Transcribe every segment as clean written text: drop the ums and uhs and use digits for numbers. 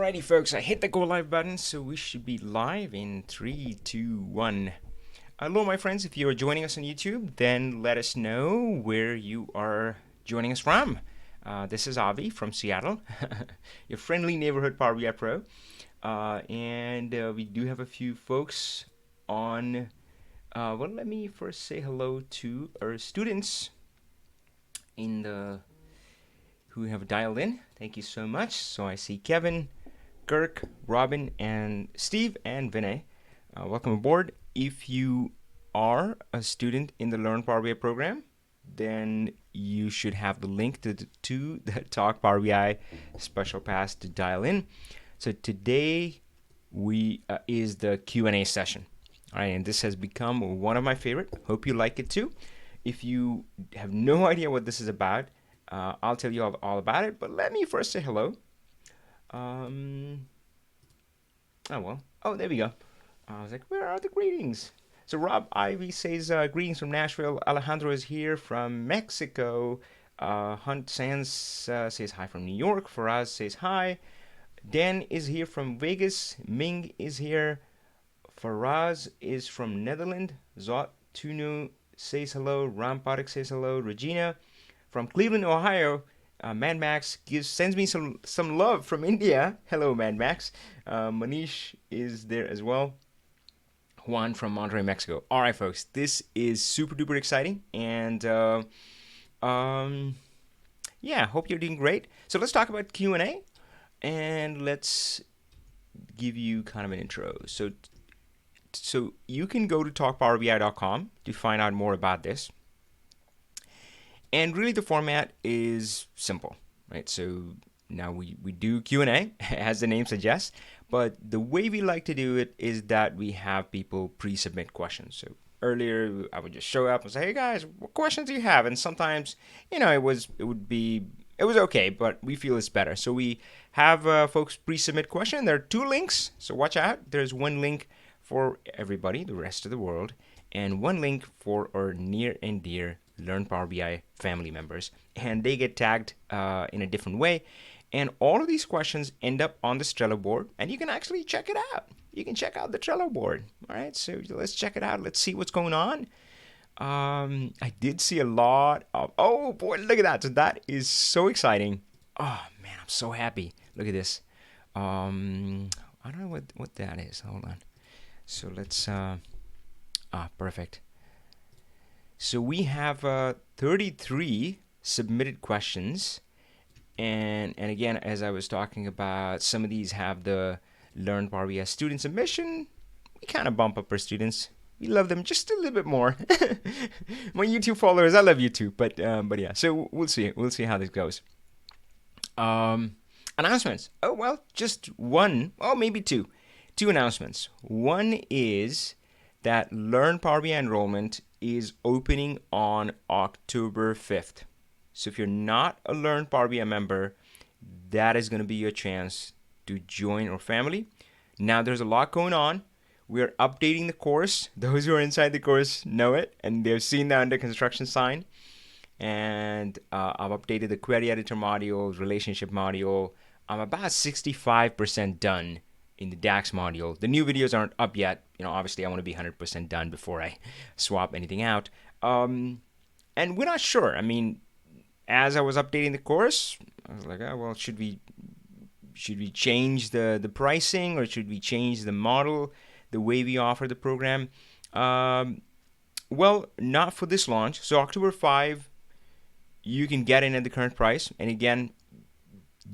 Alrighty, folks, I hit the go live button, so we should be live in 3, 2, 1. Hello, my friends. If you are joining us on YouTube, then let us know where you are joining us from. This is Avi from Seattle, your friendly neighborhood PowerBIPro. And we do have a few folks on. Well, let me first say hello to our students in the who have dialed in. Thank you so much. So I see Kevin, Kirk, Robin, and Steve, and Vinay. Welcome aboard. If you are a student in the Learn Power BI program, then you should have the link to the Talk Power BI Special Pass to dial in. So today is the Q&A session. All right, and this has become one of my favorite. Hope you like it too. If you have no idea what this is about, I'll tell you all about it. But let me first say hello. Oh, there we go. I was like, where are the greetings? So Rob Ivy says, greetings from Nashville. Alejandro is here from Mexico. Hunt Sands says hi from New York. Faraz says hi. Dan is here from Vegas. Ming is here. Faraz is from Netherlands. Zot Tunu says hello. Ramparik says hello. Regina from Cleveland, Ohio. Mad Max sends me some love from India. Hello, Mad Max. Manish is there as well. Juan from Monterrey, Mexico. All right, folks, this is super duper exciting, and yeah, hope you're doing great. So let's talk about Q&A, and let's give you kind of an intro. So you can go to talkpowerbi.com to find out more about this. And really the format is simple, right? So now we do Q&A, as the name suggests, but the way we like to do it is that we have people pre-submit questions. So earlier I would just show up and say, hey guys, what questions do you have? And sometimes, it was okay, but we feel it's better. So we have folks pre-submit question. There are 2 links, so watch out. There's one link for everybody, the rest of the world, and one link for our near and dear Learn Power BI family members, and they get tagged in a different way. And all of these questions end up on the Trello board, and you can actually check it out. You can check out the Trello board. All right, so let's check it out. Let's see what's going on. I did see a lot of, oh boy, look at that. So that is so exciting. Oh man, I'm so happy. Look at this. I don't know what that is. Hold on. So let's, perfect. So we have 33 submitted questions, and again, as I was talking about, some of these have the Learn Power BI student submission. We kind of bump up our students. We love them just a little bit more. My YouTube followers, I love you too, but yeah. So we'll see how this goes. Announcements. Oh well, just one. Oh, maybe two. 2 announcements. One is that Learn Power BI enrollment is opening on October 5th. So if you're not a Learn Power BI member, that is going to be your chance to join our family. Now there's a lot going on. We're updating the course. Those who are inside the course know it, and they've seen the under construction sign. And I've updated the query editor module, relationship module. I'm about 65% done in the DAX module. The new videos aren't up yet. Obviously I want to be 100% done before I swap anything out. And we're not sure. I mean, as I was updating the course, I was like, oh, well, should we change the pricing, or should we change the model, the way we offer the program? Well, not for this launch. So October 5, you can get in at the current price. And again,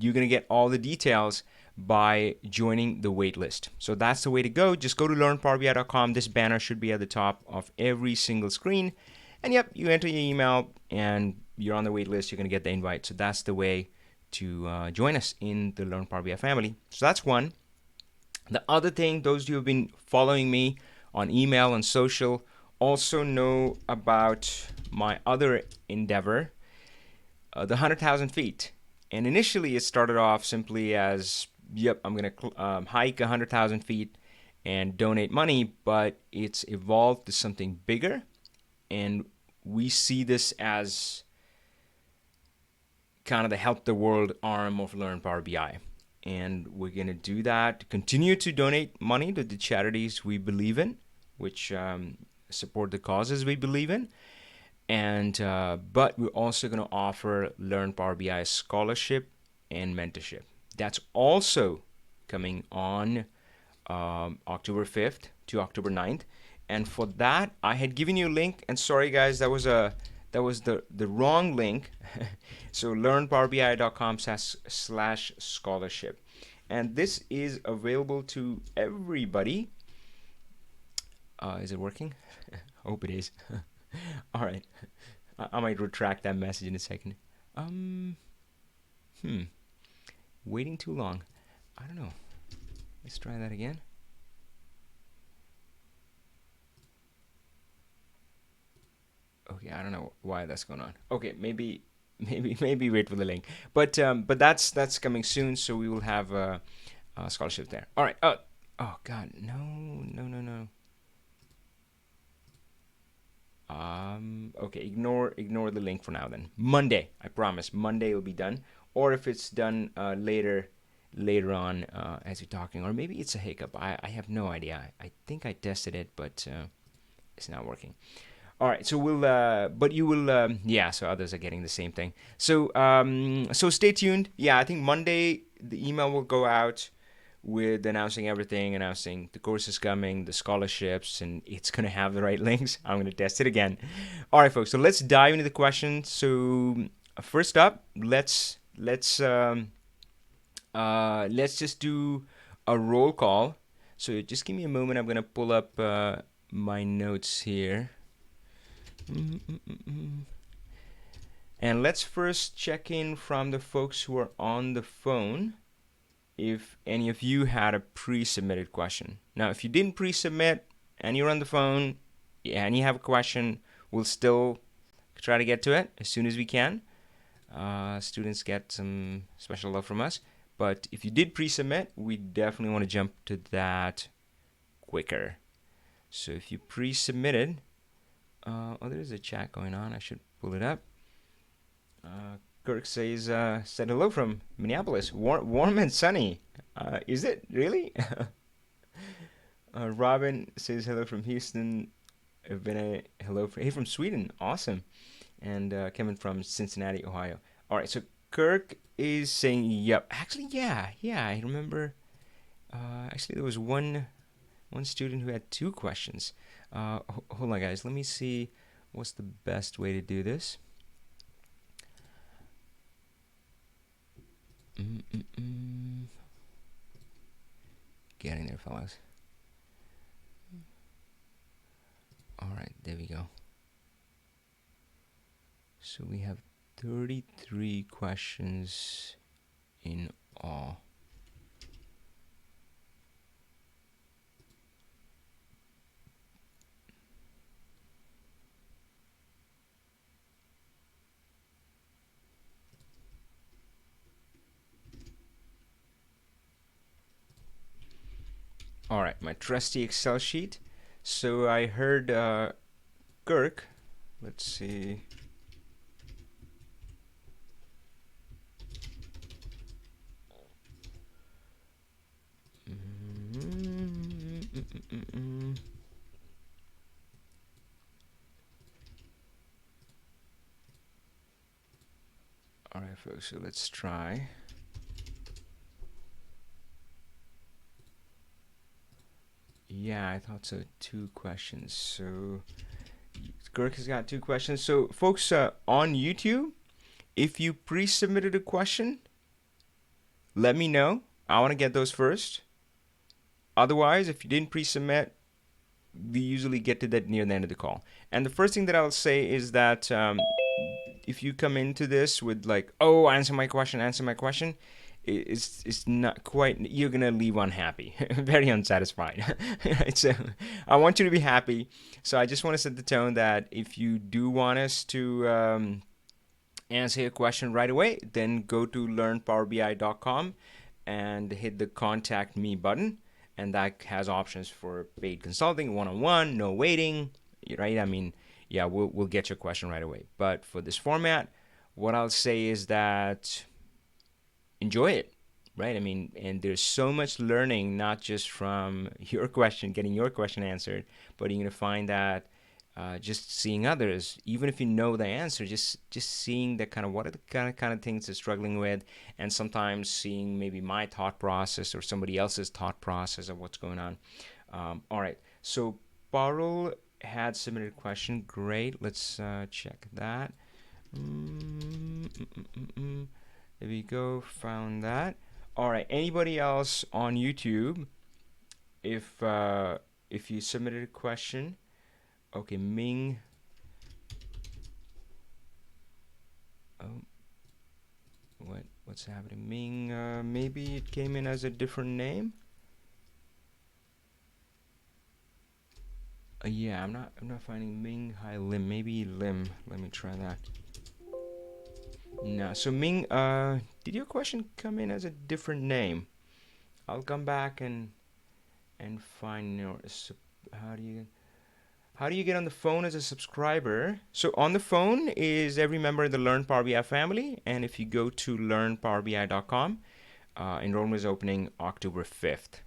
you're going to get all the details by joining the wait list. So that's the way to go. Just go to learnpowerbi.com. This banner should be at the top of every single screen. And yep, you enter your email and you're on the wait list. You're going to get the invite. So that's the way to join us in the Learn Power BI family. So that's one. The other thing, those of you who have been following me on email and social also know about my other endeavor, the 100,000 feet. And initially it started off simply as, yep, I'm going to hike 100,000 feet and donate money, but it's evolved to something bigger. And we see this as kind of the help the world arm of Learn Power BI. and we're going to do that. Continue to donate money to the charities we believe in, which support the causes we believe in. And but we're also going to offer Learn Power BI scholarship and mentorship. That's also coming on October 5th to October 9th. And for that, I had given you a link. And sorry, guys, that was the wrong link. So learnpowerbi.com/scholarship. And this is available to everybody. Is it working? I hope it is. All right. I might retract that message in a second. Waiting too long. I don't know. Let's try that again. Okay, I don't know why that's going on. Okay, maybe wait for the link. But that's coming soon, so we will have a scholarship there. All right. Oh God, no. Okay, ignore the link for now then. Monday, I promise. Monday it will be done. Or if it's done later on as you're talking, or maybe it's a hiccup. I have no idea. I think I tested it, but it's not working. All right, so we'll, but you will, yeah. So others are getting the same thing. So, so stay tuned. Yeah, I think Monday the email will go out with announcing everything, announcing the course is coming, the scholarships, and it's gonna have the right links. I'm gonna test it again. All right, folks. So let's dive into the questions. So first up, let's just do a roll call. So just give me a moment. I'm gonna pull up my notes here. And let's first check in from the folks who are on the phone if any of you had a pre-submitted question. Now, if you didn't pre-submit and you're on the phone and you have a question, we'll still try to get to it as soon as we can. Students get some special love from us. But if you did pre-submit, we definitely want to jump to that quicker. So if you pre-submitted, there's a chat going on. I should pull it up. Kirk says, said hello from Minneapolis. Warm and sunny. Is it really? Robin says hello from Houston. Vinay, hello from Sweden. Awesome. And Kevin from Cincinnati, Ohio. All right, so Kirk is saying, yep. Actually, yeah, I remember. Actually, there was one student who had two questions. Hold on, guys. Let me see what's the best way to do this. Getting there, fellas. All right, there we go. So we have 33 questions in all. All right, my trusty Excel sheet. So I heard Kirk. Let's see. All right, folks, so let's try. Yeah, I thought so. Two questions. So Kirk has got two questions. So folks on YouTube, if you pre-submitted a question, let me know. I want to get those first. Otherwise, if you didn't pre-submit, we usually get to that near the end of the call. And the first thing that I'll say is that if you come into this with like, oh, answer my question, it's not quite, you're gonna leave unhappy, very unsatisfied. Right? So I want you to be happy. So I just want to set the tone that if you do want us to answer your question right away, then go to learnpowerbi.com and hit the contact me button, and that has options for paid consulting, one-on-one, no waiting, right? I mean, yeah, we'll get your question right away. But for this format, what I'll say is that enjoy it. right? I mean, and there's so much learning, not just from your question, getting your question answered, but you're going to find that just seeing others, even if you know the answer, just seeing the kind of what are the kind of things they're struggling with, and sometimes seeing maybe my thought process or somebody else's thought process of what's going on. All right, so Parul had submitted a question. Great, let's check that. There we go. Found that. All right. Anybody else on YouTube? If you submitted a question, okay. Ming. Oh, what's happening? Ming. Maybe it came in as a different name. Yeah, I'm not finding Ming Hai Lim. Maybe Lim. Let me try that. No. So Ming, did your question come in as a different name? I'll come back and find your. How do you get on the phone as a subscriber? So on the phone is every member of the Learn Power BI family, and if you go to learnpowerbi.com, enrollment is opening October 5th.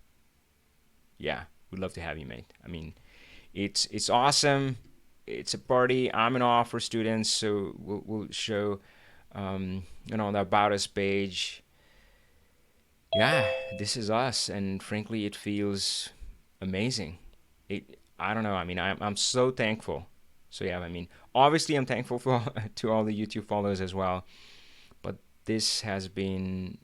Yeah, we'd love to have you, mate. I mean, it's awesome. It's a party. I'm an offer students, so we'll show the about us page. Yeah, this is us, and frankly, it feels amazing. I don't know. I mean, I'm so thankful. So yeah, I mean, obviously, I'm thankful for to all the YouTube followers as well. But this has been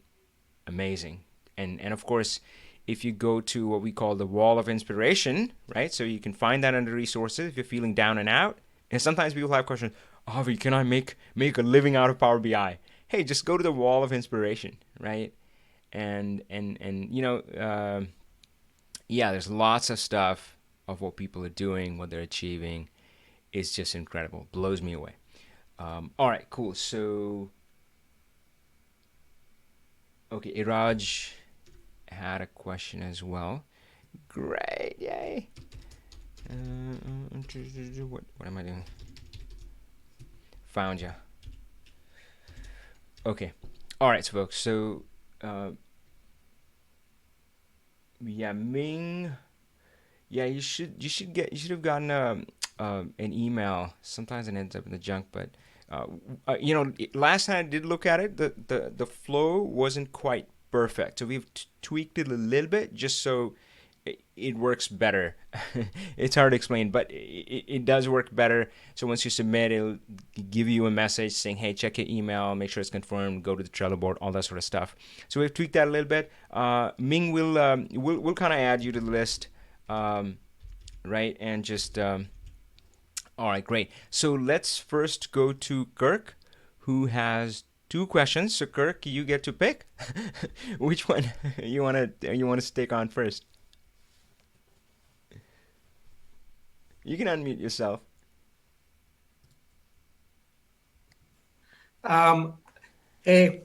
amazing, and of course, if you go to what we call the wall of inspiration, right? So you can find that under resources if you're feeling down and out. And sometimes people have questions. Avi, can I make a living out of Power BI? Hey, just go to the wall of inspiration, right? And yeah, there's lots of stuff of what people are doing, what they're achieving. It's just incredible. Blows me away. All right, cool. So, okay, Eraj had a question as well. Great, yay. What am I doing? Found ya. Okay. All right, so folks. So, yeah, Ming. Yeah, you should have gotten an email. Sometimes it ends up in the junk, but last time I did look at it, the flow wasn't quite perfect. So we've tweaked it a little bit just so it works better. It's hard to explain, but it does work better. So once you submit, it'll give you a message saying, "Hey, check your email, make sure it's confirmed, go to the Trello board," all that sort of stuff. So we've tweaked that a little bit. Ming will we'll kind of add you to the list, right? And just all right, great. So let's first go to Kirk, who has two questions. So Kirk, you get to pick which one you wanna stick on first. You can unmute yourself. Hey,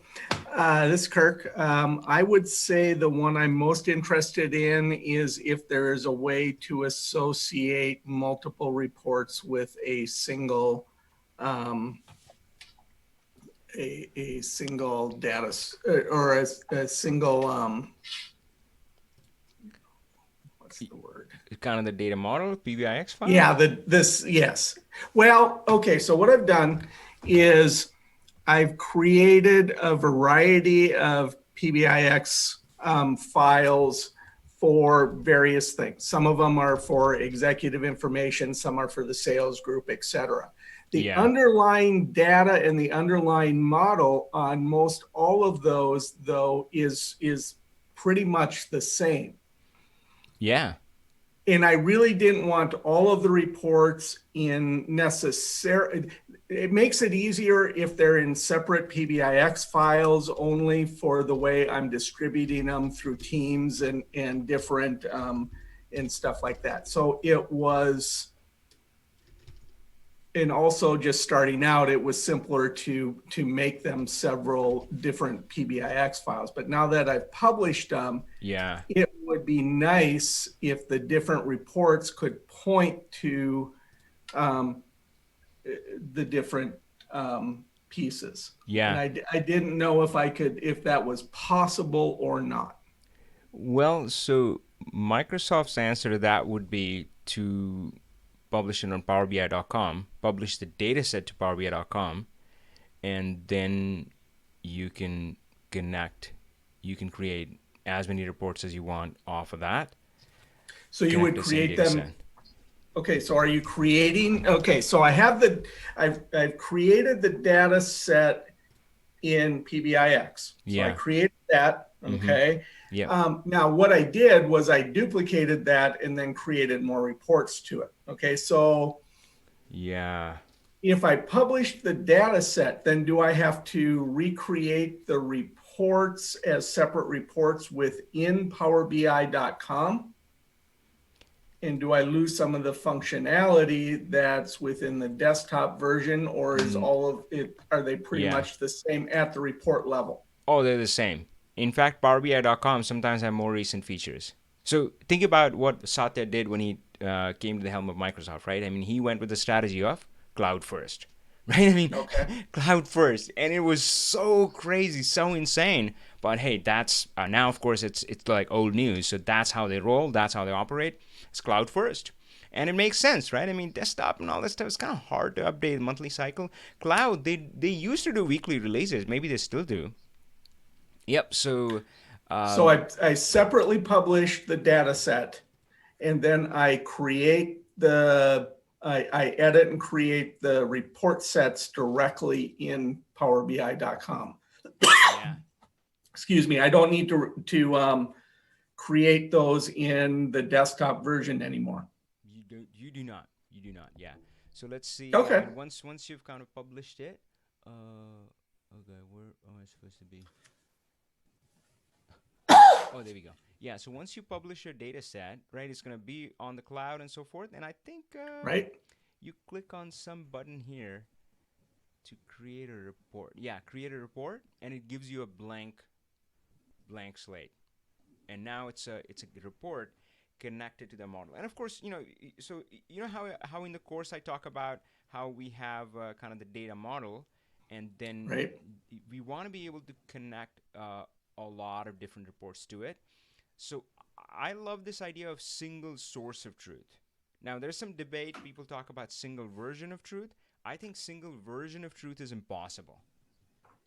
this is Kirk. I would say the one I'm most interested in is if there is a way to associate multiple reports with a single a single data or a single what's the word? Kind of the data model, PBIX file? Yeah, yes. Well, okay, so what I've done is I've created a variety of PBIX files for various things. Some of them are for executive information, some are for the sales group, etc. The underlying data and the underlying model on most all of those, though, is pretty much the same. Yeah. And I really didn't want all of the reports in necessary. It makes it easier if they're in separate PBIX files only for the way I'm distributing them through teams and different and stuff like that. So it was, and also just starting out, it was simpler to make them several different PBIX files. But now that I've published them, it would be nice if the different reports could point to the different pieces. And Yeah. I didn't know if that was possible or not. Well, so Microsoft's answer to that would be to publish it on PowerBI.com, publish the data set to PowerBI.com, and then you can connect, you can create as many reports as you want off of that, So you connect would to the same create data them. set. Okay, so are you creating? Okay, so I've created the data set in PBIX. So I Yeah. created that. Mm-hmm. Okay. Yep. Now what I did was I duplicated that and then created more reports to it. Okay, so Yeah. if I publish the data set, then do I have to recreate the reports as separate reports within PowerBI.com? And do I lose some of the functionality that's within the desktop version, or is Mm, all of it, are they pretty yeah. much the same at the report level? Oh, they're the same. In fact, PowerBI.com sometimes have more recent features. So think about what Satya did when he came to the helm of Microsoft, right? I mean, he went with the strategy of cloud first, right? I mean, Okay. cloud first, and it was so crazy, so insane. But hey, that's now, of course, it's like old news. So that's how they roll. That's how they operate. It's cloud first. And it makes sense, right? I mean, desktop and all that stuff is kind of hard to update monthly cycle. Cloud, they used to do weekly releases. Maybe they still do. Yep. So, So um, I separately publish the data set, and then I edit and create the report sets directly in PowerBI.com. yeah, Excuse me, I don't need to create those in the desktop version anymore. you do not. Yeah. So let's see. I Okay. mean, once you've kind of published it, okay, where am I supposed to be? Oh, there we go. Yeah. So once you publish your data set, right, it's gonna be on the cloud and so forth. And I think Right? you click on some button here to create a report. Yeah, create a report, and it gives you a blank slate. And now it's a report connected to the model. And of course, so you know how in the course I talk about how we have kind of the data model, and then Right? we want to be able to connect a lot of different reports to it. So I love this idea of single source of truth. Now there's some debate. People talk about single version of truth. I think single version of truth is impossible,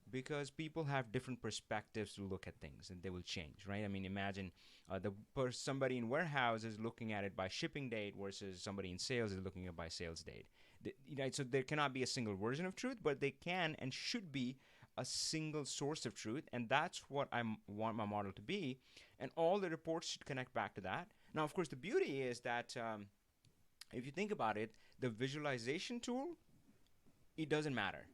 because people have different perspectives to look at things, and they will change, right? I mean, imagine somebody in warehouse is looking at it by shipping date versus somebody in sales is looking at it by sales date. So there cannot be a single version of truth, but they can and should be a single source of truth, and that's what I want my model to be. And all the reports should connect back to that. Now, of course, the beauty is that if you think about it, the visualization tool, it doesn't matter.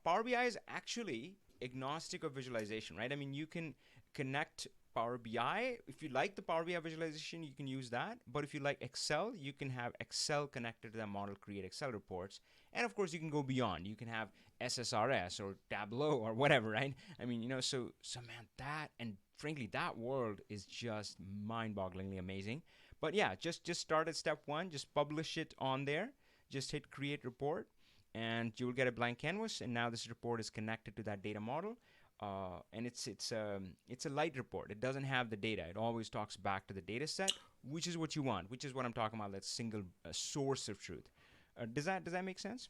Power BI is actually agnostic of visualization, right? I mean, you can connect Power BI. If you like the Power BI visualization, you can use that. But if you like Excel, you can have Excel connected to that model, create Excel reports. And of course, you can go beyond. You can have SSRS or Tableau or whatever, right? I mean, so man, that, and frankly, that world is just mind-bogglingly amazing. But yeah, just start at step one. Just publish it on there. Just hit create report, and you will get a blank canvas. And now this report is connected to that data model, and it's a light report. It doesn't have the data. It always talks back to the data set, which is what you want, which is what I'm talking about. That single source of truth. Does that make sense?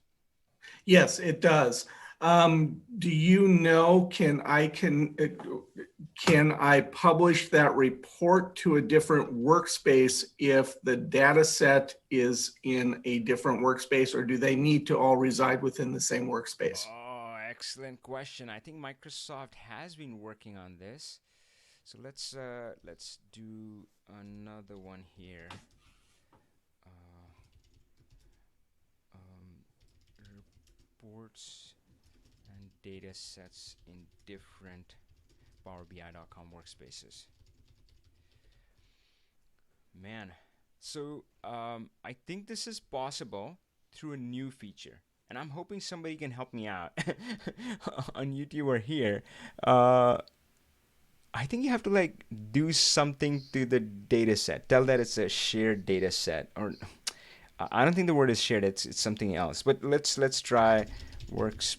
Yes, it does. Do you know, can I publish that report to a different workspace if the data set is in a different workspace, or do they need to all reside within the same workspace? Oh, excellent question. I think Microsoft has been working on this. So let's do another one here. Uh, Reports and data sets in different PowerBI.com workspaces. Man, so I think this is possible through a new feature, and I'm hoping somebody can help me out on YouTube or here. Uh, I think you have to like do something to the data set. Tell that it's a shared data set, or I don't think the word is shared. It's something else. But let's try works.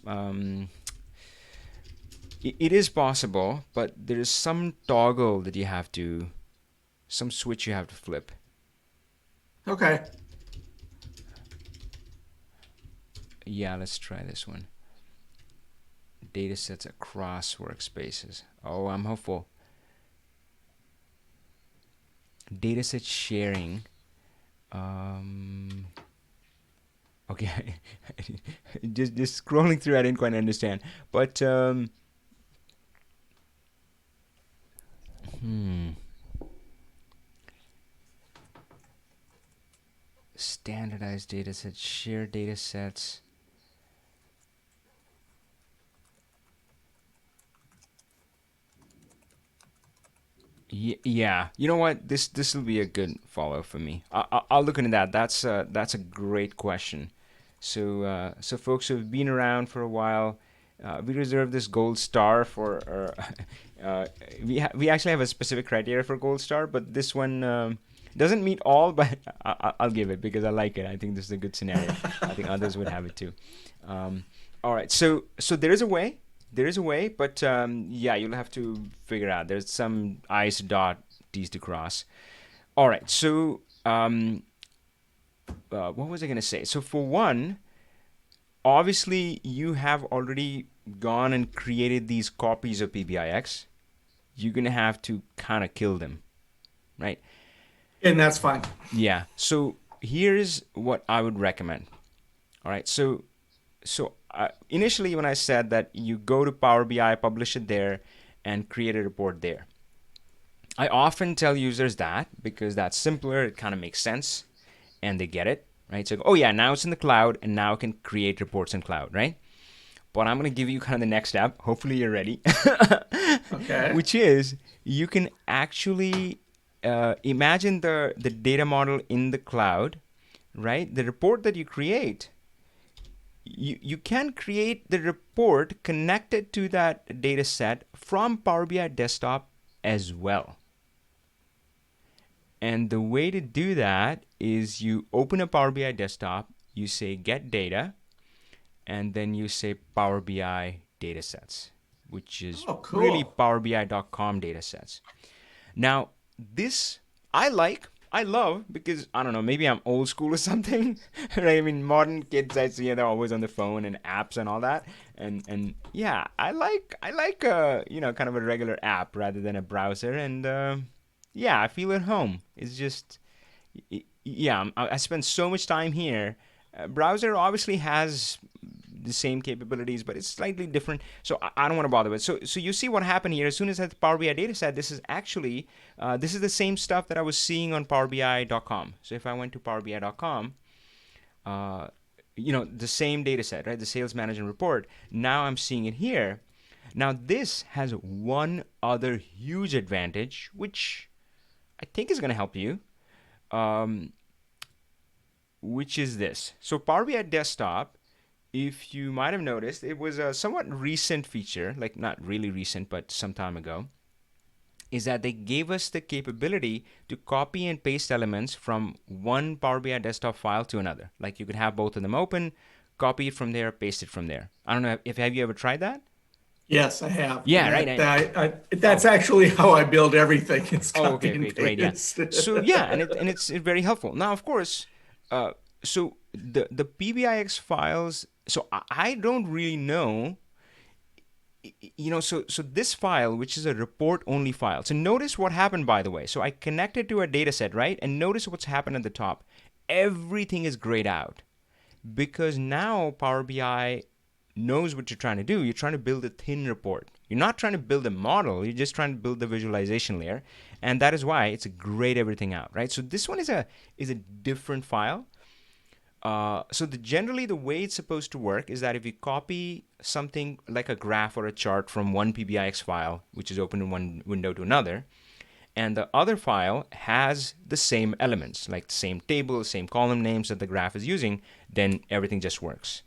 It is possible, but there is some toggle that you have to, some switch you have to flip. Okay. Yeah, let's try this one. Datasets across workspaces. Oh, I'm hopeful. Dataset sharing. Okay, just scrolling through, I didn't quite understand. But standardized datasets, share datasets. Yeah, you know what? This will be a good follow for me. I'll look into that. That's a great question. So so folks who've been around for a while, we reserve this gold star for. We actually have a specific criteria for gold star, but this one doesn't meet all. But I'll give it because I like it. I think this is a good scenario. I think others would have it too. All right. So there is a way. There is a way, but yeah, you'll have to figure out. There's some I's to dot, T's to cross. All right, so what was I going to say? So for one, obviously you have already gone and created these copies of PBIX. You're going to have to kind of kill them, right? And that's fine. Yeah, so here's what I would recommend. All right, so initially when I said that you go to Power BI, publish it there, and create a report there, I often tell users that because that's simpler, it kind of makes sense, and they get it, right? So, oh yeah, now it's in the cloud, and now I can create reports in cloud, right? But I'm going to give you kind of the next step. Hopefully you're ready. Okay. Which is you can actually imagine the data model in the cloud, right? The report that you create, you can create the report connected to that data set from Power BI desktop as well. And the way to do that is you open a Power BI desktop, you say get data, and then you say Power BI datasets, which is cool. really PowerBI.com datasets. Now, this I love because I don't know, maybe I'm old school or something. Right? I mean, modern kids, I see they're always on the phone and apps and all that. And yeah, I like you know, kind of a regular app rather than a browser. And yeah, I feel at home. It's just yeah, I spend so much time here. Browser obviously has the same capabilities, but it's slightly different. So I don't want to bother with it. So you see what happened here. As soon as I had the Power BI dataset, this is actually this is the same stuff that I was seeing on PowerBI.com. So if I went to PowerBI.com, you know, the same dataset, right? The sales management report. Now I'm seeing it here. Now this has one other huge advantage, which I think is going to help you, which is this. So Power BI Desktop, if you might have noticed, it was a somewhat recent feature, like not really recent, but some time ago, is that they gave us the capability to copy and paste elements from one Power BI Desktop file to another. Like you could have both of them open, copy it from there, paste it from there. I don't know, have you ever tried that? Yes, I have. Yeah, right. That's actually how I build everything. It's Oh, copy okay, and okay, great, yeah. paste. So yeah, and it's very helpful. Now, of course, so the PBIX files. So I don't really know. You know, so this file, which is a report only file. So notice what happened, by the way. So I connected to a data set, right? And notice what's happened at the top. Everything is grayed out because now Power BI knows what you're trying to do. You're trying to build a thin report. You're not trying to build a model. You're just trying to build the visualization layer. And that is why it's grayed everything out, right? So this one is a different file. So generally the way it's supposed to work is that if you copy something like a graph or a chart from one PBIX file, which is open in one window to another, and the other file has the same elements, like the same table, same column names that the graph is using, then everything just works.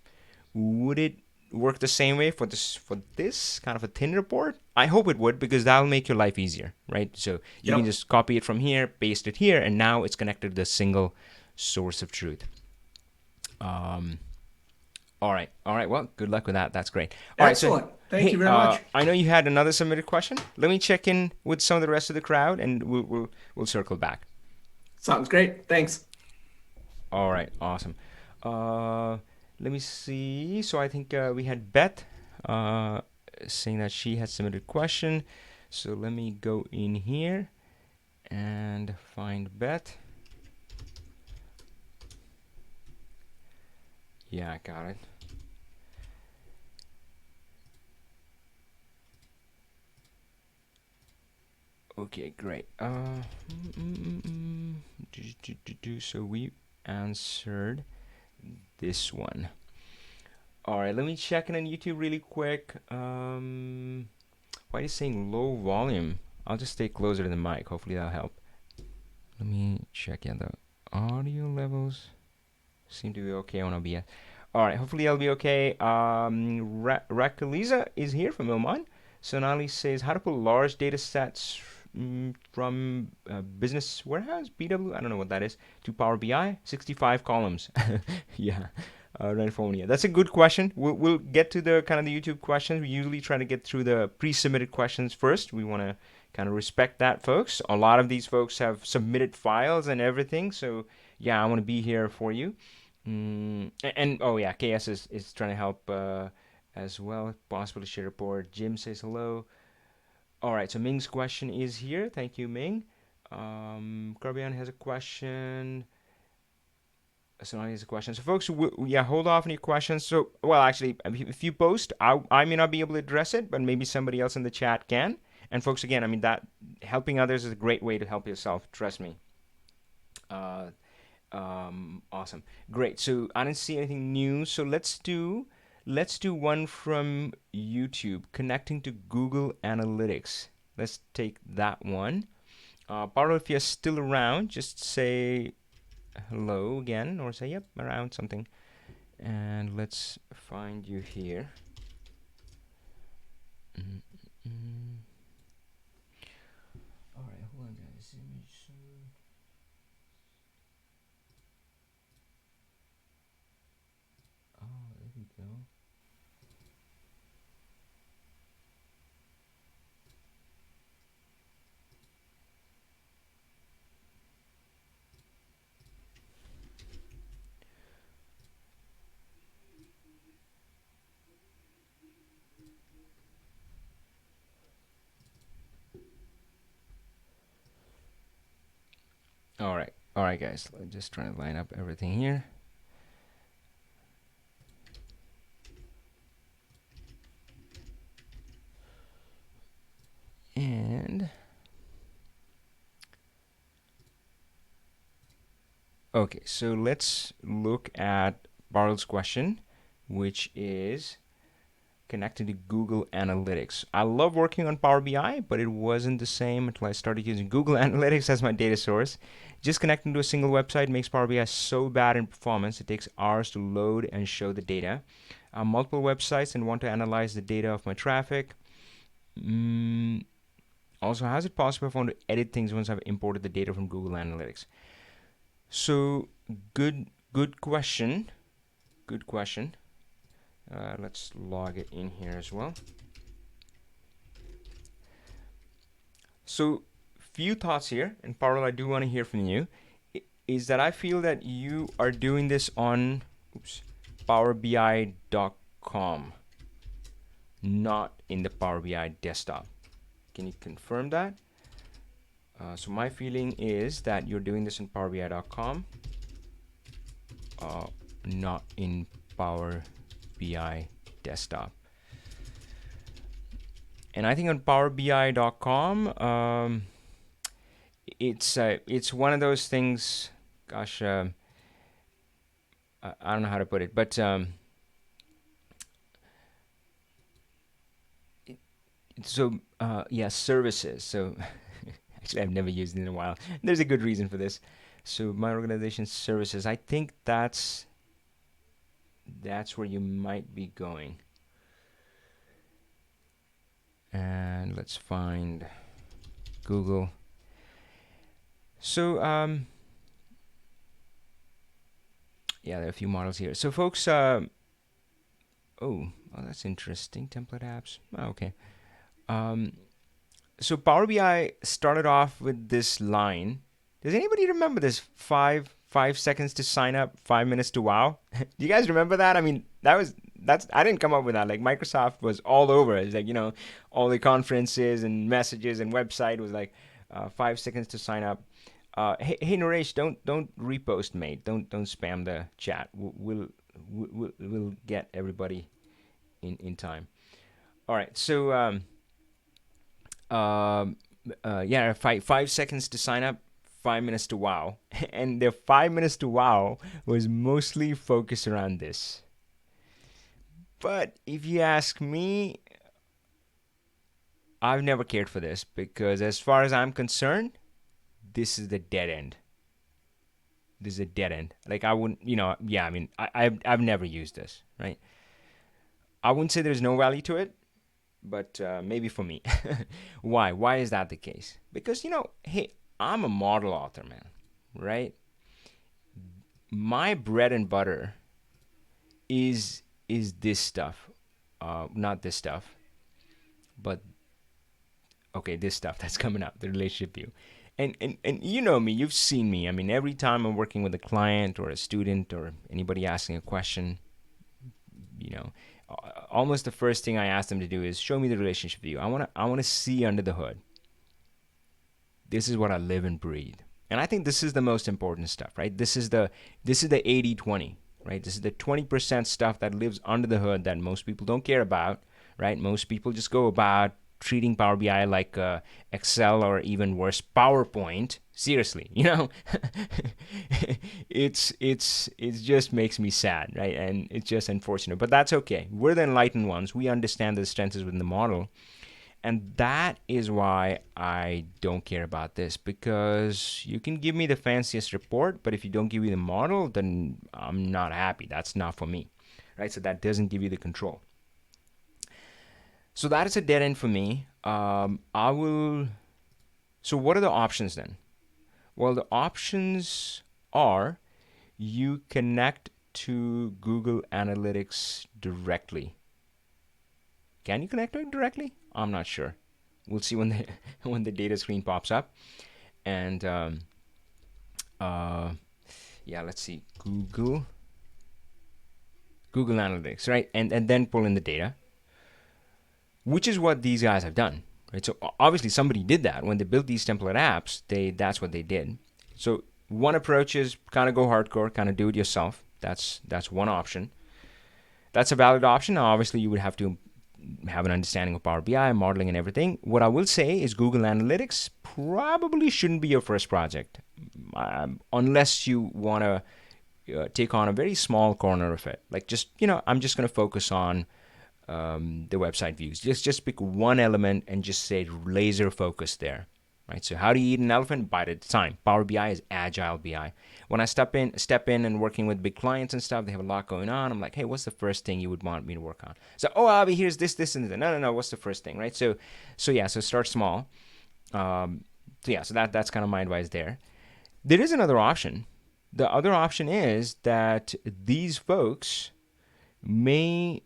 Would it work the same way for this kind of a thin report? I hope it would, because that'll make your life easier, right? So you can just copy it from here, paste it here, and now it's connected to the single source of truth. All right. All right. Well, good luck with that. That's great. All right. So, Excellent. Thank you hey, very much. I know you had another submitted question. Let me check in with some of the rest of the crowd, and we'll circle back. Sounds great. Thanks. All right. Awesome. Let me see. So I think we had Beth saying that she had submitted a question. So let me go in here and find Beth. Yeah, I got it. Okay, great. So we answered this one. All right, let me check in on YouTube really quick. Why is it saying low volume? I'll just stay closer to the mic. Hopefully that'll help. Let me check. Yeah, the audio levels seem to be okay on OBS. All right, hopefully that'll be okay. Rakaliza is here from Oman. Sonali says how to pull large data sets from Business Warehouse, BW, I don't know what that is, to Power BI, 65 columns. Yeah, right for me. That's a good question. We'll get to the kind of the YouTube questions. We usually try to get through the pre-submitted questions first. We want to kind of respect that, folks. A lot of these folks have submitted files and everything, so yeah, I want to be here for you. And oh yeah, KS is trying to help as well. If possible to share report. Jim says hello. All right, so Ming's question is here. Thank you, Ming. Carbian has a question. Sonali has a question. So, folks, yeah, hold off on your questions. So, well, actually, if you post, I may not be able to address it, but maybe somebody else in the chat can. And, folks, again, I mean, that helping others is a great way to help yourself. Trust me. Awesome. Great. So, I didn't see anything new. So, let's do one from YouTube, connecting to Google Analytics. Let's take that one. Parul, if you're still around, just say hello again, or say, yep, around something. And let's find you here. All right, hold on, guys. Oh, there we go. All right, guys. I'm just trying to line up everything here. And okay, so let's look at Barrel's question, which is connected to Google Analytics. I love working on Power BI, but it wasn't the same until I started using Google Analytics as my data source. Just connecting to a single website makes Power BI so bad in performance. It takes hours to load and show the data. Multiple websites and want to analyze the data of my traffic. Also, how is it possible if I want to edit things once I've imported the data from Google Analytics? So, good question. Good question. Let's log it in here as well. So, few thoughts here, and Parul, I do want to hear from you. Is that I feel that you are doing this on PowerBI.com, not in the Power BI desktop. Can you confirm that? So my feeling is that you're doing this in PowerBI.com, not in Power BI desktop. And I think on PowerBI.com, it's one of those things. Gosh, I don't know how to put it, but yeah, services. So actually, I've never used it in a while. There's a good reason for this. So my organization's services. I think that's where you might be going. And let's find Google. So yeah, there are a few models here. So folks, Oh, that's interesting. Template apps. Oh, okay. Um, so Power BI started off with this line. Does anybody remember this? Five seconds to sign up, 5 minutes to wow. Do you guys remember that? I mean, that's I didn't come up with that. Like Microsoft was all over. It's like all the conferences and messages and website was like 5 seconds to sign up. Hey Naresh, don't repost, mate. Don't spam the chat. We'll get everybody in time. All right. So yeah, 5 seconds to sign up, 5 minutes to wow, and the 5 minutes to wow was mostly focused around this. But if you ask me, I've never cared for this because, as far as I'm concerned, this is the dead end. This is a dead end. Like I wouldn't, yeah. I mean, I've never used this, right? I wouldn't say there's no value to it, but maybe for me. Why? Why is that the case? Because hey, I'm a model author, man, right? My bread and butter is this stuff, not this stuff, but okay, this stuff that's coming up, the relationship view. And you know me, you've seen me. I mean, every time I'm working with a client or a student or anybody asking a question, almost the first thing I ask them to do is show me the relationship view. I want to see under the hood. This is what I live and breathe. And I think this is the most important stuff, right? This is the 80-20, right? This is the 20% stuff that lives under the hood that most people don't care about, right? Most people just go about treating Power BI like Excel or even worse, PowerPoint. Seriously, it just makes me sad, right? And it's just unfortunate, but that's okay. We're the enlightened ones. We understand the strengths within the model, and that is why I don't care about this, because you can give me the fanciest report, but if you don't give me the model, then I'm not happy. That's not for me, right? So that doesn't give you the control. So that is a dead end for me. So what are the options then? Well, the options are you connect to Google Analytics directly. Can you connect to it directly? I'm not sure. We'll see when the when the data screen pops up. And yeah, let's see. Google Analytics, right? And then pull in the data, which is what these guys have done, right? So obviously somebody did that when they built these template apps. That's what they did. So one approach is kind of go hardcore, kind of do it yourself. That's one option. That's a valid option. Now, obviously, you would have to have an understanding of Power BI, modeling, and everything. What I will say is Google Analytics probably shouldn't be your first project, unless you want to take on a very small corner of it. Like I'm just going to focus on the website views. Just pick one element and just say laser focus there, right? So how do you eat an elephant? Bite at a time. Power BI is agile BI. When I step in and working with big clients and stuff, they have a lot going on. I'm like, hey, what's the first thing you would want me to work on? So, Avi, here's this, and this. No. What's the first thing, right? So start small. So that's kind of mind wise there. There is another option. The other option is that these folks may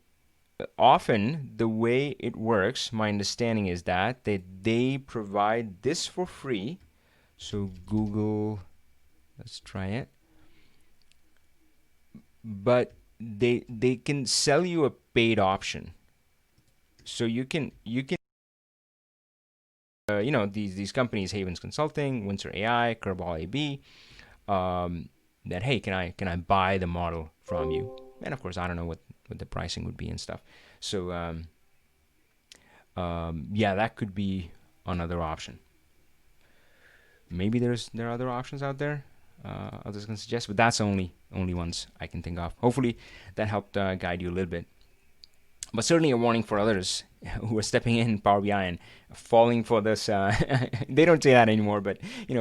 often, the way it works, my understanding is that they provide this for free. So Google, let's try it. But they can sell you a paid option. So you can these companies, Havens Consulting, Windsor AI, Kerbal AB, that hey, can I buy the model from you? And of course, I don't know what the pricing would be and stuff. So yeah, that could be another option. Maybe there are other options out there others can suggest, but that's only ones I can think of. Hopefully that helped guide you a little bit. But certainly a warning for others who are stepping in Power BI and falling for this. They don't say that anymore, but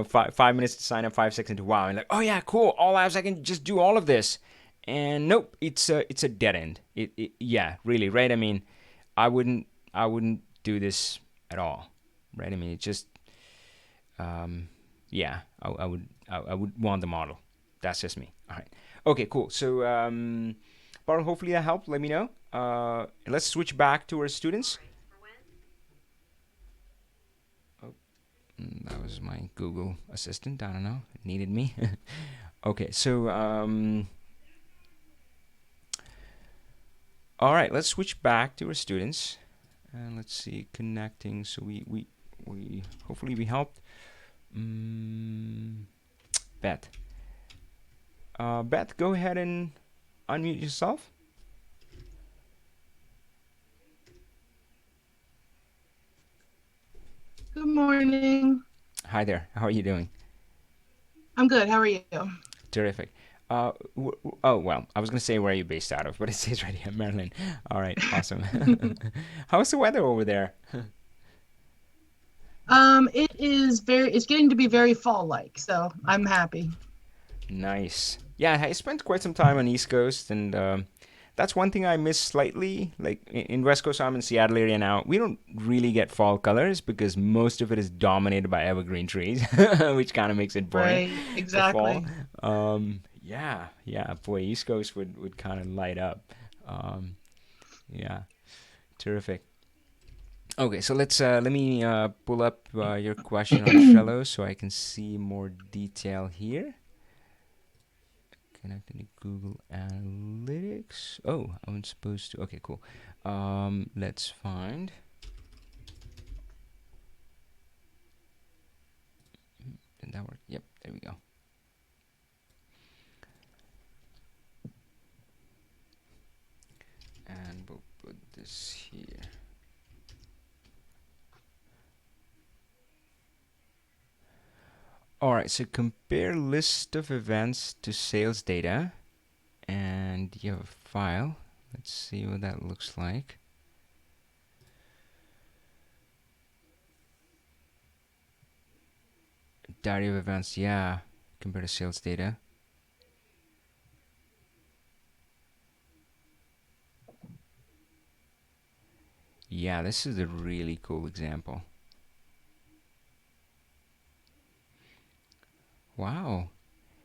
5 minutes to sign up, 5 seconds to wow, and like, oh yeah, cool, all apps, I can just do all of this. And nope, it's a dead end. Yeah, really, right? I mean, I wouldn't do this at all, right? I mean, it just, yeah, I would want the model. That's just me. All right, okay, cool. So Parul, hopefully that helped. Let me know. Let's switch back to our students. Oh, that was my Google Assistant. I don't know. It needed me. Okay, so all right, let's switch back to our students, and let's see connecting. So we hopefully we helped. Beth. Beth, go ahead and unmute yourself. Good morning. Hi there. How are you doing? I'm good. How are you? Terrific. Oh, well, I was going to say where are you based out of, but it says right here, Maryland. All right, awesome. How's the weather over there? It's getting to be very fall-like, so I'm happy. Nice. Yeah, I spent quite some time on East Coast, and that's one thing I miss slightly. Like in West Coast, I'm in Seattle area now. We don't really get fall colors because most of it is dominated by evergreen trees, which kind of makes it boring. Right, For fall. exactly. Yeah, boy, East Coast would kind of light up. Um, yeah, terrific. Okay, so let me pull up your question on Trello so I can see more detail here. Connecting to Google Analytics. Oh, I'm supposed to. Okay, cool. Let's find. Did that work? Yep, there we go. And we'll put this here. All right, so compare list of events to sales data, and you have a file. Let's see what that looks like. Diary of events, yeah, compare to sales data. Yeah, this is a really cool example. Wow.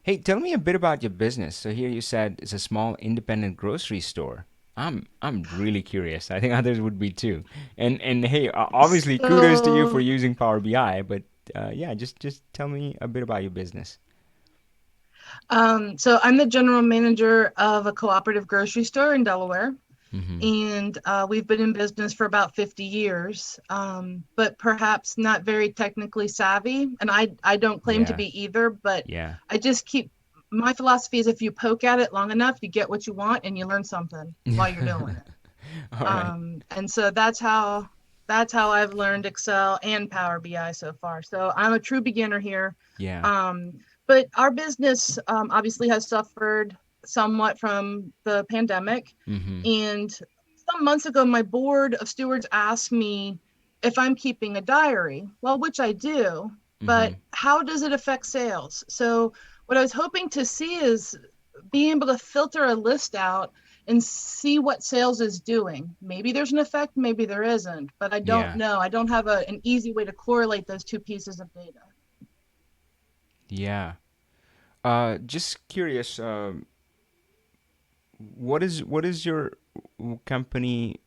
Hey, tell me a bit about your business. So here you said it's a small independent grocery store. I'm really curious. I think others would be too. And hey, obviously kudos to you for So, using Power BI, but yeah, just tell me a bit about your business. so I'm the general manager of a cooperative grocery store in Delaware, Mm-hmm. and we've been in business for about 50 years, but perhaps not very technically savvy. And I don't claim to Yeah, be either, but yeah. I just keep my philosophy is if you poke at it long enough, you get what you want and you learn something while you're doing it. All right. And so that's how I've learned Excel and Power BI so far. So I'm a true beginner here. Yeah. Um, but our business obviously has suffered somewhat from the pandemic. Mm-hmm. And some months ago, my board of stewards asked me if I'm keeping a diary. Well, which I do, Mm-hmm. but how does it affect sales? So what I was hoping to see is being able to filter a list out and see what sales is doing. Maybe there's an effect, maybe there isn't, but I don't Yeah. know. I don't have an easy way to correlate those two pieces of data. Yeah. Just curious, what is your company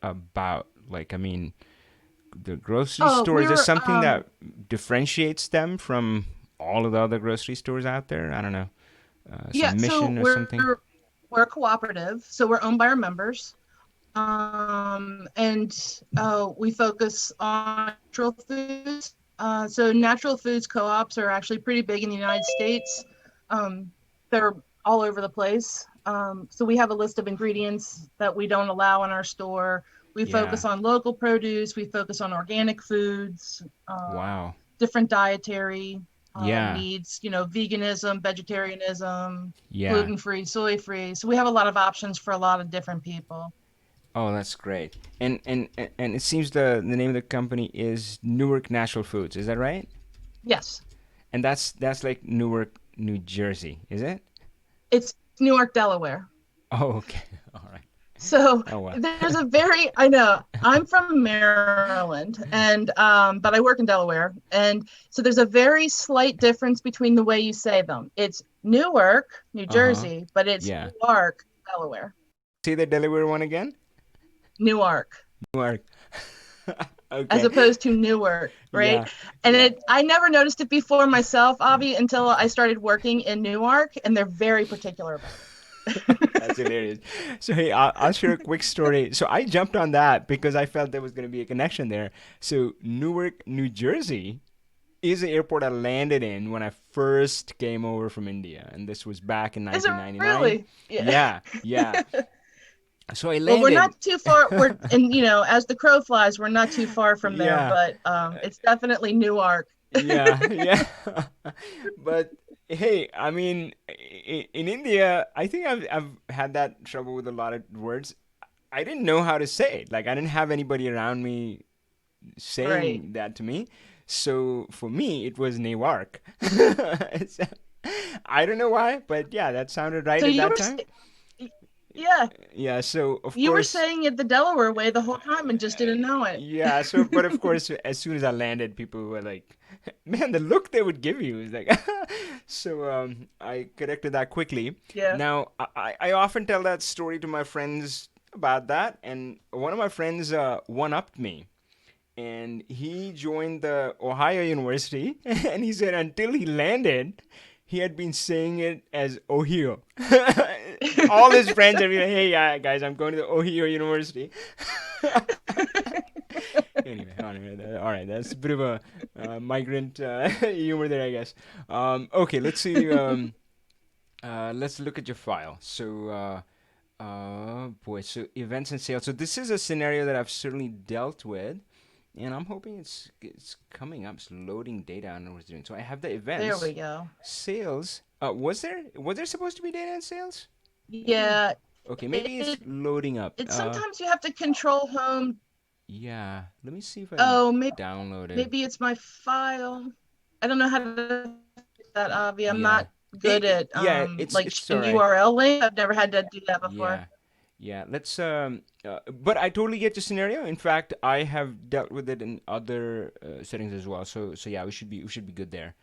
about? Like, I mean, the grocery Oh, store, is there we're something that differentiates them from all of the other grocery stores out there? I don't know. yeah, Some so mission or something? we're cooperative, so we're owned by our members. And we focus on natural foods. So natural foods co-ops are actually pretty big in the United States. They're all over the place. So we have a list of ingredients that we don't allow in our store. We Yeah. focus on local produce. We focus on organic foods, Wow. different dietary Yeah. needs, veganism, vegetarianism, Yeah. gluten-free, soy-free. So we have a lot of options for a lot of different people. Oh, that's great. And it seems the name of the company is Newark Natural Foods. Is that right? Yes. And that's like Newark, New Jersey, is it? It's Newark, Delaware. Oh, okay. All right. So Oh well. I know I'm from Maryland and but I work in Delaware. And so there's a very slight difference between the way you say them. It's Newark, New Uh-huh. Jersey, but it's Yeah. Newark, Delaware. Say the Delaware one again. Newark. Newark. As Okay. opposed to Newark, right? Yeah. And Yeah. I never noticed it before myself, Avi, until I started working in Newark, and they're very particular about it. That's hilarious. So hey, I'll share a quick story. So I jumped on that because I felt there was going to be a connection there. So Newark, New Jersey, is the airport I landed in when I first came over from India, and this was back in Is it 1999. really? Yeah. Yeah, yeah. So I Well, we're landed. not too far. And as the crow flies, we're not too far from there, Yeah, but it's definitely Newark. yeah, yeah. But hey, I mean, in India, I think I've had that trouble with a lot of words. I didn't know how to say it. Like I didn't have anybody around me Right. saying that to me. So for me, it was Newark. I don't know why, but yeah, that sounded right So at you that were, time. yeah, Yeah, so of you were course, saying it the Delaware way the whole time and just didn't know it. yeah, so but of course, as soon as I landed, people were like, "Man, the look they would give you is like." So I corrected that quickly. Yeah. Now I often tell that story to my friends about that, and one of my friends one-upped me. And he joined the Ohio University, and he said until he landed, he had been saying it as Ohio. All his friends are like, "Hey, guys, I'm going to the Ohio University." Anyway, all right, that's a bit of a migrant humor there, I guess. Okay, let's see. Let's look at your file. So, boy, so events and sales. So this is a scenario that I've certainly dealt with. And I'm hoping it's coming up. It's loading data. I don't know what it's doing. So I have the There events, we go. sales. Was there supposed to be data in sales? Maybe. Yeah. Okay, maybe it's It, loading up. it sometimes you have to control home. Yeah. Let me see if I can Oh, maybe download it. maybe it's my file. I don't know how to do that, Avi. I'm Yeah. not good at Yeah. like It's all sharing right. URL link. I've never had to do that before. Yeah. Yeah, let's but I totally get your scenario. In fact, I have dealt with it in other settings as well. So yeah, we should be good there.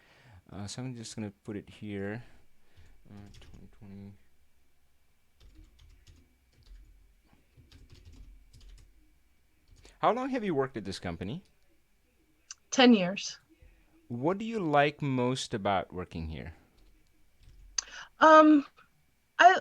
So I'm just gonna put it here. 2020. How long have you worked at this company? 10 years. What do you like most about working here? Um, I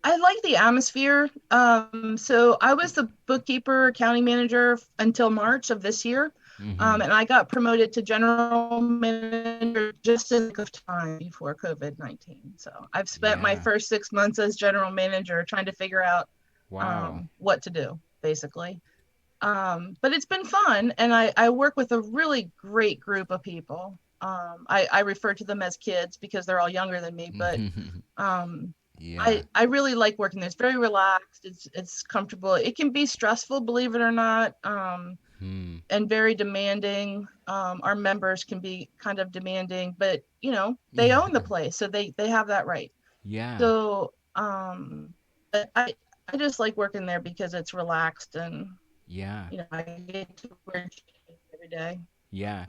I like the atmosphere. So I was the bookkeeper, accounting manager until March of this year. Mm-hmm. And I got promoted to general manager just in the nick of time before COVID-19. So I've spent my Yeah. first 6 months as general manager trying to figure out Wow. what to do, basically. But it's been fun, and I work with a really great group of people. I refer to them as kids because they're all younger than me, but um, Yeah. I really like working there. It's very relaxed. It's comfortable. It can be stressful, believe it or not, Hmm. and very demanding. Our members can be kind of demanding, but they Yeah. own the place, so they have that right. Yeah. So but I just like working there because it's relaxed and Yeah. I get to wear jeans every day. Yeah.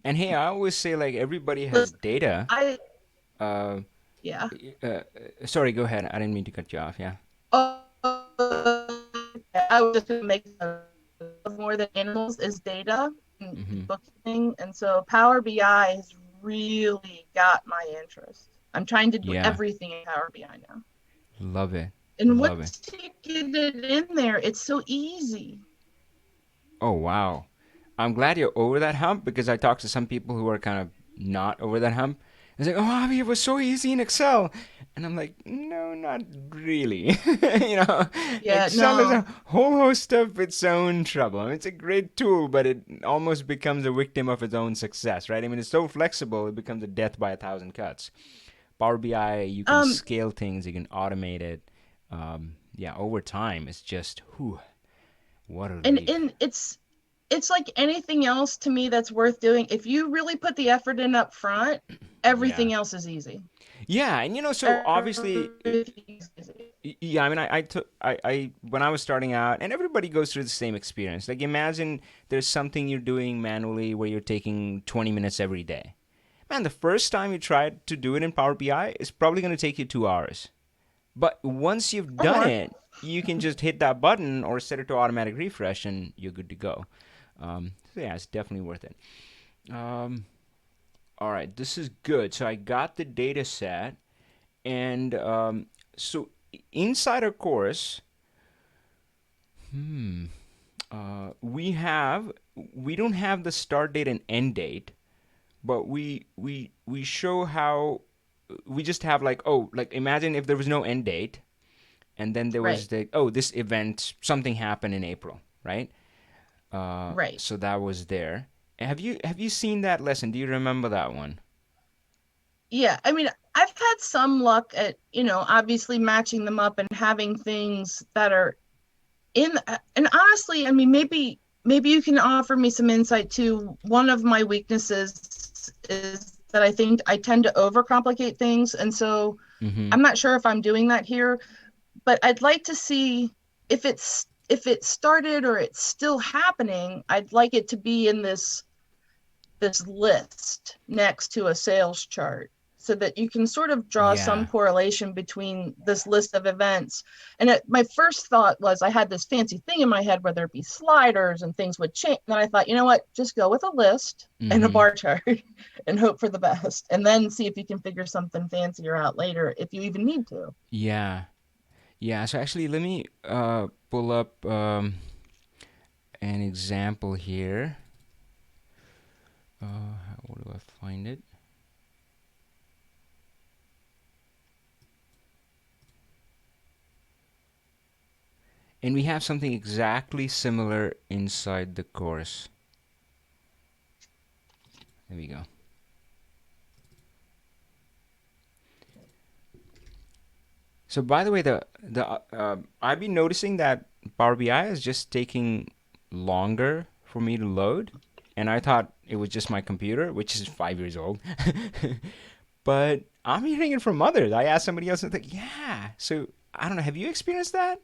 And hey, I always say like everybody has data. I Uh, Yeah. sorry, go ahead. I didn't mean to cut you off. Yeah. Oh, I was just gonna make more than animals is data and Mm-hmm. bookkeeping, and so Power BI has really got my interest. I'm trying to do Yeah. everything in Power BI now. Love it. And Love it. once you get it in there, it's so easy. Oh, wow. I'm glad you're over that hump because I talked to some people who are kind of not over that hump. It's like, oh, Avi, it was so easy in Excel. And I'm like, no, not really. Yeah, Excel is a no. whole host of its own trouble. I mean, it's a great tool, but it almost becomes a victim of its own success, right? I mean, it's so flexible, it becomes a death by a thousand cuts. Power BI, you can Um, scale things, you can automate it. Yeah, over time, it's just, whew, what a and relief. and it's like anything else to me that's worth doing. If you really put the effort in up front, Yeah. everything else is easy. Yeah, and so obviously, Everything is easy. yeah, I mean, when I was starting out, and everybody goes through the same experience. Like, imagine there's something you're doing manually where you're taking 20 minutes every day. Man, the first time you try to do it in Power BI, it's probably going to take you 2 hours. But once you've Or done more. it, you can just hit that button or set it to automatic refresh, and you're good to go. So yeah, it's definitely worth it. All right, this is good. So I got the data set, and so inside our course, we don't have the start date and end date, but we show how we just have like, oh, like imagine if there was no end date, and then there was Right. the, oh, this event, something happened in April, right? Right. So that was there. Have you seen that lesson? Do you remember that one? Yeah. I mean, I've had some luck at, obviously matching them up and having things that are and honestly, I mean, maybe you can offer me some insight too. One of my weaknesses is that I think I tend to overcomplicate things. And so Mm-hmm. I'm not sure if I'm doing that here, but I'd like to see if it started or it's still happening. I'd like it to be in this list next to a sales chart so that you can sort of draw some Yeah. correlation between this list of events. And my first thought was I had this fancy thing in my head where there'd be sliders and things would change. And then I thought, you know what, just go with a list and a Mm-hmm. bar chart and hope for the best. And then see if you can figure something fancier out later if you even need to. Yeah. Yeah. So actually, let me pull up an example here. Where do I find it? And we have something exactly similar inside the course. There we go. So by the way, I've been noticing that Power BI is just taking longer for me to load, and I thought it was just my computer, which is 5 years old. But I'm hearing it from others. I asked somebody else, and they're like, yeah. So I don't know. Have you experienced that?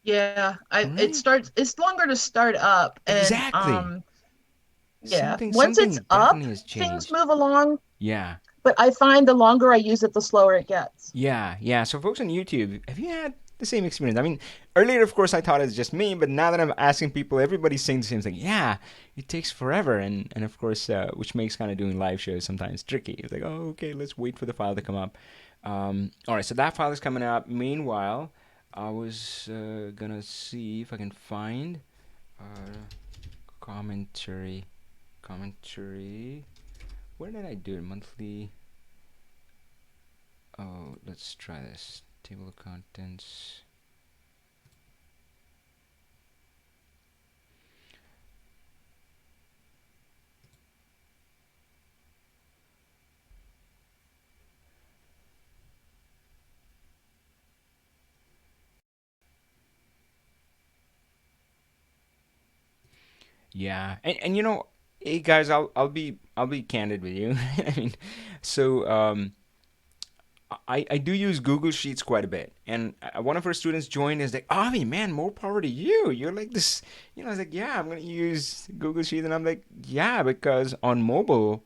Yeah, Right? it's longer to start up and Exactly. yeah, Something once it's something up, definitely has things changed. move along, Yeah. but I find the longer I use it, the slower it gets. Yeah, yeah. So, folks on YouTube, have you had the same experience? I mean, earlier, of course, I thought it's just me, but now that I'm asking people, everybody's saying the same thing. Yeah, it takes forever, and of course, which makes kind of doing live shows sometimes tricky. It's like, oh, okay, let's wait for the file to come up. All right, so that file is coming up. Meanwhile, I was gonna see if I can find uh, commentary. Commentary. Where did I do it? Monthly. Oh, let's try this. Table of contents. Yeah, and hey guys, I'll be candid with you. I mean, so I do use Google Sheets quite a bit, and one of our students joined and is like, Avi, man, more power to you. You're like this, I was like, yeah, I'm gonna use Google Sheets, and I'm like, yeah, because on mobile,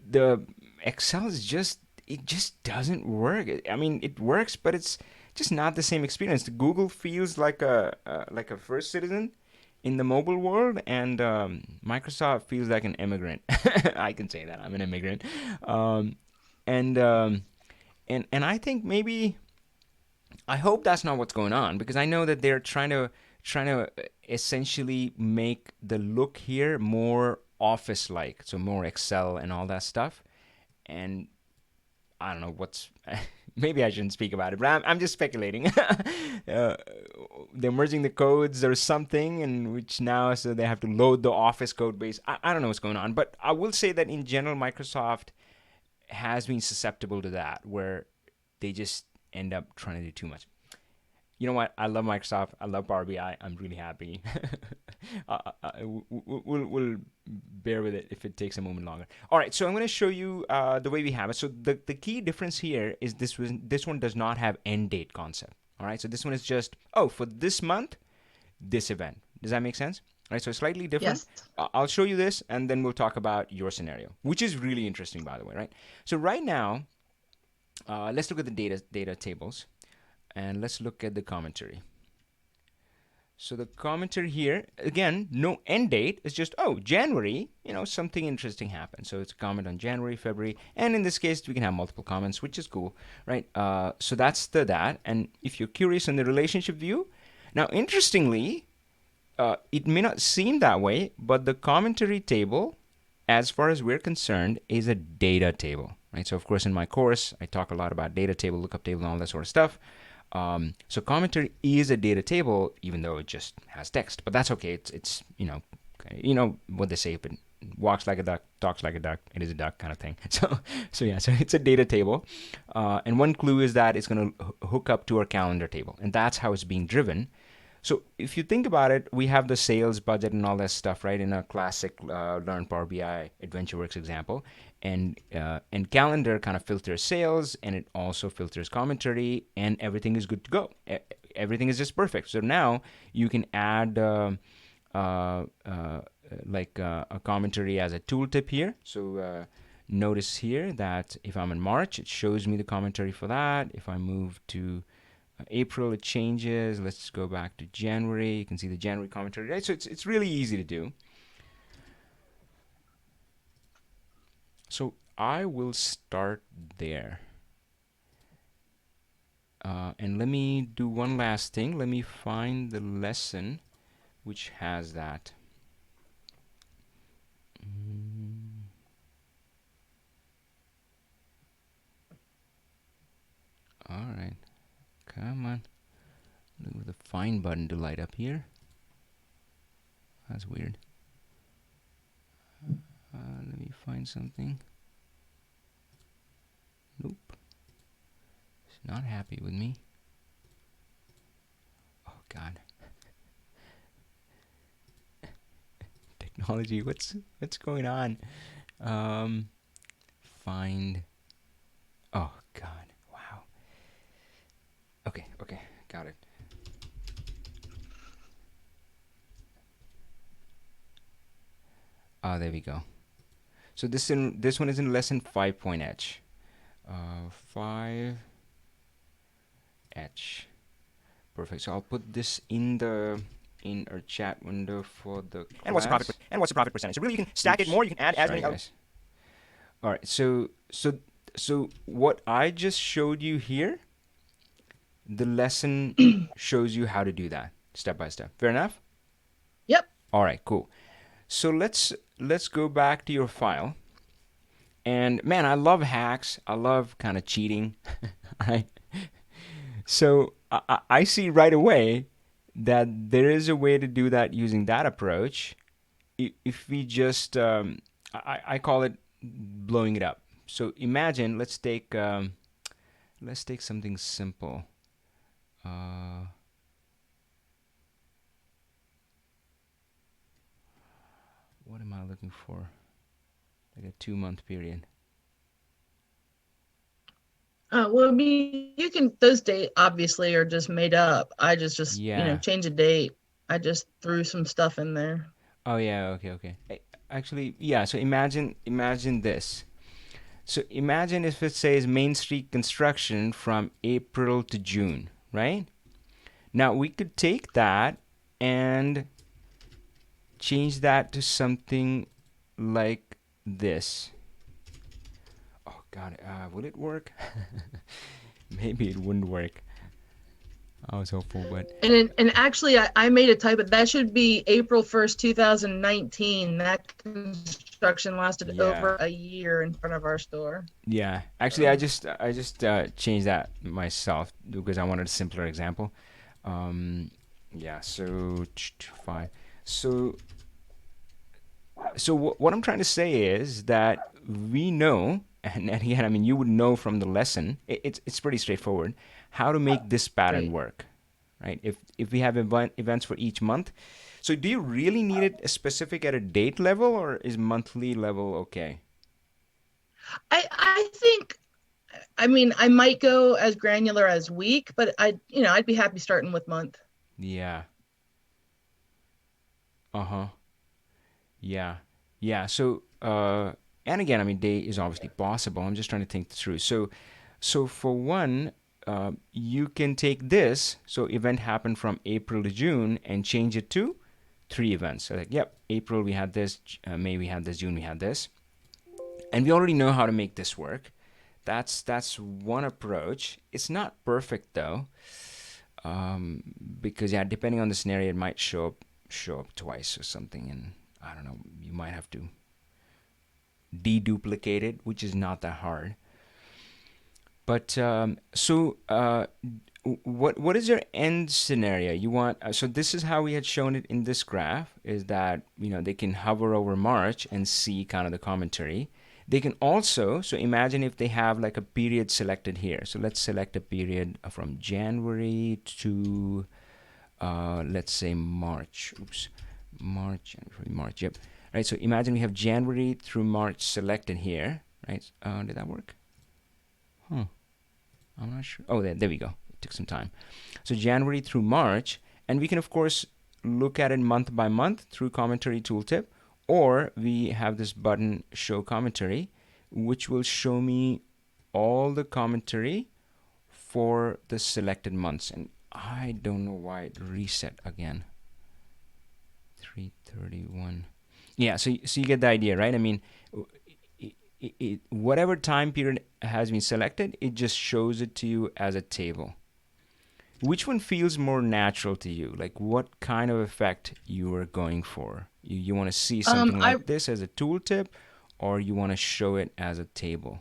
the Excel is just it just doesn't work. I mean, it works, but it's just not the same experience. The Google feels like a first citizen in the mobile world, and Microsoft feels like an immigrant. I can say that I'm an immigrant, um, and I think maybe I hope that's not what's going on because I know that they're trying to essentially make the look here more office like, so more Excel and all that stuff. And I don't know what's. Maybe I shouldn't speak about it, but I'm just speculating. They're merging the codes or something, and which now so they have to load the Office code base. I don't know what's going on, but I will say that in general, Microsoft has been susceptible to that, where they just end up trying to do too much. You know what? I love Microsoft. I love Power BI. I'm really happy. We'll bear with it if it takes a moment longer. All right, so I'm going to show you the way we have it. So the key difference here is this one does not have end date concept. All right, so this one is just, oh, for this month, this event. Does that make sense? All right, so slightly different. Yes. I'll show you this, and then we'll talk about your scenario, which is really interesting, by the way, right? So right now, let's look at the data tables, and let's look at the commentary. So the commentary here, again, no end date. It's just, oh, January, something interesting happened. So it's a comment on January, February, and in this case, we can have multiple comments, which is cool, right? So that's that. And if you're curious on the relationship view, now, interestingly, it may not seem that way, but the commentary table, as far as we're concerned, is a data table, right? So, of course, in my course, I talk a lot about data table, lookup table, and all that sort of stuff. So commentary is a data table, even though it just has text, but that's okay. It's what they say, if it walks like a duck, talks like a duck, it is a duck kind of thing. So it's a data table, and one clue is that it's going to hook up to our calendar table, and that's how it's being driven. So if you think about it, we have the sales budget and all that stuff, right, in a classic Learn Power BI AdventureWorks example. And calendar kind of filters sales, and it also filters commentary, and everything is good to go. Everything is just perfect. So now you can add a commentary as a tooltip here. So notice here that if I'm in March, it shows me the commentary for that. If I move to April, it changes. Let's go back to January. You can see the January commentary, right? So it's really easy to do. So I will start there. And let me do one last thing. Let me find the lesson which has that. All right. Come on. Look for the find button to light up here. That's weird. Let me find something. Nope. It's not happy with me. Oh, God. Technology, what's going on? Find. Oh, God. Wow. Okay, got it. There we go. So this one is in lesson 5.h. 5h. Perfect. So I'll put this in our chat window for the class. And what's the profit percentage? So really, you can stack it more. You can add as many. Guys. All right. So what I just showed you here, the lesson shows you how to do that step by step. Fair enough? Yep. All right. Cool. So let's go back to your file. And man, I love hacks. I love kind of cheating. Right? So I see right away that there is a way to do that using that approach. If we just, I call it blowing it up. So imagine, let's take something simple. What am I looking for? Like a 2-month period. Well, I mean, you can, those dates obviously are just made up. I just change a date. I just threw some stuff in there. Oh yeah, okay. Actually, yeah, so imagine this. So imagine if it says Main Street construction from April to June, right? Now we could take that and change that to something like this. Oh God, will it work? Maybe it wouldn't work. I was hopeful, but and actually, I made a typo. That should be April 1st, 2019. That construction lasted over a year in front of our store. Yeah, actually, I just changed that myself because I wanted a simpler example. Yeah, so 5. So what I'm trying to say is that we know, and again, I mean, you would know from the lesson. It's pretty straightforward how to make this pattern work, right? If we have events for each month. So do you really need it specific at a date level, or is monthly level okay? I think, I mean, I might go as granular as week, but I'd be happy starting with month. Yeah. Yeah. So and again, I mean, day is obviously possible. I'm just trying to think through. So So for one, you can take this, so event happened from April to June, and change it to 3 events. So like, yep, April we had this, May we had this, June we had this. And we already know how to make this work. That's one approach. It's not perfect though, because yeah, depending on the scenario, it might show up twice or something, and I don't know, you might have to deduplicate it, which is not that hard. But what is your end scenario? You want so this is how we had shown it in this graph, is that they can hover over March and see kind of the commentary. They can also, so imagine if they have like a period selected here. So let's select a period from January to let's say March. Oops, March, yep. Right, so imagine we have January through March selected here, right? Did that work? I'm not sure. Oh, there we go. It took some time. So January through March, and we can of course look at it month by month through commentary tooltip, or we have this button show commentary, which will show me all the commentary for the selected months. And I don't know why it reset again. 331. Yeah, so you get the idea, right? I mean, whatever time period has been selected, it just shows it to you as a table. Which one feels more natural to you? Like what kind of effect you are going for? You want to see something like this as a tooltip, or you want to show it as a table?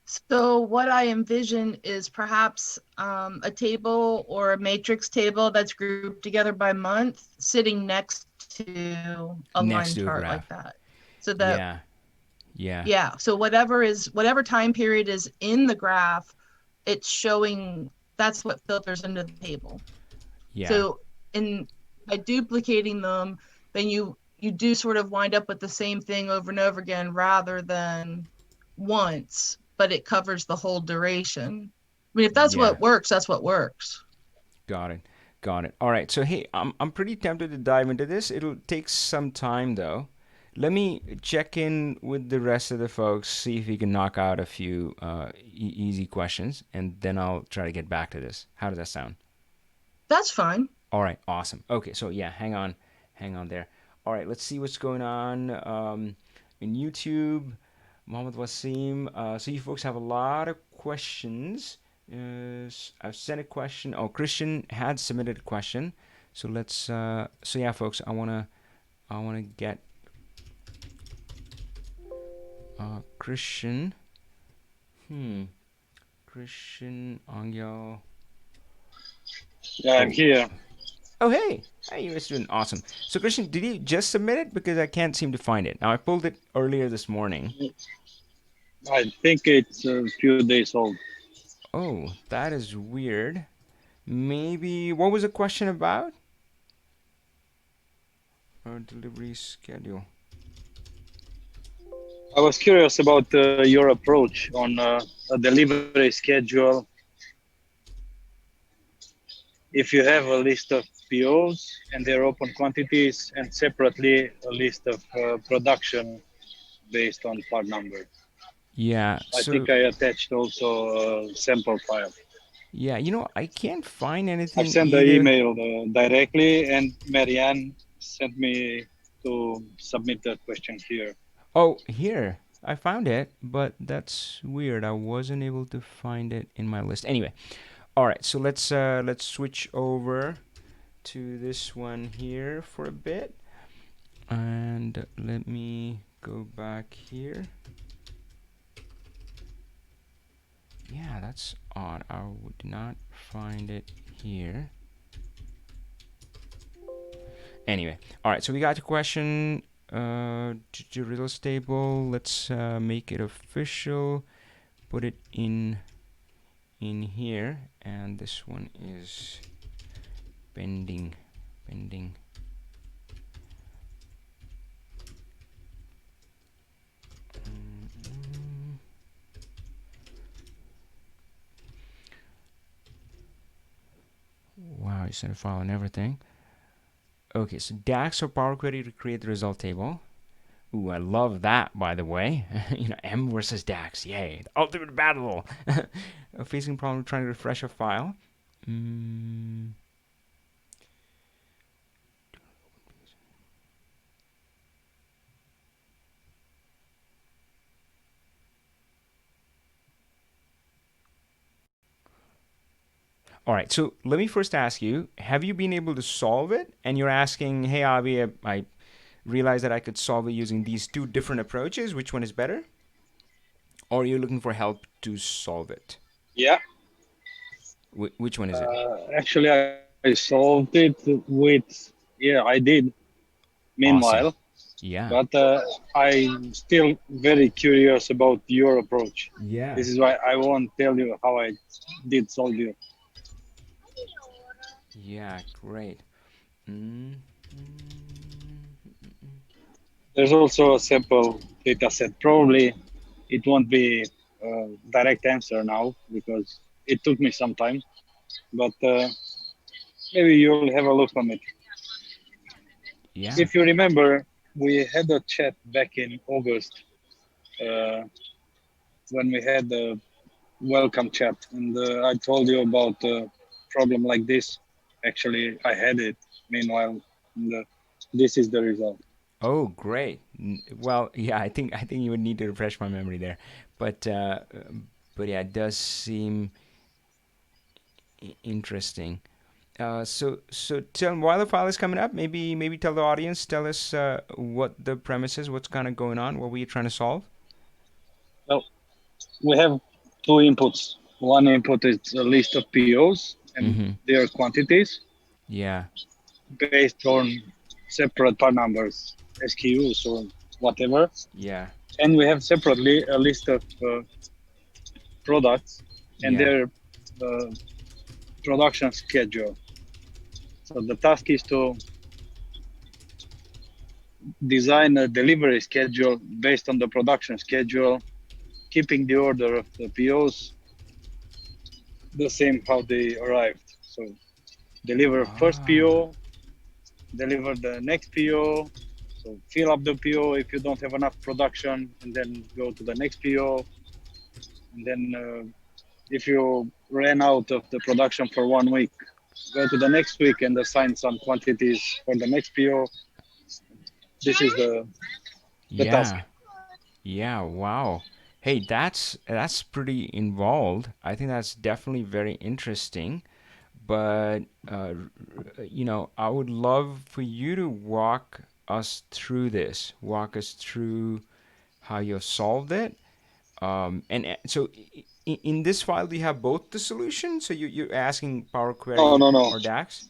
So what I envision is perhaps a table or a matrix table that's grouped together by month, sitting next to a line chart like that. So that yeah. So whatever time period is in the graph, it's showing. That's what filters into the table. Yeah. So by duplicating them, then you do sort of wind up with the same thing over and over again, rather than once, but it covers the whole duration. I mean, if that's what works, that's what works. Got it. All right. So hey, I'm pretty tempted to dive into this. It'll take some time though. Let me check in with the rest of the folks, see if we can knock out a few easy questions, and then I'll try to get back to this. How does that sound? That's fine. All right, awesome. Okay, so yeah, hang on there. All right, let's see what's going on in YouTube. Mohammed Wasim. So you folks have a lot of questions. I've sent a question. Oh, Cristian had submitted a question. So let's. So yeah, folks, I wanna get. Cristian. Cristian, Angyal. Yeah, I'm here. Oh, hey, you guys doing awesome. So, Cristian, did you just submit it? Because I can't seem to find it. Now, I pulled it earlier this morning. I think it's a few days old. Oh, that is weird. Maybe, what was the question about? Delivery schedule. I was curious about your approach on a delivery schedule. If you have a list of POs and their open quantities, and separately a list of production based on part number. Yeah. I think I attached also a sample file. Yeah, I can't find anything. I sent the email directly, and Marianne sent me to submit that question here. Oh, here. I found it, but that's weird. I wasn't able to find it in my list. Anyway, all right. So let's switch over to this one here for a bit, and let me go back here. Yeah, that's odd. I would not find it here. Anyway, all right. So we got a question. Riddles table. Let's make it official. Put it in here, and this one is pending. Wow, you sent a file and everything. Okay, so DAX or Power Query to create the result table. Ooh, I love that, by the way. M versus DAX. Yay. The ultimate battle. Facing problem trying to refresh a file. All right, so let me first ask you, have you been able to solve it? And you're asking, hey, Avi, I realized that I could solve it using these two different approaches. Which one is better? Or are you looking for help to solve it? Yeah. Which one is it? Actually, I solved it with, yeah, I did. Meanwhile, Awesome. Yeah. but I'm still very curious about your approach. Yeah. This is why I won't tell you how I did solve you. Yeah, great. There's also a simple data set. Probably it won't be a direct answer now because it took me some time, but maybe you'll have a look on it. Yeah. If you remember, we had a chat back in August when we had the welcome chat, and I told you about a problem like this. Actually, I had it. Meanwhile, and, this is the result. Oh, great. Well, yeah, I think you would need to refresh my memory there, but yeah, it does seem interesting. So tell while the file is coming up, maybe tell the audience, tell us what the premise is, what's kind of going on, what were you trying to solve? Well, we have two inputs. One input is a list of POs and their quantities Yeah. based on separate part numbers, SKUs or whatever. Yeah. And we have separately a list of products and their production schedule. So the task is to design a delivery schedule based on the production schedule, keeping the order of the POs the same how they arrived. So deliver first PO, deliver the next PO, so fill up the PO if you don't have enough production, and then go to the next PO. And then if you ran out of the production for 1 week, go to the next week and assign some quantities for the next PO. This is the task. Yeah, wow. Hey, that's pretty involved. I think that's definitely very interesting. But I would love for you to walk us through this. Walk us through how you solved it. So in this file, do you have both the solutions? So you're asking Power Query No. or DAX?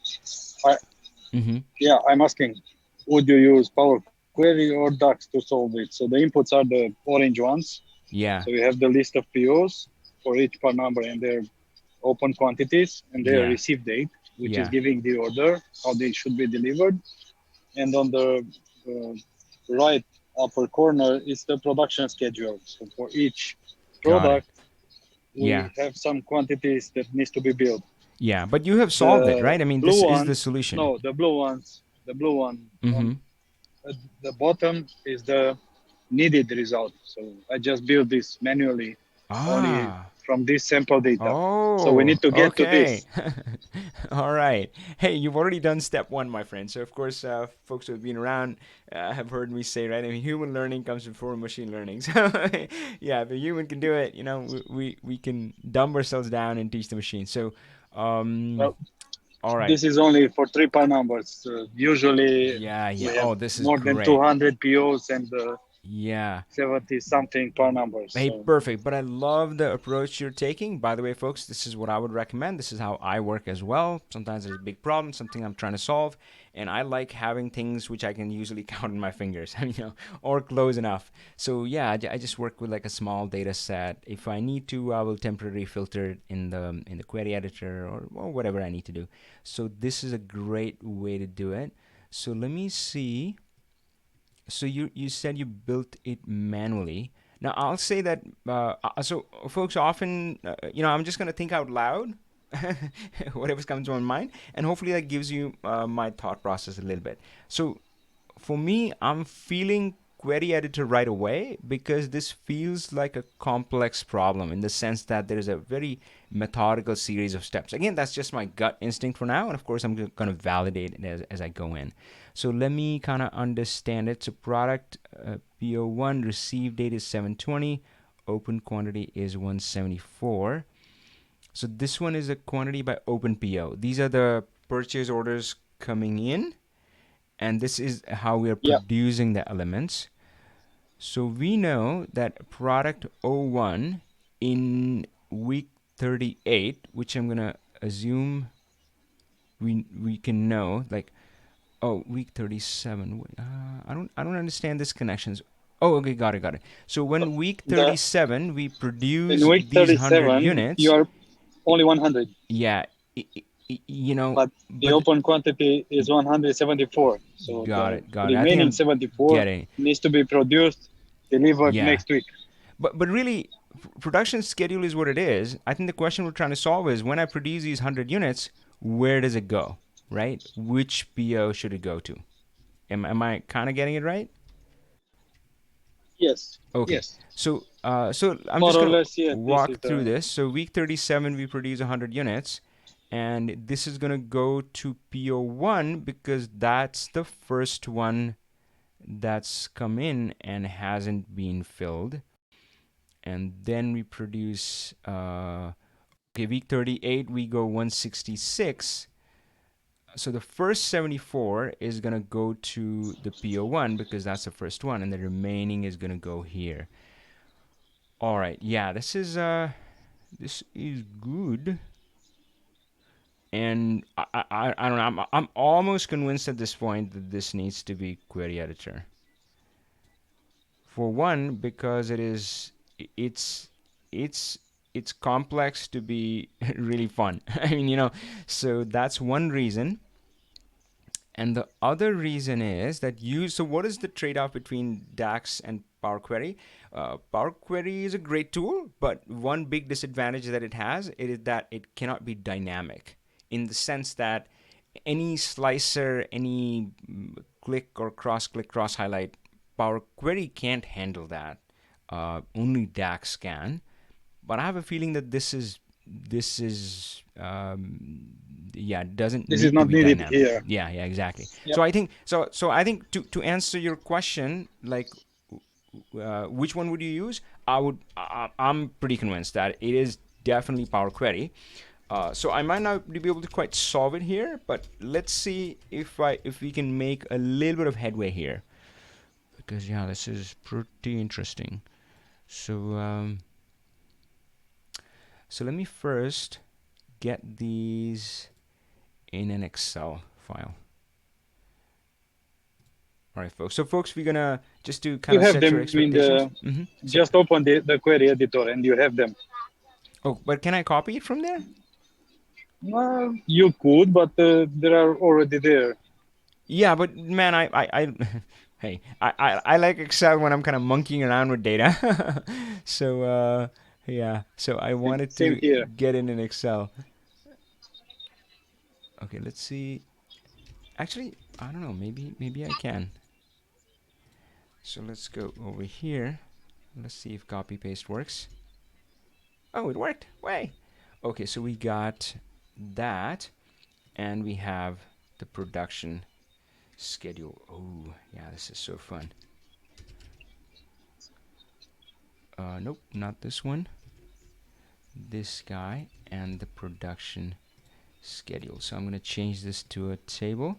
Yeah, I'm asking, would you use Power Query or DAX to solve it? So the inputs are the orange ones. Yeah. So you have the list of POs for each part number and their open quantities and their receive date, which is giving the order, how they should be delivered. And on the right upper corner is the production schedule. So for each product, we have some quantities that needs to be built. Yeah, but you have solved it, right? I mean, this is the solution. No, the blue one. On the bottom is the needed result. So I just built this manually only from this sample data. So we need to get to this. All right. Hey, you've already done step one, my friend. So, of course, folks who have been around have heard me say, right? I mean, human learning comes before machine learning. So, yeah, if a human can do it, we can dumb ourselves down and teach the machine. So, well, all right. This is only for 3 part numbers. Usually, we have this is more than 200 POs and 70 something part numbers. Hey, perfect. But I love the approach you're taking. By the way, folks, this is what I would recommend. This is how I work as well. Sometimes there's a big problem, something I'm trying to solve, and I like having things which I can usually count on my fingers, or close enough. So yeah, I just work with like a small data set. If I need to, I will temporarily filter it in the query editor or whatever I need to do. So this is a great way to do it. So let me see. So you said you built it manually. Now I'll say that. So folks, often, I'm just gonna think out loud, whatever comes to my mind, and hopefully that gives you my thought process a little bit. So for me, I'm feeling query editor right away because this feels like a complex problem in the sense that there is a very methodical series of steps. Again, that's just my gut instinct for now, and of course I'm going to validate it as I go in. So let me kind of understand it. So product PO1, receive date is 720, open quantity is 174. So this one is a quantity by open PO. These are the purchase orders coming in, and this is how we are producing the elements. So we know that product 01 in week 38, which I'm gonna assume we can know, like, oh, week 37. I don't understand this connections. Oh, okay, got it. So when week 37 we produce in week these 37, 100 units, you are only 100. Yeah, you know. But the open quantity is 174. So got it. the remaining 74 needs to be produced, delivered next week. But really, production schedule is what it is. I think the question we're trying to solve is when I produce these 100 units, where does it go, right? Which PO should it go to? Am I kind of getting it right? Yes. Okay. Yes. So I'm more just going to walk through this. So week 37, we produce 100 units. And this is going to go to PO1 because that's the first one that's come in and hasn't been filled. And then we produce, week 38, we go 166. So the first 74 is going to go to the PO1 because that's the first one. And the remaining is going to go here. All right. Yeah, this is good. And I don't know. I'm almost convinced at this point that this needs to be query editor. For one, because it's complex to be really fun. I mean, so that's one reason. And the other reason is that so what is the trade-off between DAX and Power Query? Power Query is a great tool, but one big disadvantage that it has is that it cannot be dynamic, in the sense that any slicer, any click or cross-click, cross-highlight, Power Query can't handle that. Only DAX can. But I have a feeling that this is doesn't. This is not needed dynamic. here. Yeah, exactly. Yep. So I think to answer your question, like, which one would you use? I'm pretty convinced that it is definitely Power Query. So I might not be able to quite solve it here, but let's see if we can make a little bit of headway here, because this is pretty interesting. So so let me first get these in an Excel file. All right, folks. So, folks, we're gonna just do kind of set your expectations. Just open the query editor and you have them. Oh, but can I copy it from there? Well, you could, but they are already there. Yeah, but man, hey, I like Excel when I'm kind of monkeying around with data. So so I wanted to get in Excel. Okay, let's see. Actually, I don't know. Maybe I can. So let's go over here. Let's see if copy paste works. Oh, it worked. Way. Okay, so we got that, and we have the production schedule. Oh, yeah, this is so fun. Nope, not this one. This guy and the production schedule. So I'm going to change this to a table.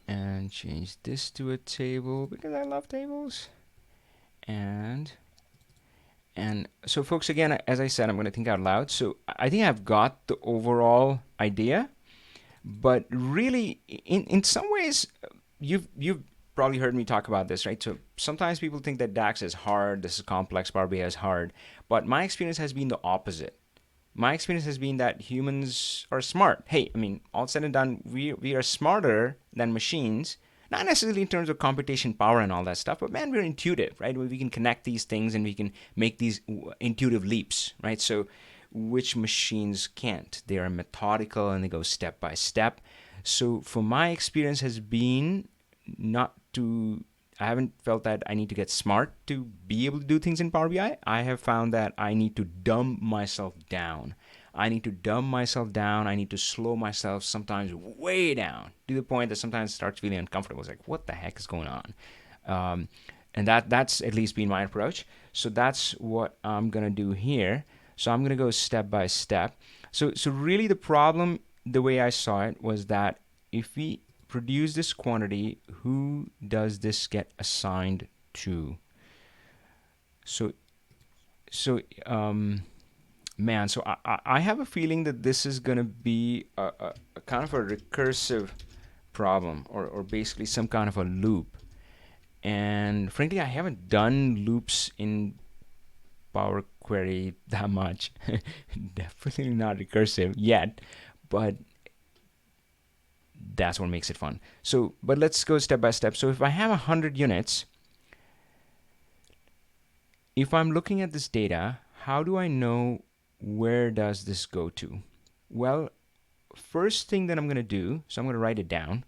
And change this to a table because I love tables. And so, folks, again, as I said, I'm going to think out loud. So I think I've got the overall idea, but really, in some ways, you've probably heard me talk about this, right? So sometimes people think that DAX is hard, this is complex, Power BI is hard, but my experience has been the opposite. My experience has been that humans are smart. Hey, I mean, all said and done, we are smarter than machines. Not necessarily in terms of computation power and all that stuff, but man, we're intuitive, right? We can connect these things and we can make these intuitive leaps, right? So which machines can't. They are methodical and they go step by step. So for my experience has been I haven't felt that I need to get smart to be able to do things in Power BI. I have found that I need to dumb myself down. I need to slow myself sometimes way down to the point that sometimes it starts feeling uncomfortable. It's like, what the heck is going on? And that's at least been my approach. So that's what I'm going to do here. So I'm going to go step by step. So really the problem, the way I saw it, was that if we produce this quantity, who does this get assigned to? So I have a feeling that this is going to be a kind of a recursive problem, or basically some kind of a loop. And frankly, I haven't done loops in Power Query that much. Definitely not recursive yet, but that's what makes it fun. So, but let's go step by step. So if I have 100 units, if I'm looking at this data, how do I know where does this go to? Well, first thing that I'm going to do, so I'm going to write it down.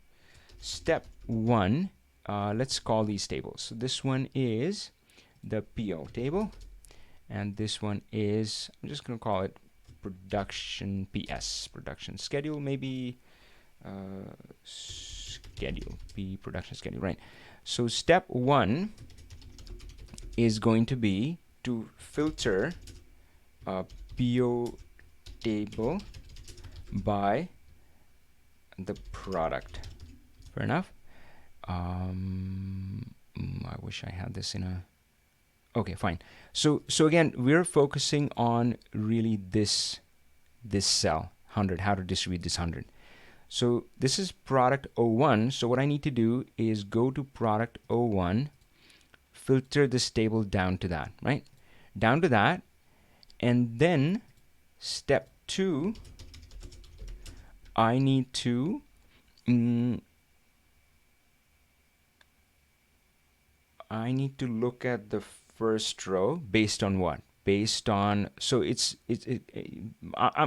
Step 1, let's call these tables. So this one is the PO table, and this one is, I'm just going to call it production PS, production schedule, maybe schedule, P production schedule, right? So step 1 is going to be to filter a PO table by the product. Fair enough. I wish I had this in a... Okay, fine. So again, we're focusing on really this cell, 100, how to distribute this 100. So this is product 01. So what I need to do is go to product 01, filter this table down to that, right? Down to that. And then step 2, I need to look at the first row based on what? Based on, so I'm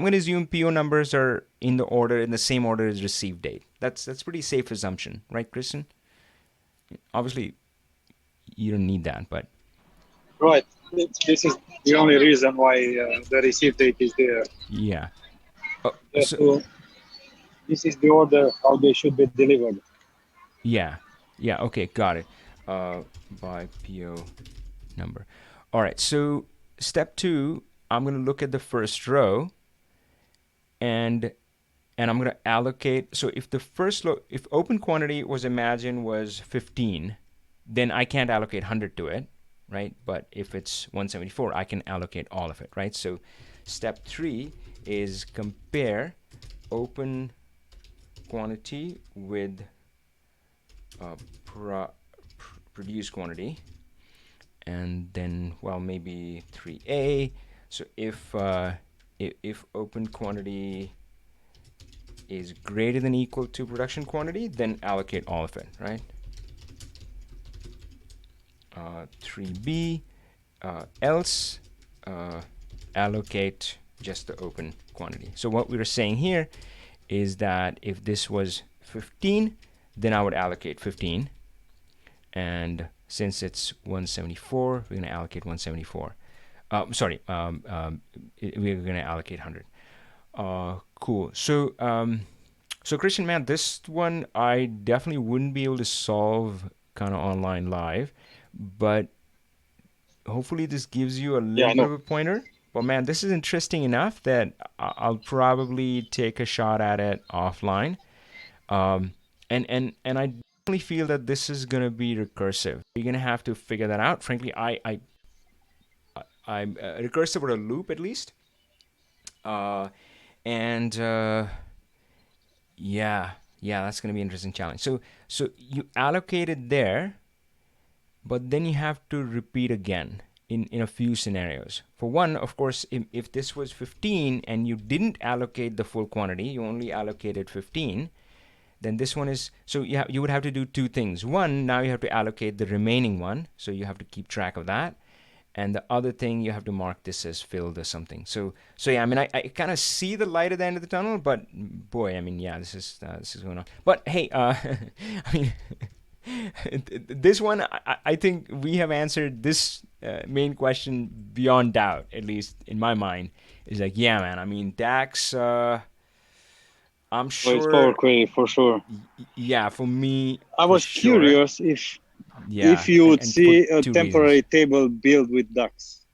going to assume PO numbers are in the same order as receive date. That's pretty safe assumption, right, Cristian? Obviously, you don't need that, but Right. This is the only reason why the receive date is there. yeah. This is the order how they should be delivered. Yeah. Okay, got it. By PO number. All right. So step 2, I'm going to look at the first row, and I'm going to allocate. So if the if open quantity was 15, then I can't allocate 100 to it, right? But if it's 174, I can allocate all of it, right? So step 3 is compare open quantity with produce quantity, and then, well, maybe 3A. So if open quantity is greater than equal to production quantity, then allocate all of it, right? 3B, else allocate just the open quantity. So what we were saying here is that if this was 15, then I would allocate 15. And since it's 174, we're going to allocate 174. We're going to allocate 100. Cool. So, Cristian, man, this one I definitely wouldn't be able to solve kind of online live, but hopefully this gives you a little bit of a pointer. But man, this is interesting enough that I'll probably take a shot at it offline. And I definitely feel that this is going to be recursive. You're going to have to figure that out. Frankly, I'm recursive or a loop at least. Yeah, that's going to be an interesting challenge. So you allocate it there, but then you have to repeat again in a few scenarios. For one, of course, if this was 15 and you didn't allocate the full quantity, you only allocated 15, then this one is, so you would have to do two things. One, now you have to allocate the remaining one, so you have to keep track of that. And the other thing, you have to mark this as filled or something. So yeah, I mean, I kind of see the light at the end of the tunnel, but boy, I mean, yeah, this is going on. But hey, I mean, This one, I think we have answered this main question beyond doubt, at least in my mind. Is like, yeah, man. I mean, DAX. I'm Oh, it's sure. Power Query for sure. Yeah, for me. I for was sure. curious Yeah, if you would and see for a two temporary reasons. table built with DAX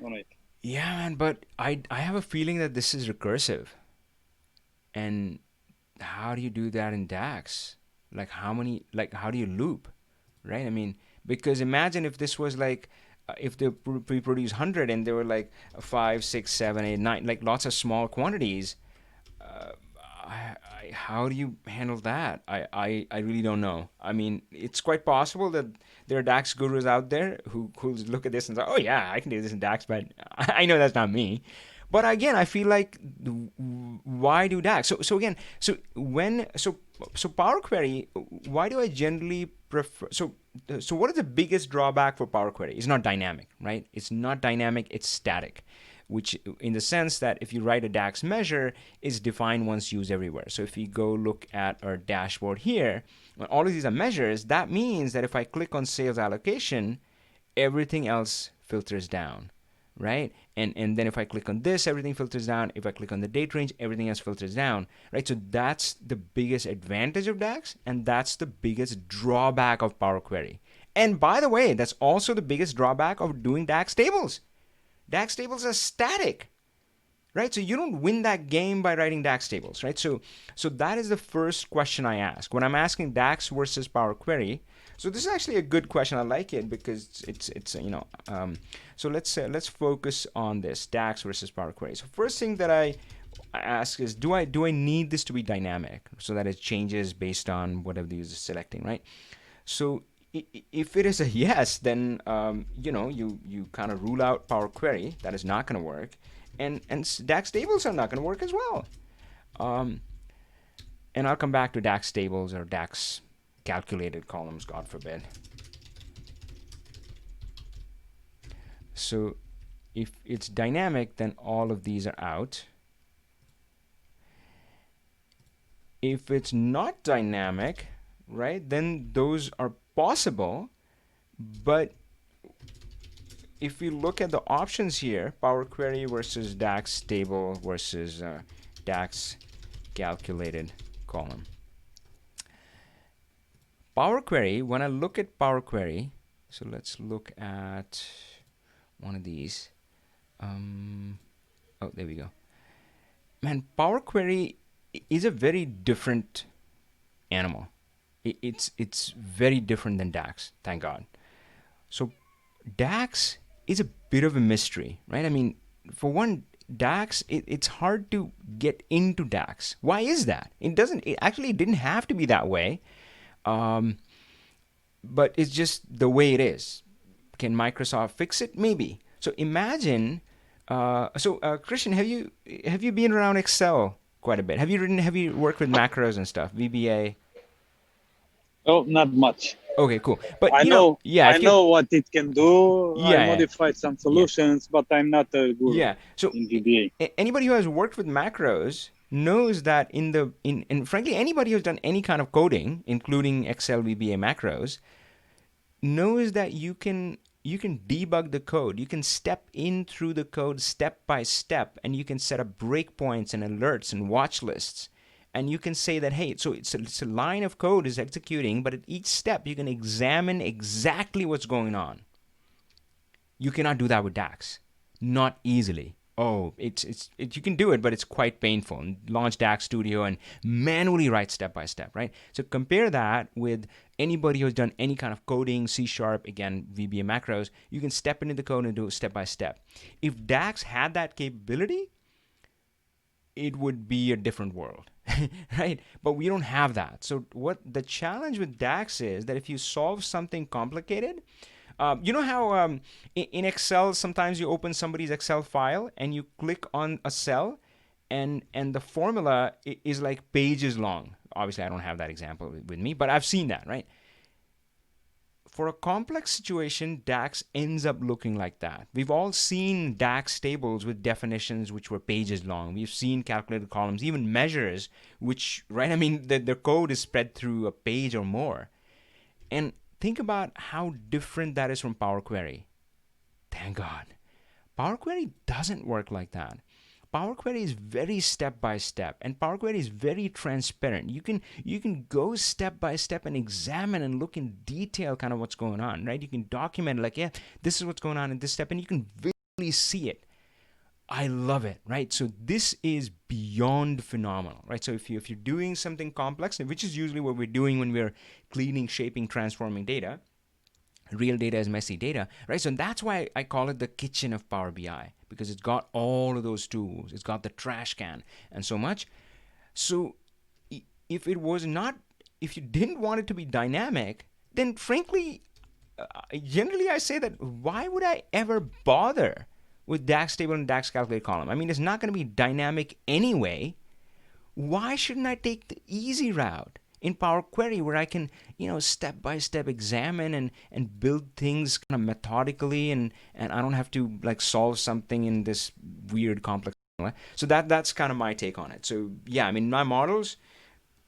on it. Yeah, man, but I have a feeling that this is recursive. And how do you do that in DAX? Like how do you loop, right? I mean, because imagine if this was like if they produce 100 and there were like 5, 6, 7, 8, 9, like lots of small quantities. Uh, how do you handle that? I really don't know. I mean, it's quite possible that there are DAX gurus out there who look at this and say, "Oh yeah, I can do this in DAX," but I know that's not me. But again, I feel like why do DAX? So Power Query. Why do I generally prefer? So what is the biggest drawback for Power Query? It's not dynamic, right? It's not dynamic. It's static, which in the sense that if you write a DAX measure, it's defined once, used everywhere. So if you go look at our dashboard here, when all of these are measures, that means that if I click on sales allocation, everything else filters down, right? And then if I click on this, everything filters down. If I click on the date range, everything else filters down, right? So that's the biggest advantage of DAX, and that's the biggest drawback of Power Query. And by the way, that's also the biggest drawback of doing DAX tables. DAX tables are static, right? So you don't win that game by writing DAX tables, right? So that is the first question I ask when I'm asking DAX versus Power Query. So this is actually a good question. I like it because it's so let's focus on this DAX versus Power Query. So first thing that I ask is, do I need this to be dynamic so that it changes based on whatever the user is selecting, right? So if it is a yes, then you kind of rule out Power Query. That is not going to work, and DAX tables are not going to work as well. And I'll come back to DAX tables or DAX calculated columns, God forbid. So if it's dynamic, then all of these are out. If it's not dynamic, right, then those are possible. But if we look at the options here, Power Query versus DAX table versus DAX calculated column. Power Query, when I look at Power Query, so let's look at one of these. Oh, there we go. Man, Power Query is a very different animal. It's very different than DAX, thank God. So DAX is a bit of a mystery, right? I mean, for one, DAX, it's hard to get into DAX. Why is that? It didn't have to be that way. But it's just the way it is. Can Microsoft fix it? Maybe. So imagine. Cristian, have you been around Excel quite a bit? Have you worked with macros and stuff? VBA. Oh, not much. Okay, cool. But I know what it can do. Yeah, I modified some solutions, but I'm not a guru. Yeah. So in VBA. Anybody who has worked with macros knows that and frankly, anybody who's done any kind of coding, including Excel VBA macros, knows that you can debug the code. You can step in through the code step by step, and you can set up breakpoints and alerts and watch lists. And you can say that, hey, so it's a line of code is executing, but at each step you can examine exactly what's going on. You cannot do that with DAX. Not easily. Oh, you can do it, but it's quite painful. Launch DAX Studio and manually write step by step, right? So compare that with anybody who's done any kind of coding, C#, again, VBA macros. You can step into the code and do it step by step. If DAX had that capability, it would be a different world, right? But we don't have that. So what the challenge with DAX is that if you solve something complicated, you know how in Excel sometimes you open somebody's Excel file and you click on a cell and the formula is like pages long. Obviously, I don't have that example with me, but I've seen that, right? For a complex situation, DAX ends up looking like that. We've all seen DAX tables with definitions which were pages long. We've seen calculated columns, even measures, which, right, I mean, their code is spread through a page or more. And think about how different that is from Power Query. Thank God. Power Query doesn't work like that. Power Query is very step by step, and Power Query is very transparent. You can go step by step and examine and look in detail kind of what's going on, right? You can document like, yeah, this is what's going on in this step, and you can visually see it. I love it, right? So this is beyond phenomenal, right? So if you're doing something complex, which is usually what we're doing when we're cleaning, shaping, transforming data, real data is messy data, right? So that's why I call it the kitchen of Power BI, because it's got all of those tools. It's got the trash can and so much. So if you didn't want it to be dynamic, then frankly, generally I say that why would I ever bother with DAX table and DAX calculate column? I mean, it's not going to be dynamic anyway. Why shouldn't I take the easy route in Power Query, where I can, step by step examine and build things kind of methodically, and I don't have to like solve something in this weird complex way. So that's kind of my take on it. So yeah, I mean, my models,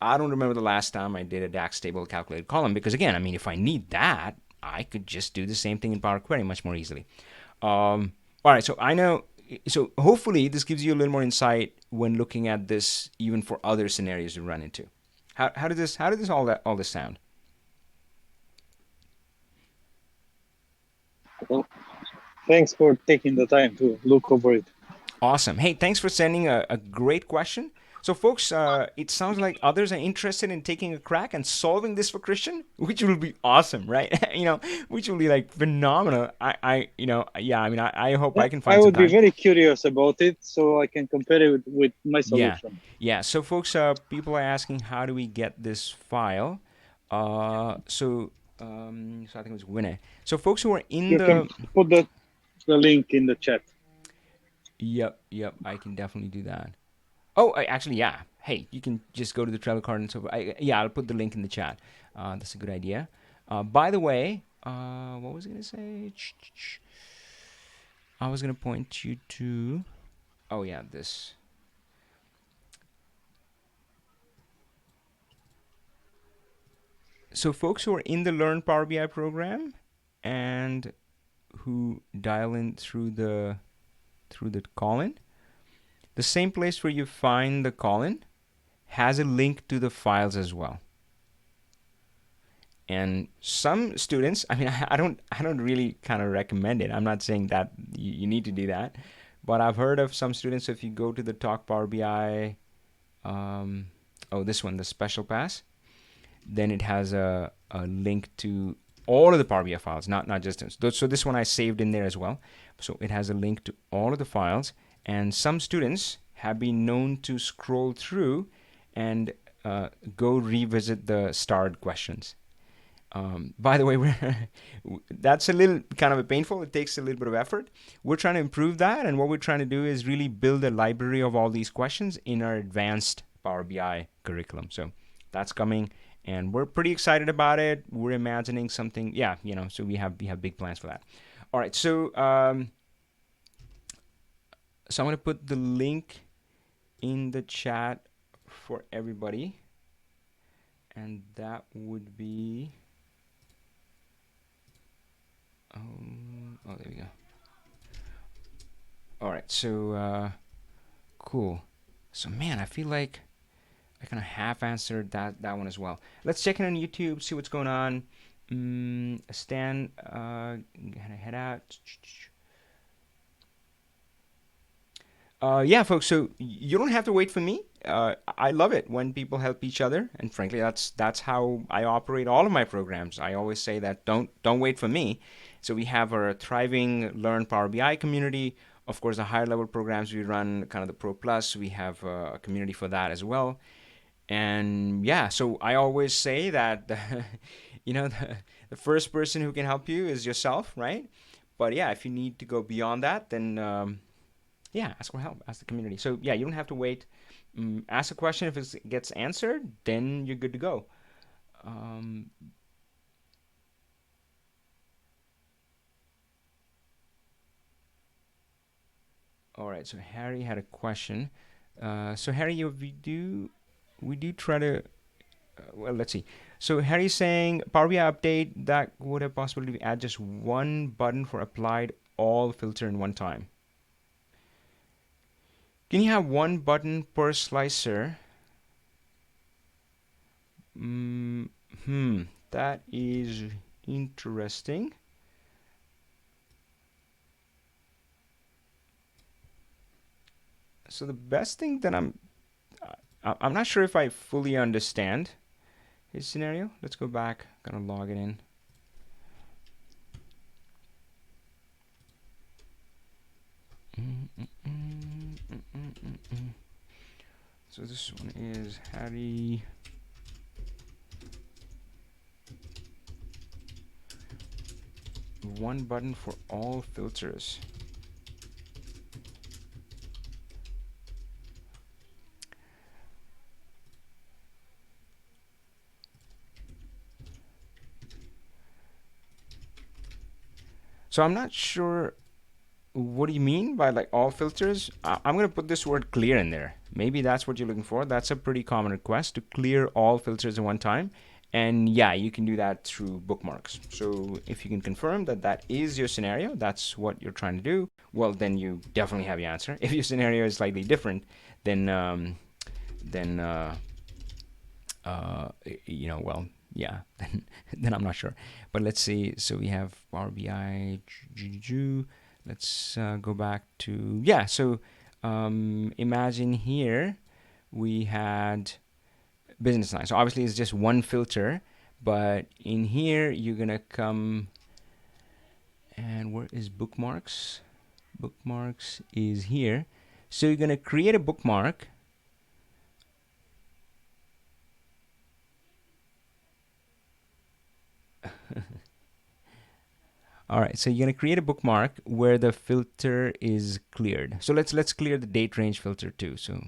I don't remember the last time I did a DAX table calculated column, because again, I mean, if I need that, I could just do the same thing in Power Query much more easily. All right, so I know. So hopefully this gives you a little more insight when looking at this, even for other scenarios you run into. How did this all this sound? Well, thanks for taking the time to look over it. Awesome. Hey, thanks for sending a great question. So folks, it sounds like others are interested in taking a crack and solving this for Cristian, which will be awesome, right? Which will be like phenomenal. I hope I can find I some would time. be very curious about it, so I can compare it with my solution. Yeah. So folks, people are asking, how do we get this file? So I think it was Winnie. So folks who are in You can put the link in the chat. Yep, I can definitely do that. Oh, actually, yeah. Hey, you can just go to the Trello card and so. I'll put the link in the chat. That's a good idea. By the way, what was I gonna say? I was gonna point you to. Oh yeah, this. So folks who are in the Learn Power BI program and who dial in through the call-in, the same place where you find the call-in has a link to the files as well. And some students, I mean, I don't really kind of recommend it. I'm not saying that you need to do that, but I've heard of some students, if you go to the Talk Power BI, this one, the Special Pass, then it has a link to all of the Power BI files, not just this. So this one I saved in there as well. So it has a link to all of the files, and some students have been known to scroll through and go revisit the starred questions. By the way, that's a little kind of a painful. It takes a little bit of effort. We're trying to improve that, and what we're trying to do is really build a library of all these questions in our advanced Power BI curriculum. So that's coming, and we're pretty excited about it. We're imagining something, so we have big plans for that. All right, so I'm going to put the link in the chat for everybody, and that would be there we go. All right, so cool. So man, I feel like I kind of half answered that one as well. Let's check in on YouTube, see what's going on. Stan, gonna head out. Yeah, folks. So you don't have to wait for me. I love it when people help each other, and frankly, that's how I operate all of my programs. I always say that don't wait for me. So we have our thriving Learn Power BI community. Of course, the higher level programs we run, kind of the Pro Plus, we have a community for that as well. And yeah, so I always say that the first person who can help you is yourself, right? But yeah, if you need to go beyond that, then ask for help, ask the community. So yeah, you don't have to wait. Ask a question. If it gets answered, then you're good to go. All right, so Harry had a question. So Harry, we do try to, well, let's see. So Harry's saying Power BI update that would have possibility to add just one button for applied all filter in one time. Can you have one button per slicer? That is interesting. So the best thing that I'm not sure if I fully understand his scenario. Let's go back, gonna log it in. So this one is Harry. One button for all filters. So I'm not sure what do you mean by like all filters. I'm going to put this word clear in there. Maybe that's what you're looking for. That's a pretty common request, to clear all filters at one time. And yeah, you can do that through bookmarks. So if you can confirm that that is your scenario, that's what you're trying to do, well, then you definitely have your answer. If your scenario is slightly different, then you know, well, yeah, then I'm not sure. But let's see. So we have Power BI. Let's go back to, yeah. So imagine here we had business line. So obviously it's just one filter, but in here you're gonna come, and where is bookmarks? Bookmarks is here. So you're gonna create a bookmark. All right, so you're gonna create a bookmark where the filter is cleared. So let's clear the date range filter too. So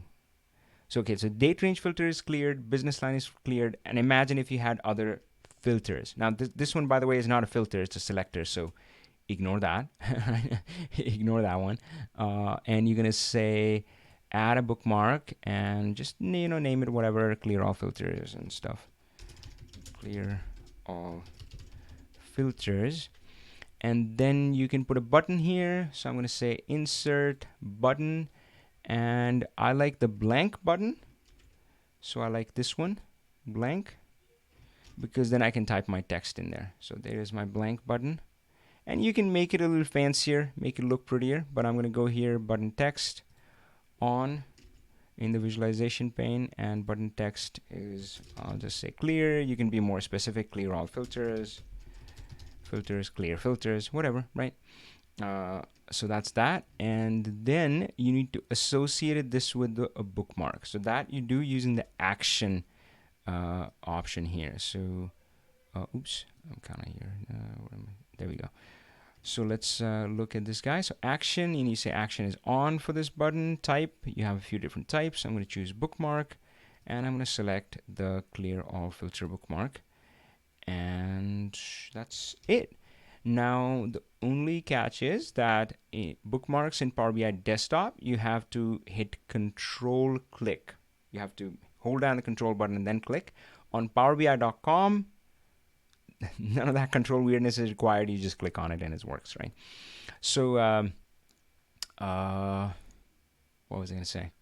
okay, so date range filter is cleared, business line is cleared, and imagine if you had other filters. Now this one, by the way, is not a filter, it's a selector, so ignore that. Ignore that one. And you're gonna say add a bookmark and just, you know, name it whatever, clear all filters and stuff. Clear all filters. And then you can put a button here. So I'm going to say insert button, and I like the blank button. So I like this one, blank, because then I can type my text in there. So there's my blank button. And you can make it a little fancier, make it look prettier, but I'm going to go here, button text on in the visualization pane, and button text is, I'll just say clear. You can be more specific, clear all filters. Filters, clear filters, whatever, right? So that's that. And then you need to associate this with a bookmark. So that you do using the action option here. So, oops, I'm kind of here. There we go. So let's look at this guy. So action, and you say action is on for this button type. You have a few different types. I'm going to choose bookmark, and I'm going to select the clear all filter bookmark. And that's it. Now the only catch is that bookmarks in Power BI desktop, you have to hit control click. You have to hold down the control button and then click. On PowerBI.com, none of that control weirdness is required. You just click on it and it works, right? So what was I gonna say?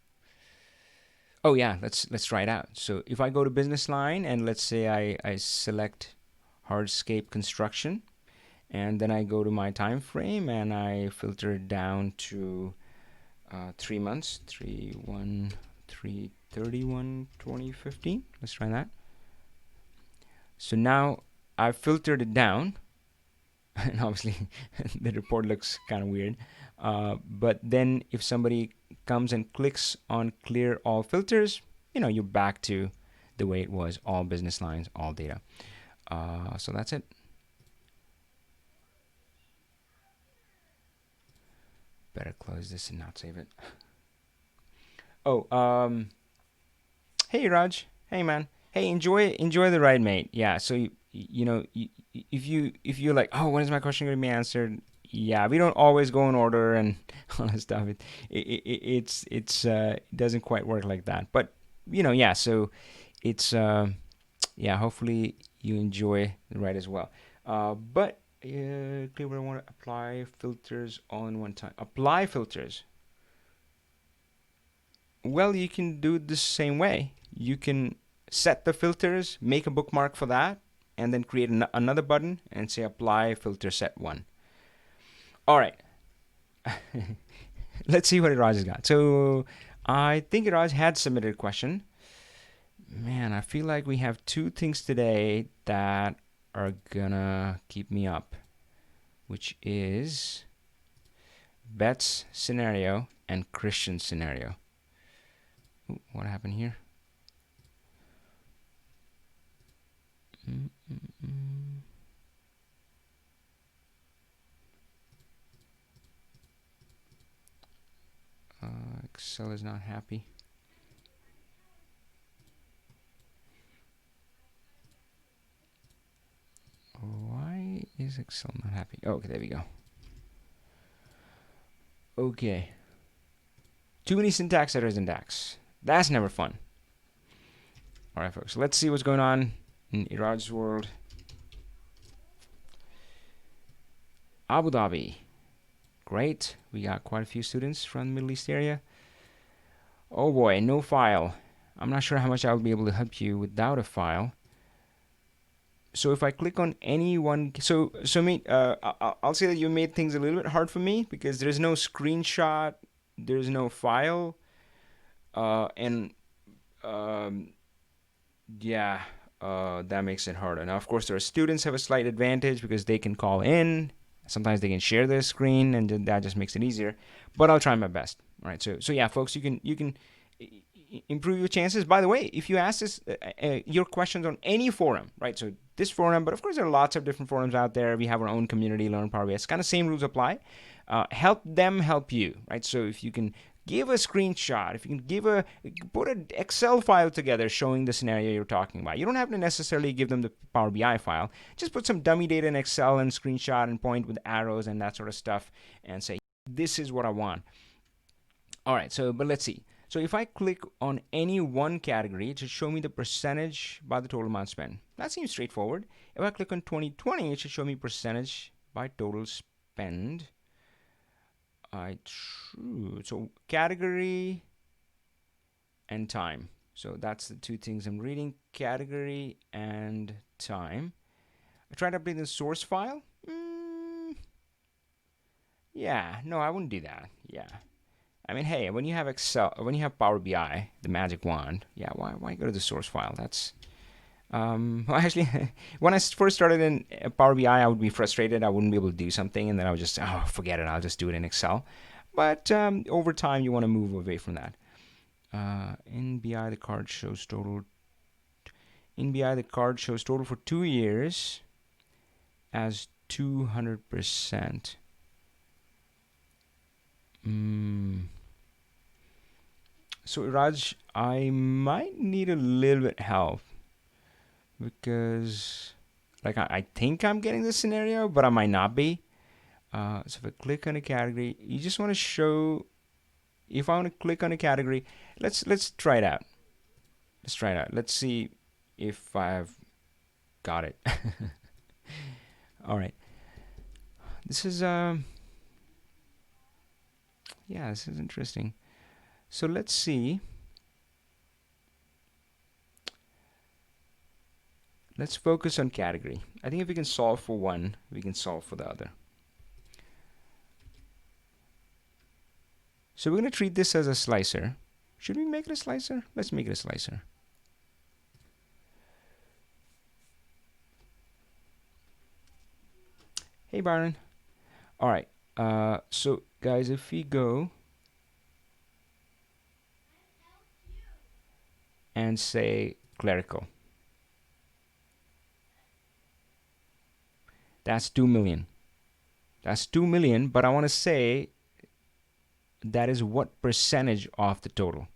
Oh yeah, let's try it out. So if I go to business line, and let's say I select hardscape construction, and then I go to my time frame and I filter it down to 3 months, 3/31/2015. Let's try that. So now I've filtered it down, and obviously the report looks kind of weird. But then if somebody comes and clicks on clear all filters, you know, you're back to the way it was, all business lines, all data. So that's it. Better close this and not save it. Oh, hey Raj, hey man, hey, enjoy the ride, mate. Yeah, so you know, if you're like, oh, when is my question going to be answered? Yeah, we don't always go in order and all that stuff. It doesn't quite work like that. But you know, yeah. So it's yeah, hopefully you enjoy the ride as well. But clearly I want to apply filters all in one time. Apply filters. Well, you can do it the same way. You can set the filters, make a bookmark for that, and then create another button and say apply filter set 1. All right. Let's see what Eraj has got. So I think Eraj had submitted a question. Man, I feel like we have 2 things today that are gonna keep me up, which is Beth's scenario and Cristian's scenario. Ooh, what happened here? Excel is not happy. Why is Excel not happy? Oh, okay, there we go. Okay. Too many syntax errors in DAX. That's never fun. All right, folks. Let's see what's going on in Eraj's world. Abu Dhabi. Great. We got quite a few students from the Middle East area. Oh boy, no file. I'm not sure how much I'll be able to help you without a file. So if I click on any one, I'll say that you made things a little bit hard for me because there's no screenshot, there's no file, that makes it harder. Now, of course, our students have a slight advantage because they can call in. Sometimes they can share their screen, and that just makes it easier. But I'll try my best. All right. So yeah, folks, you can improve your chances. By the way, if you ask this, your questions on any forum, right? So this forum, but of course there are lots of different forums out there. We have our own community, Learn Power BI. It's kind of same rules apply. Help them help you, right? So if you can give a screenshot, if you can put an Excel file together showing the scenario you're talking about. You don't have to necessarily give them the Power BI file. Just put some dummy data in Excel and screenshot and point with arrows and that sort of stuff and say, this is what I want. All right, but let's see. So if I click on any one category, it should show me the percentage by the total amount spent. That seems straightforward. If I click on 2020, it should show me percentage by total spend. True. So category and time. So that's the 2 things I'm reading, category and time. I tried updating the source file. Yeah, no, I wouldn't do that. Yeah. I mean, hey, when you have Excel, when you have Power BI, the magic wand, yeah, why go to the source file? That's well, actually, when I first started in Power BI, I would be frustrated. I wouldn't be able to do something, and then I would just, forget it. I'll just do it in Excel. But over time, you want to move away from that. In BI, the card shows total. In BI, the card shows total for 2 years as 200%. So Raj, I might need a little bit help because I think I'm getting this scenario, but I might not be. So if I click on a category, you just want to show, if I want to click on a category, let's try it out. Let's try it out. Let's see if I've got it. All right. This is this is interesting. So let's see. Let's focus on category. I think if we can solve for one, we can solve for the other. So we're going to treat this as a slicer. Should we make it a slicer? Let's make it a slicer. Hey, Byron. All right. So guys, if we go and say clerical, that's 2 million. That's 2 million, but I want to say that is what percentage of the total.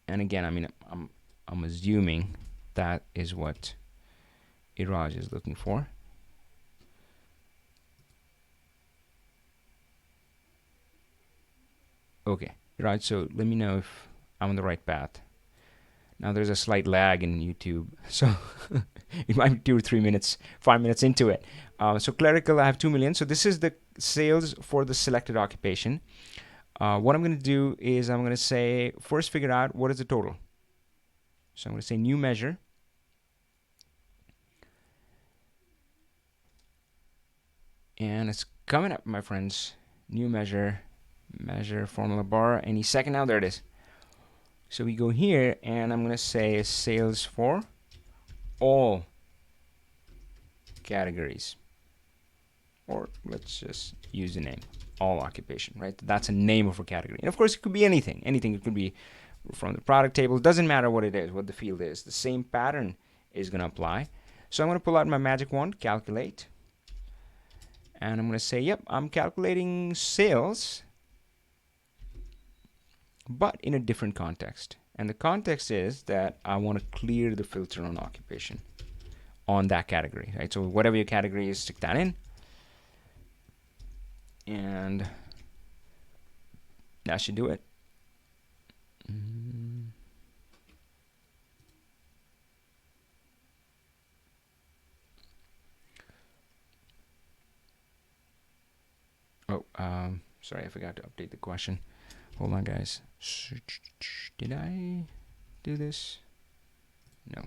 And again, I mean, I'm assuming that is what Eraj is looking for. Okay, Eraj, so let me know if I'm on the right path. Now there's a slight lag in YouTube, so it might be 2 or 3 minutes, 5 minutes into it. So clerical, I have 2 million. So this is the sales for the selected occupation. What I'm going to do is I'm going to say, first figure out what is the total. So I'm going to say new measure. And it's coming up, my friends. New measure, measure formula bar. Any second now, there it is. So we go here, and I'm going to say sales for all categories. Or let's just use the name, all occupation, right? That's a name of a category. And of course, it could be anything. Anything. It could be from the product table. It doesn't matter what it is, what the field is. The same pattern is going to apply. So I'm going to pull out my magic wand, calculate. And I'm going to say, yep, I'm calculating sales, but in a different context. And the context is that I want to clear the filter on occupation on that category, right? So whatever your category is, stick that in. And that should do it. Oh, sorry, I forgot to update the question. Hold on, guys. Did I do this? No.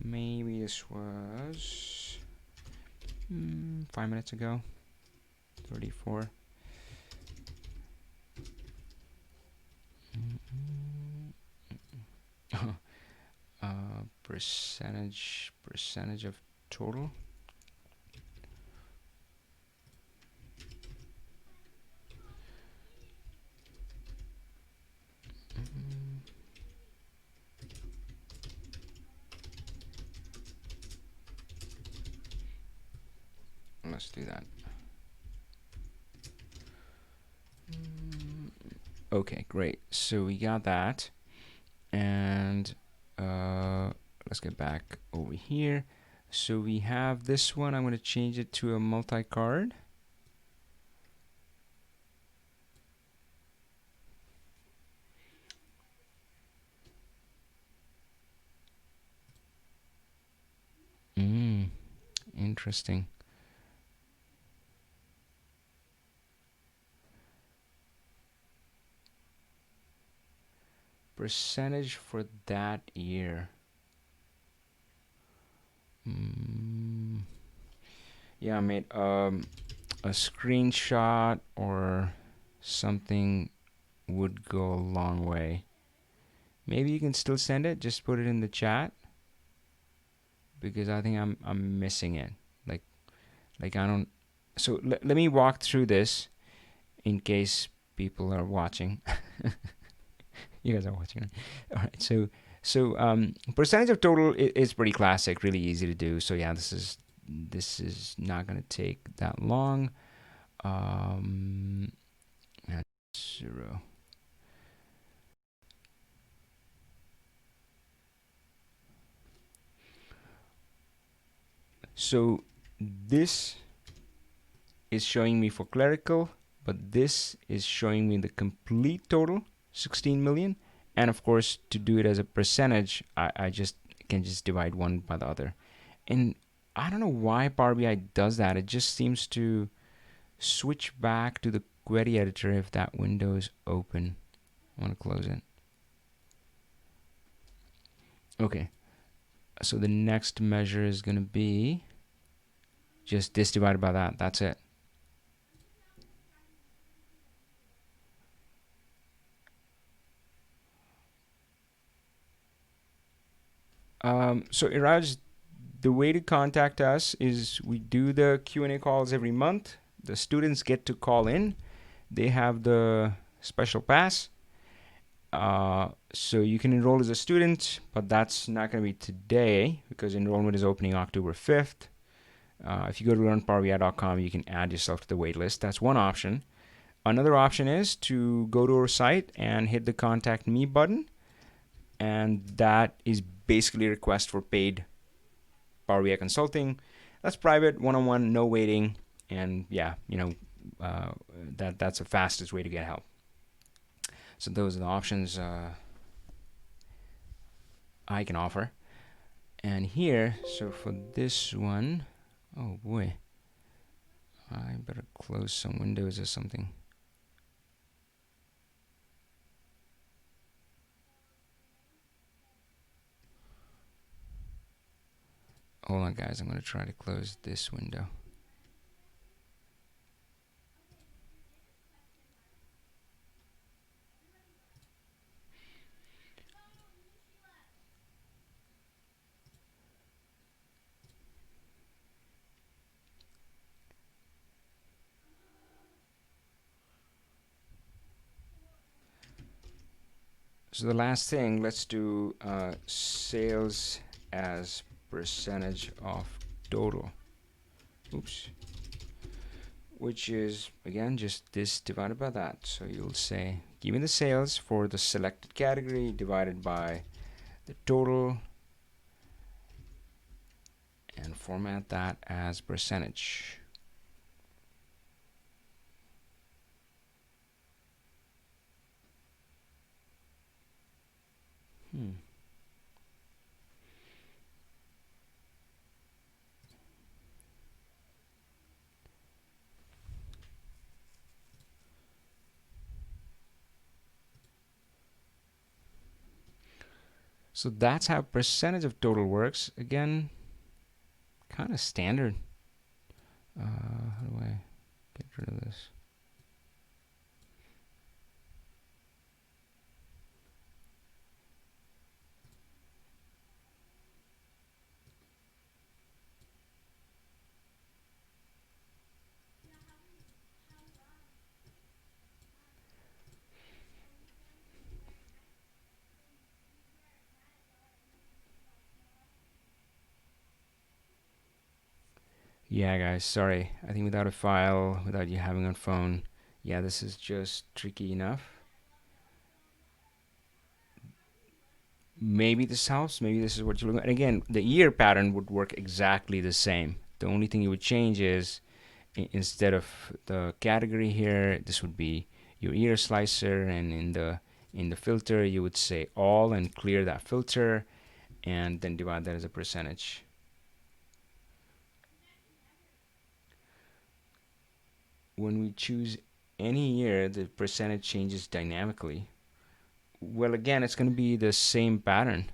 Maybe this was 5 minutes ago. 34. Percentage of total. Let's do that. Okay, great. So we got that. And let's get back over here. So we have this one. I'm going to change it to a multi-card. Interesting. Percentage for that year. Yeah, I made a screenshot or something would go a long way. Maybe you can still send it. Just put it in the chat, because I think I'm missing it. Like I don't. So let me walk through this in case people are watching. You guys are watching, right? All right. So percentage of total is pretty classic, really easy to do. So yeah, this is not going to take that long. And 0. So this is showing me for clerical, but this is showing me the complete total, 16 million. And of course, to do it as a percentage, I just can just divide one by the other. And I don't know why Power BI does that. It just seems to switch back to the query editor if that window is open. I want to close it. Okay. So the next measure is going to be just this divided by that. That's it. So Eraj, the way to contact us is we do the Q&A calls every month. The students get to call in. They have the special pass. So you can enroll as a student, but that's not going to be today because enrollment is opening October 5th. If you go to learnpowerbi.com, you can add yourself to the wait list. That's one option. Another option is to go to our site and hit the Contact Me button. And that is basically a request for paid Power BI consulting. That's private, one-on-one, no waiting. And yeah, that's the fastest way to get help. So those are the options I can offer. And here, so for this one, oh boy, I better close some windows or something. Hold on, guys. I'm going to try to close this window. So the last thing, let's do sales as percentage of total. Oops. Which is, again, just this divided by that. So you'll say, give me the sales for the selected category divided by the total, and format that as percentage. So that's how percentage of total works. Again, kind of standard. How do I get rid of this? Yeah, guys, sorry. I think without a file, without you having a phone, yeah, this is just tricky enough. Maybe this helps. Maybe this is what you're looking at. And again, the year pattern would work exactly the same. The only thing you would change is instead of the category here, this would be your year slicer, and in the filter, you would say all and clear that filter, and then divide that as a percentage. When we choose any year, the percentage changes dynamically. Well, again, it's going to be the same pattern.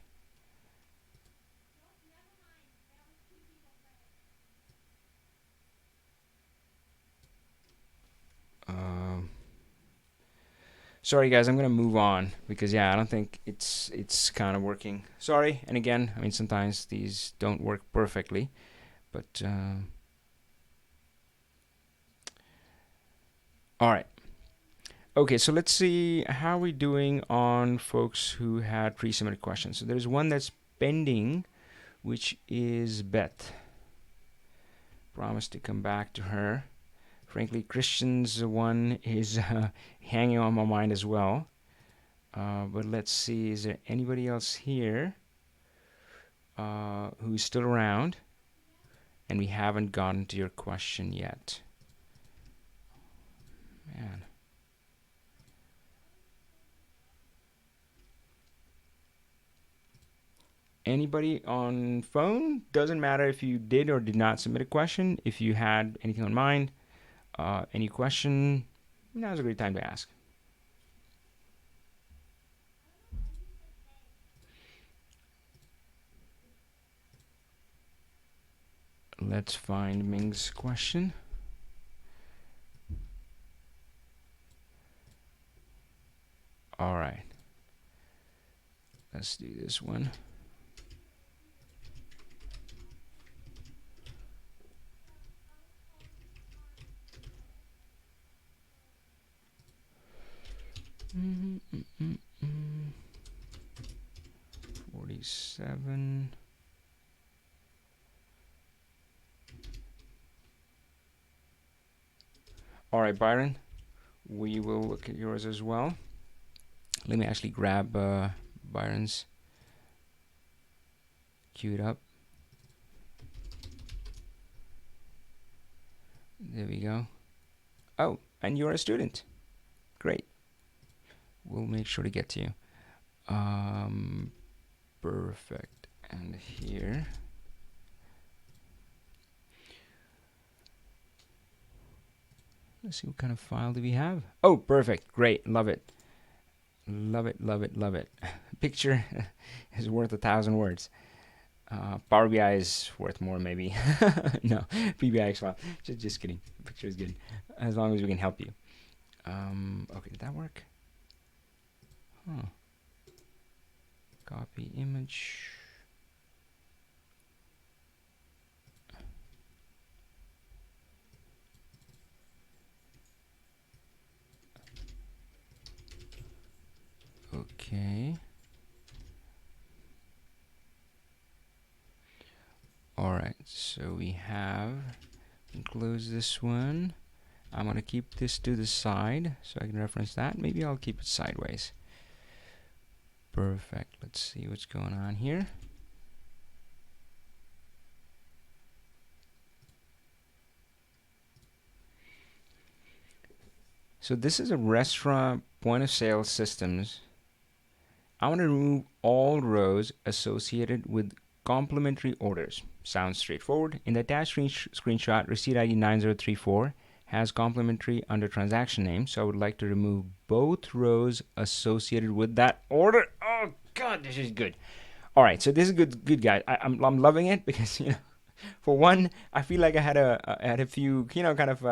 Sorry, guys, I'm going to move on because, yeah, I don't think it's kind of working. Sorry. And again, I mean, sometimes these don't work perfectly, but all right. Okay, so let's see how we're doing on folks who had pre-submitted questions. So there's one that's pending, which is Beth. Promise to come back to her. Frankly, Christian's one is hanging on my mind as well. But let's see, is there anybody else here who's still around? And we haven't gotten to your question yet. Man. Anybody on phone? Doesn't matter if you did or did not submit a question. If you had anything on mind, any question, now's a great time to ask. Let's find Ming's question. All right. Let's do this one. Mm-hmm. 47. All right, Byron, we will look at yours as well. Let me actually grab Byron's queued up. There we go. Oh, and you're a student. Great. we'll make sure to get to you. Perfect. And here. Let's see, what kind of file do we have? Oh, perfect. Great. Love it. Love it, love it, love it. Picture is worth 1,000 words. Power BI is worth more, maybe. No, PBIX file. Just kidding. Picture is good. As long as we can help you. Okay, did that work? Huh. Copy image. Okay. All right, so we have, close this one. I'm gonna keep this to the side so I can reference that. Maybe I'll keep it sideways. Perfect. Let's see what's going on here. So this is a restaurant point of sale systems. I want to remove all rows associated with complimentary orders. Sounds straightforward. In the attached screenshot, receipt ID 9034 has complimentary under transaction name. So I would like to remove both rows associated with that order. Oh God, this is good. All right, so this is good, guys. I'm loving it because, you know, for one, I feel like I had a few, you know, kind of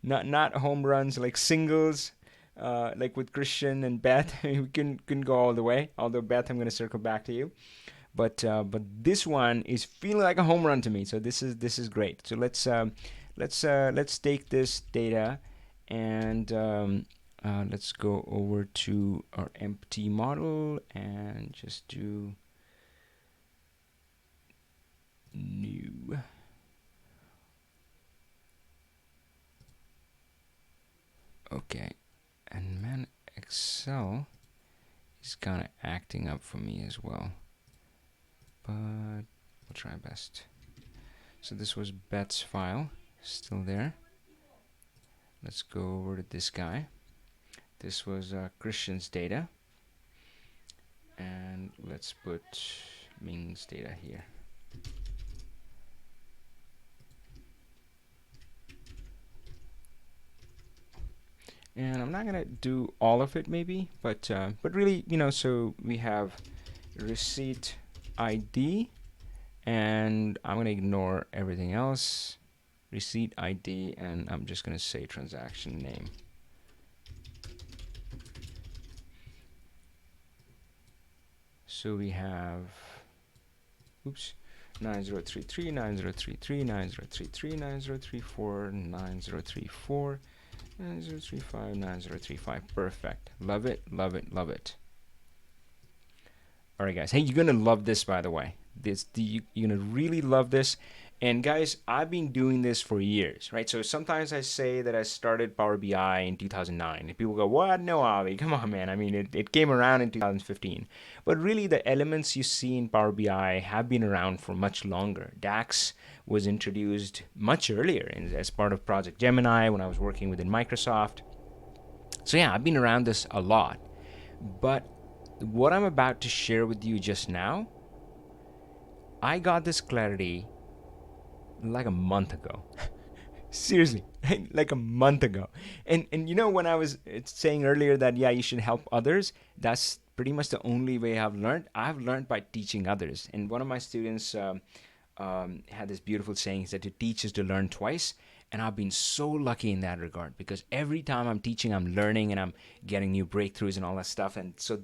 not home runs, like singles. Like with Cristian and Beth, we couldn't go all the way. Although Beth, I'm going to circle back to you, but this one is feeling like a home run to me. So this is great. So let's take this data and let's go over to our empty model and just do new. Okay. And man, Excel is kind of acting up for me as well. But we'll try best. So this was Beth's file, still there. Let's go over to this guy. This was Cristian's data. And let's put Ming's data here. And I'm not gonna do all of it, maybe, but really, you know, so we have receipt ID, and I'm gonna ignore everything else. Receipt ID, and I'm just gonna say transaction name. So we have, oops, 9033, 9033, 9033, 9034, 9034. 9035, 9035. Perfect. Love it, love it, love it. All right, guys. Hey, you're going to love this, by the way. You're going to really love this. And guys, I've been doing this for years, right? So sometimes I say that I started Power BI in 2009. And people go, what? No, Avi, come on, man. I mean, it came around in 2015. But really, the elements you see in Power BI have been around for much longer. DAX was introduced much earlier as part of Project Gemini when I was working within Microsoft. So yeah, I've been around this a lot. But what I'm about to share with you just now, I got this clarity like a month ago. Seriously, like a month ago. And you know, when I was saying earlier that, yeah, you should help others, that's pretty much the only way I've learned. I've learned by teaching others. And one of my students had this beautiful saying, he said, to teach is to learn twice. And I've been so lucky in that regard, because every time I'm teaching, I'm learning and I'm getting new breakthroughs and all that stuff. And so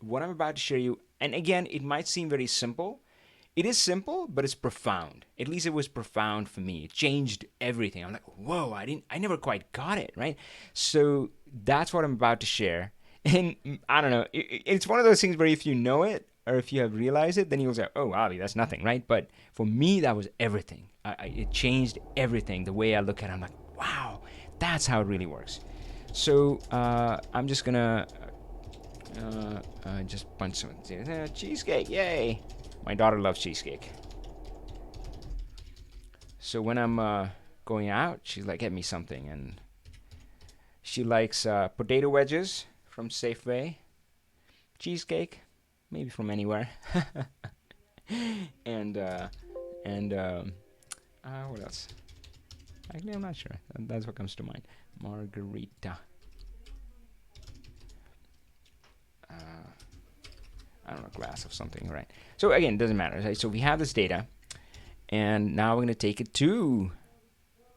what I'm about to share you, and again, it might seem very simple. It is simple, but it's profound. At least it was profound for me. It changed everything. I'm like, whoa, I never quite got it, right? So that's what I'm about to share. And I don't know, it's one of those things where if you know it, or if you have realized it, then you'll say, oh, Avi, that's nothing, right? But for me, that was everything. It changed everything. The way I look at it, I'm like, wow, that's how it really works. So I'm just gonna just punch some cheesecake, yay! My daughter loves cheesecake. So when I'm going out, she's like, get me something, and She likes potato wedges from Safeway, cheesecake, maybe from anywhere, and what else? Actually, I'm not sure. That's what comes to mind. Margarita. I don't know, glass of something, right? So again, it doesn't matter. Right? So we have this data, and now we're going to take it to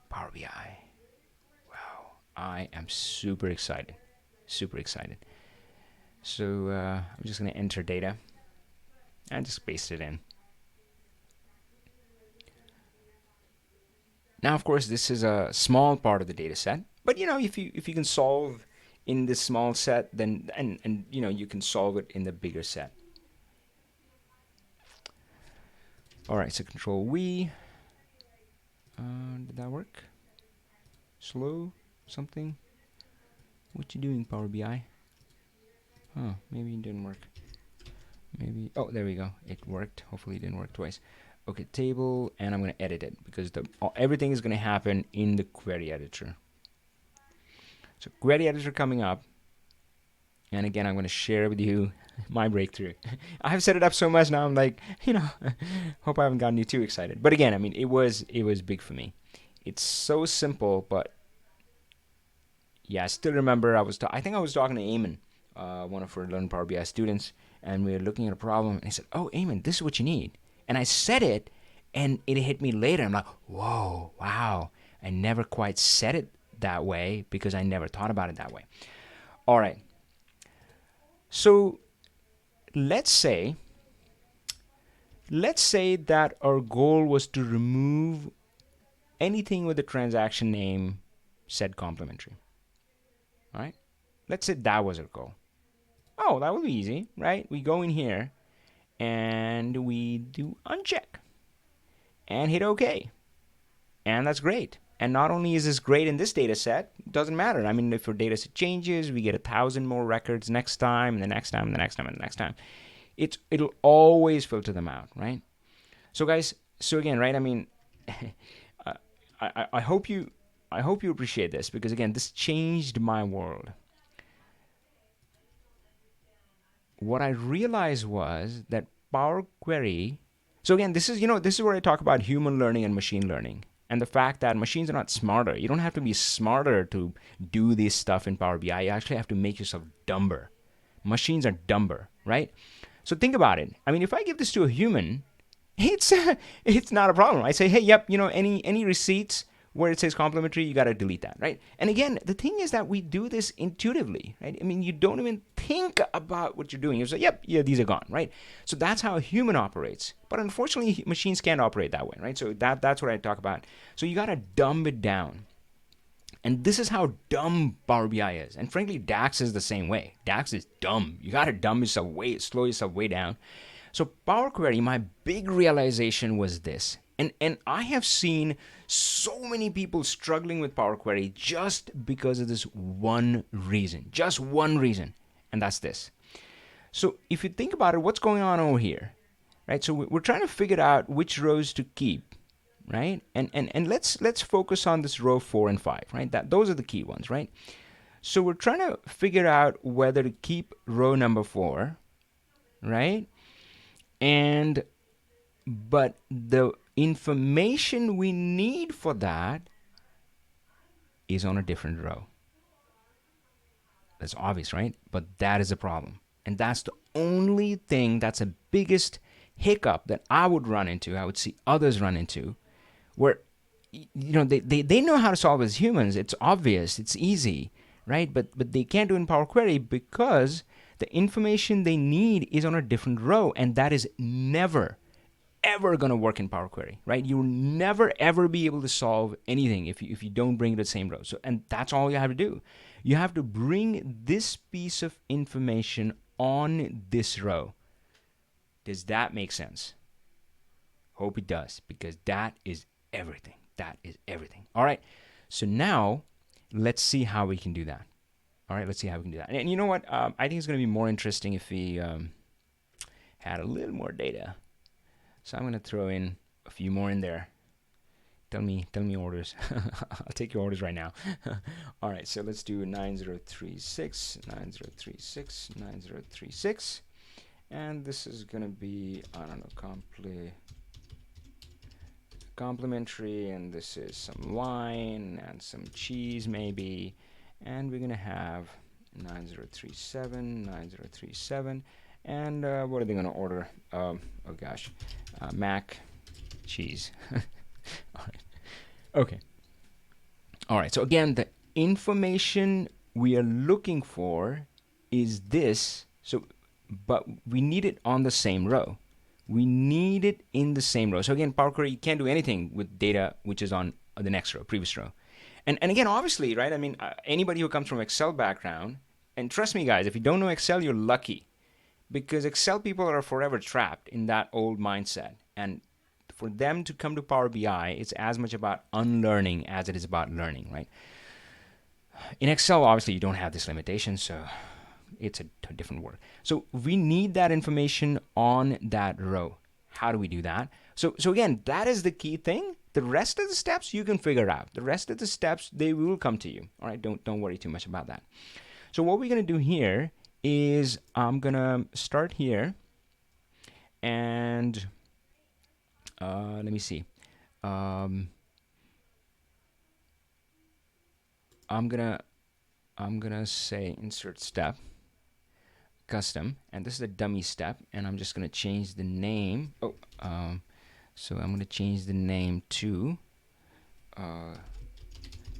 Power BI. Wow, I am super excited. Super excited. So I'm just going to enter data and just paste it in. Now, of course, this is a small part of the data set, but you know, if you can solve in this small set, then and you know, you can solve it in the bigger set. All right, so Control V. Did that work? Slow something? What you doing, Power BI? Oh, maybe it didn't work. Maybe. Oh, there we go. It worked. Hopefully, it didn't work twice. Okay, table, and I'm going to edit it because everything is going to happen in the query editor. So query editor coming up, and again, I'm going to share with you my breakthrough. I have set it up so much now. I'm like, you know, hope I haven't gotten you too excited. But again, I mean, it was big for me. It's so simple, but yeah, I still remember I think I was talking to Eamon, one of our Learn Power BI students, and we were looking at a problem, and he said, "Oh, Eamon, this is what you need." And I said it, and it hit me later. I'm like, whoa, wow. I never quite said it that way because I never thought about it that way. All right. So let's say that our goal was to remove anything with the transaction name said complementary. All right. Let's say that was our goal. Oh, that would be easy, right? We go in here and we do uncheck and hit OK. And that's great. And not only is this great in this data set, it doesn't matter. I mean, if our data set changes, we get 1,000 more records next time, and the next time, and the next time, and the next time. It'll always filter them out, right? So guys, so again, right, I mean, I hope you appreciate this, because again, this changed my world. What I realized was that Power Query, so again, this is where I talk about human learning and machine learning, and the fact that machines are not smarter. You don't have to be smarter to do this stuff in Power BI. You actually have to make yourself dumber. Machines are dumber, right? So think about it. I mean, if I give this to a human, it's not a problem. I say, hey, yep, you know, any receipts where it says complimentary, you got to delete that, right? And again, the thing is that we do this intuitively, right? I mean, you don't even think about what you're doing. You say, yep, yeah, these are gone, right? So that's how a human operates. But unfortunately, machines can't operate that way, right? So that's what I talk about. So you got to dumb it down. And this is how dumb Power BI is. And frankly, DAX is the same way. DAX is dumb. You got to dumb yourself slow yourself way down. So Power Query, my big realization was this. And I have seen so many people struggling with Power Query just because of this one reason. Just one reason. And that's this. So if you think about it, what's going on over here? Right? So we're trying to figure out which rows to keep. Right? And let's focus on this row 4 and 5, right? Those are the key ones, right? So we're trying to figure out whether to keep row number 4, right? But the information we need for that is on a different row. That's obvious, right? But that is a problem. And that's the only thing that's the biggest hiccup that I would run into, I would see others run into, where you know they know how to solve as humans. It's obvious, it's easy, right? But they can't do it in Power Query because the information they need is on a different row, and that is never ever going to work in Power Query, right? You'll never ever be able to solve anything if you don't bring it to the same row. So, and that's all you have to do. You have to bring this piece of information on this row. Does that make sense? Hope it does, because that is everything. That is everything. All right. So now let's see how we can do that. All right. Let's see how we can do that. And you know what? I think it's going to be more interesting if we had a little more data. So I'm going to throw in a few more in there. Tell me orders. I'll take your orders right now. All right, so let's do 9036, 9036, 9036. And this is going to be, I don't know, complimentary, and this is some wine and some cheese maybe. And we're going to have 9037, 9037. And what are they going to order? Oh gosh, mac cheese. All right. Okay. All right. So again, the information we are looking for is this. So, but we need it on the same row. We need it in the same row. So again, Power Query, you can't do anything with data which is on the next row, previous row. And again, obviously, right? I mean, anybody who comes from Excel background, and trust me, guys, if you don't know Excel, you're lucky, because Excel people are forever trapped in that old mindset. And for them to come to Power BI, it's as much about unlearning as it is about learning, right? In Excel, obviously, you don't have this limitation, so it's a different word. So we need that information on that row. How do we do that? So again, that is the key thing. The rest of the steps you can figure out. The rest of the steps, they will come to you. All right, don't worry too much about that. So what we're going to do here is I'm going to start here, and let me see. I'm gonna say insert step, custom, and this is a dummy step, and I'm just gonna change the name. So I'm gonna change the name to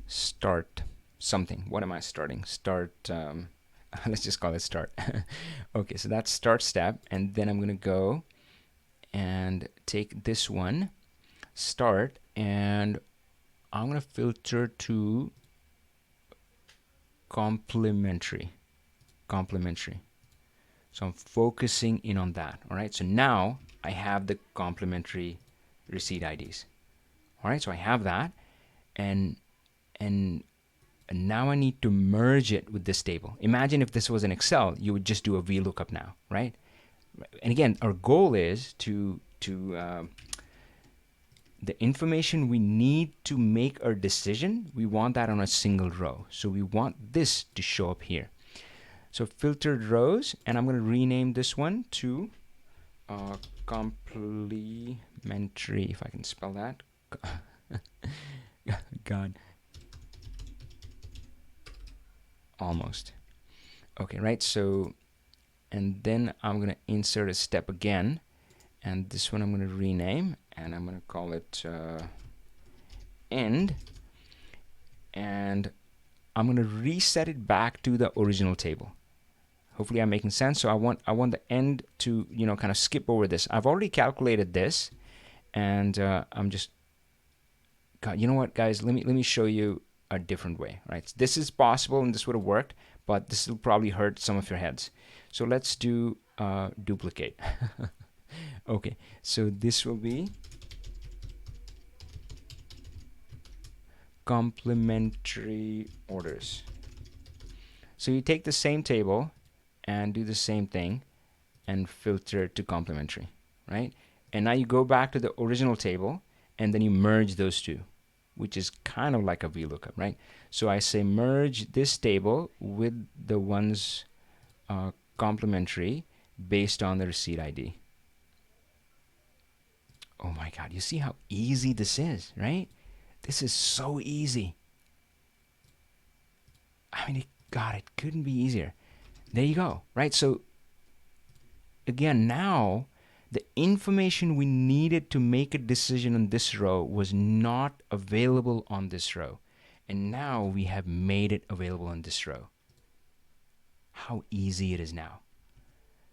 start something. What am I starting? Start. Let's just call it start. Okay, so that's start step, and then I'm gonna go and take this one, start, and I'm going to filter to complementary. So I'm focusing in on that. All right, so now I have the complementary receipt IDs. All right, so I have that, and now I need to merge it with this table. Imagine if this was in Excel, you would just do a VLOOKUP now, right? And again, our goal is to the information we need to make our decision, we want that on a single row. So we want this to show up here. So filtered rows, and I'm going to rename this one to complementary, if I can spell that. God. Almost. Okay, right? So, and then I'm going to insert a step again, and this one I'm going to rename, and I'm going to call it end, and I'm going to reset it back to the original table. Hopefully I'm making sense. So I want the end to, kind of skip over this. I've already calculated this, and I'm just, God, you know what, guys? Let me show you a different way, right? This is possible, and this would have worked, but this will probably hurt some of your heads. So let's do duplicate. Okay, so this will be complementary orders. So you take the same table and do the same thing and filter to complementary, right? And now you go back to the original table, and then you merge those two, which is kind of like a VLOOKUP, right? So I say merge this table with the ones complementary based on the receipt ID. Oh my God, you see how easy this is, right? This is so easy. I mean, it couldn't be easier. There you go, right? So again, now the information we needed to make a decision on this row was not available on this row. And now we have made it available on this row. How easy it is now.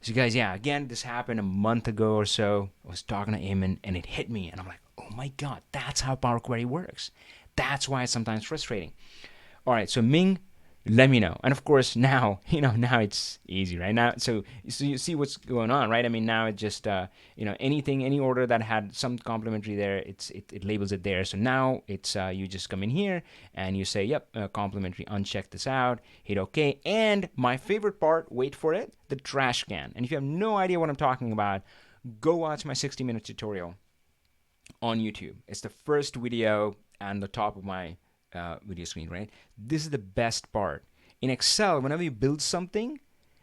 So guys, yeah, again, this happened a month ago or so. I was talking to Eamon, and it hit me, and I'm like, oh my God, that's how Power Query works. That's why it's sometimes frustrating. All right, so Ming, let me know. And of course, now, now it's easy, right? Now, so you see what's going on, right? I mean, now it just, any order that had some complementary there, it labels it there. So now it's, you just come in here and you say, yep, complementary, uncheck this out, hit OK. And my favorite part, wait for it, the trash can. And if you have no idea what I'm talking about, go watch my 60-minute tutorial on YouTube. It's the first video and the top of my video screen, right? This is the best part. In Excel, whenever you build something,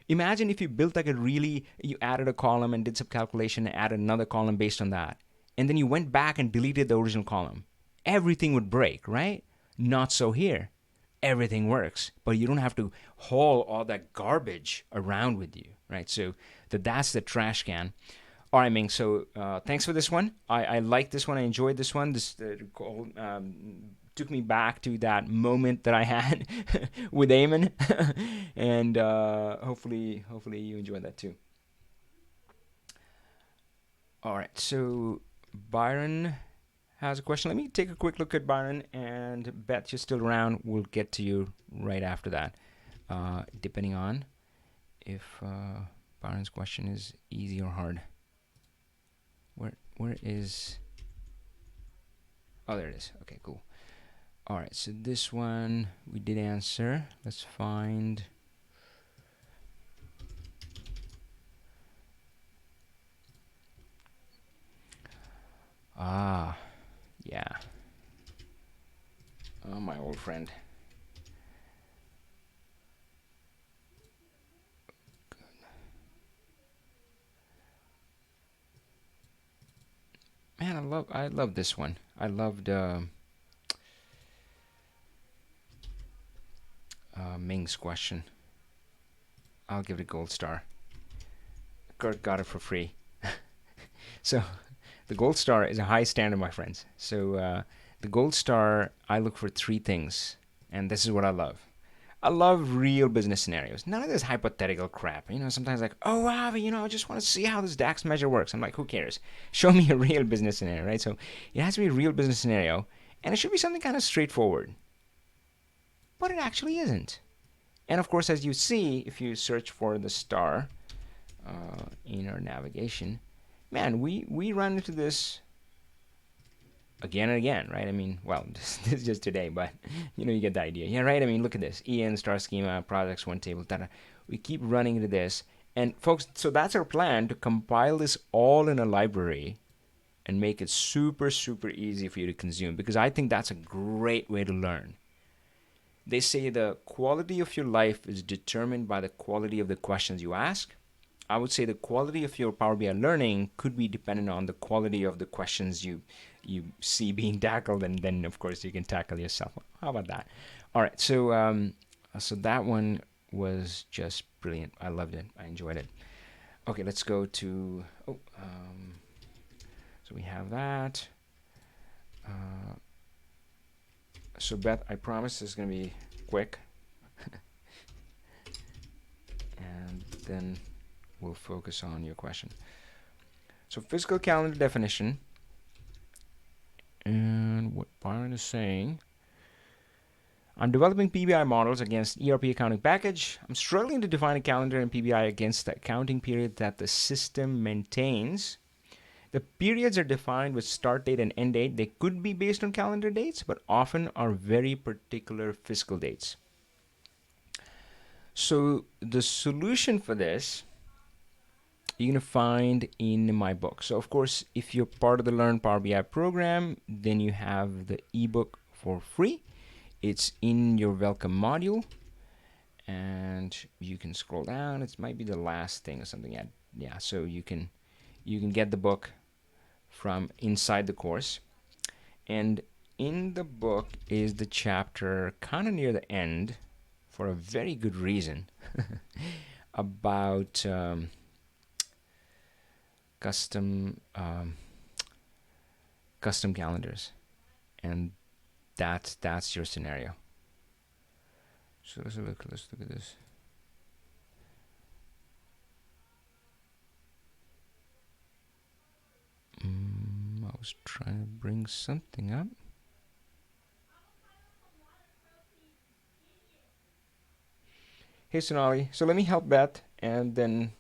imagine if you built like you added a column and did some calculation and added another column based on that. And then you went back and deleted the original column. Everything would break, right? Not so here. Everything works, but you don't have to haul all that garbage around with you, right? So that's the trash can. All right, Ming. So thanks for this one. I like this one. I enjoyed this one. This took me back to that moment that I had with Eamon, and hopefully you enjoyed that too. All right. So Byron has a question. Let me take a quick look at Byron, and Beth, you're still around. We'll get to you right after that, depending on if Byron's question is easy or hard. Where is... Oh, there it is. Okay, cool. All right, so this one we did answer. Let's find... Yeah. Oh, my old friend. Good. Man, I love this one. I loved Ming's question. I'll give it a gold star. Kirk got it for free. So the gold star is a high standard, my friends. So the gold star, I look for three things, and this is what I love. I love real business scenarios. None of this hypothetical crap. Sometimes like, oh, Avi, I just want to see how this DAX measure works. I'm like, who cares? Show me a real business scenario, right? So it has to be a real business scenario, and it should be something kind of straightforward. But it actually isn't. And of course, as you see, if you search for the star in our navigation, man, we run into this again and again, right? I mean, well, this is just today, but you get the idea. Yeah, right? I mean, look at this. EN, star schema, projects, one table, data. We keep running into this. And folks, so that's our plan, to compile this all in a library and make it super, super easy for you to consume, because I think that's a great way to learn. They say the quality of your life is determined by the quality of the questions you ask. I would say the quality of your Power BI learning could be dependent on the quality of the questions you see being tackled, and then of course you can tackle yourself. How about that? All right, so so that one was just brilliant. I loved it. I enjoyed it. Okay, let's go to so we have that. So Beth, I promise this is going to be quick, and then we'll focus on your question. So fiscal calendar definition, and what Byron is saying: I'm developing PBI models against ERP accounting package. I'm struggling to define a calendar in PBI against the accounting period that the system maintains. The periods are defined with start date and end date. They could be based on calendar dates, but often are very particular fiscal dates. So the solution for this, you're going to find in my book. So of course, if you're part of the Learn Power BI program, then you have the ebook for free. It's in your welcome module, and you can scroll down. It might be the last thing or something. Yeah. So you can get the book from inside the course, and in the book is the chapter kind of near the end, for a very good reason, about custom calendars, and that's your scenario. So let's look at this. I was trying to bring something up. Hey Sonali, so let me help Beth, and then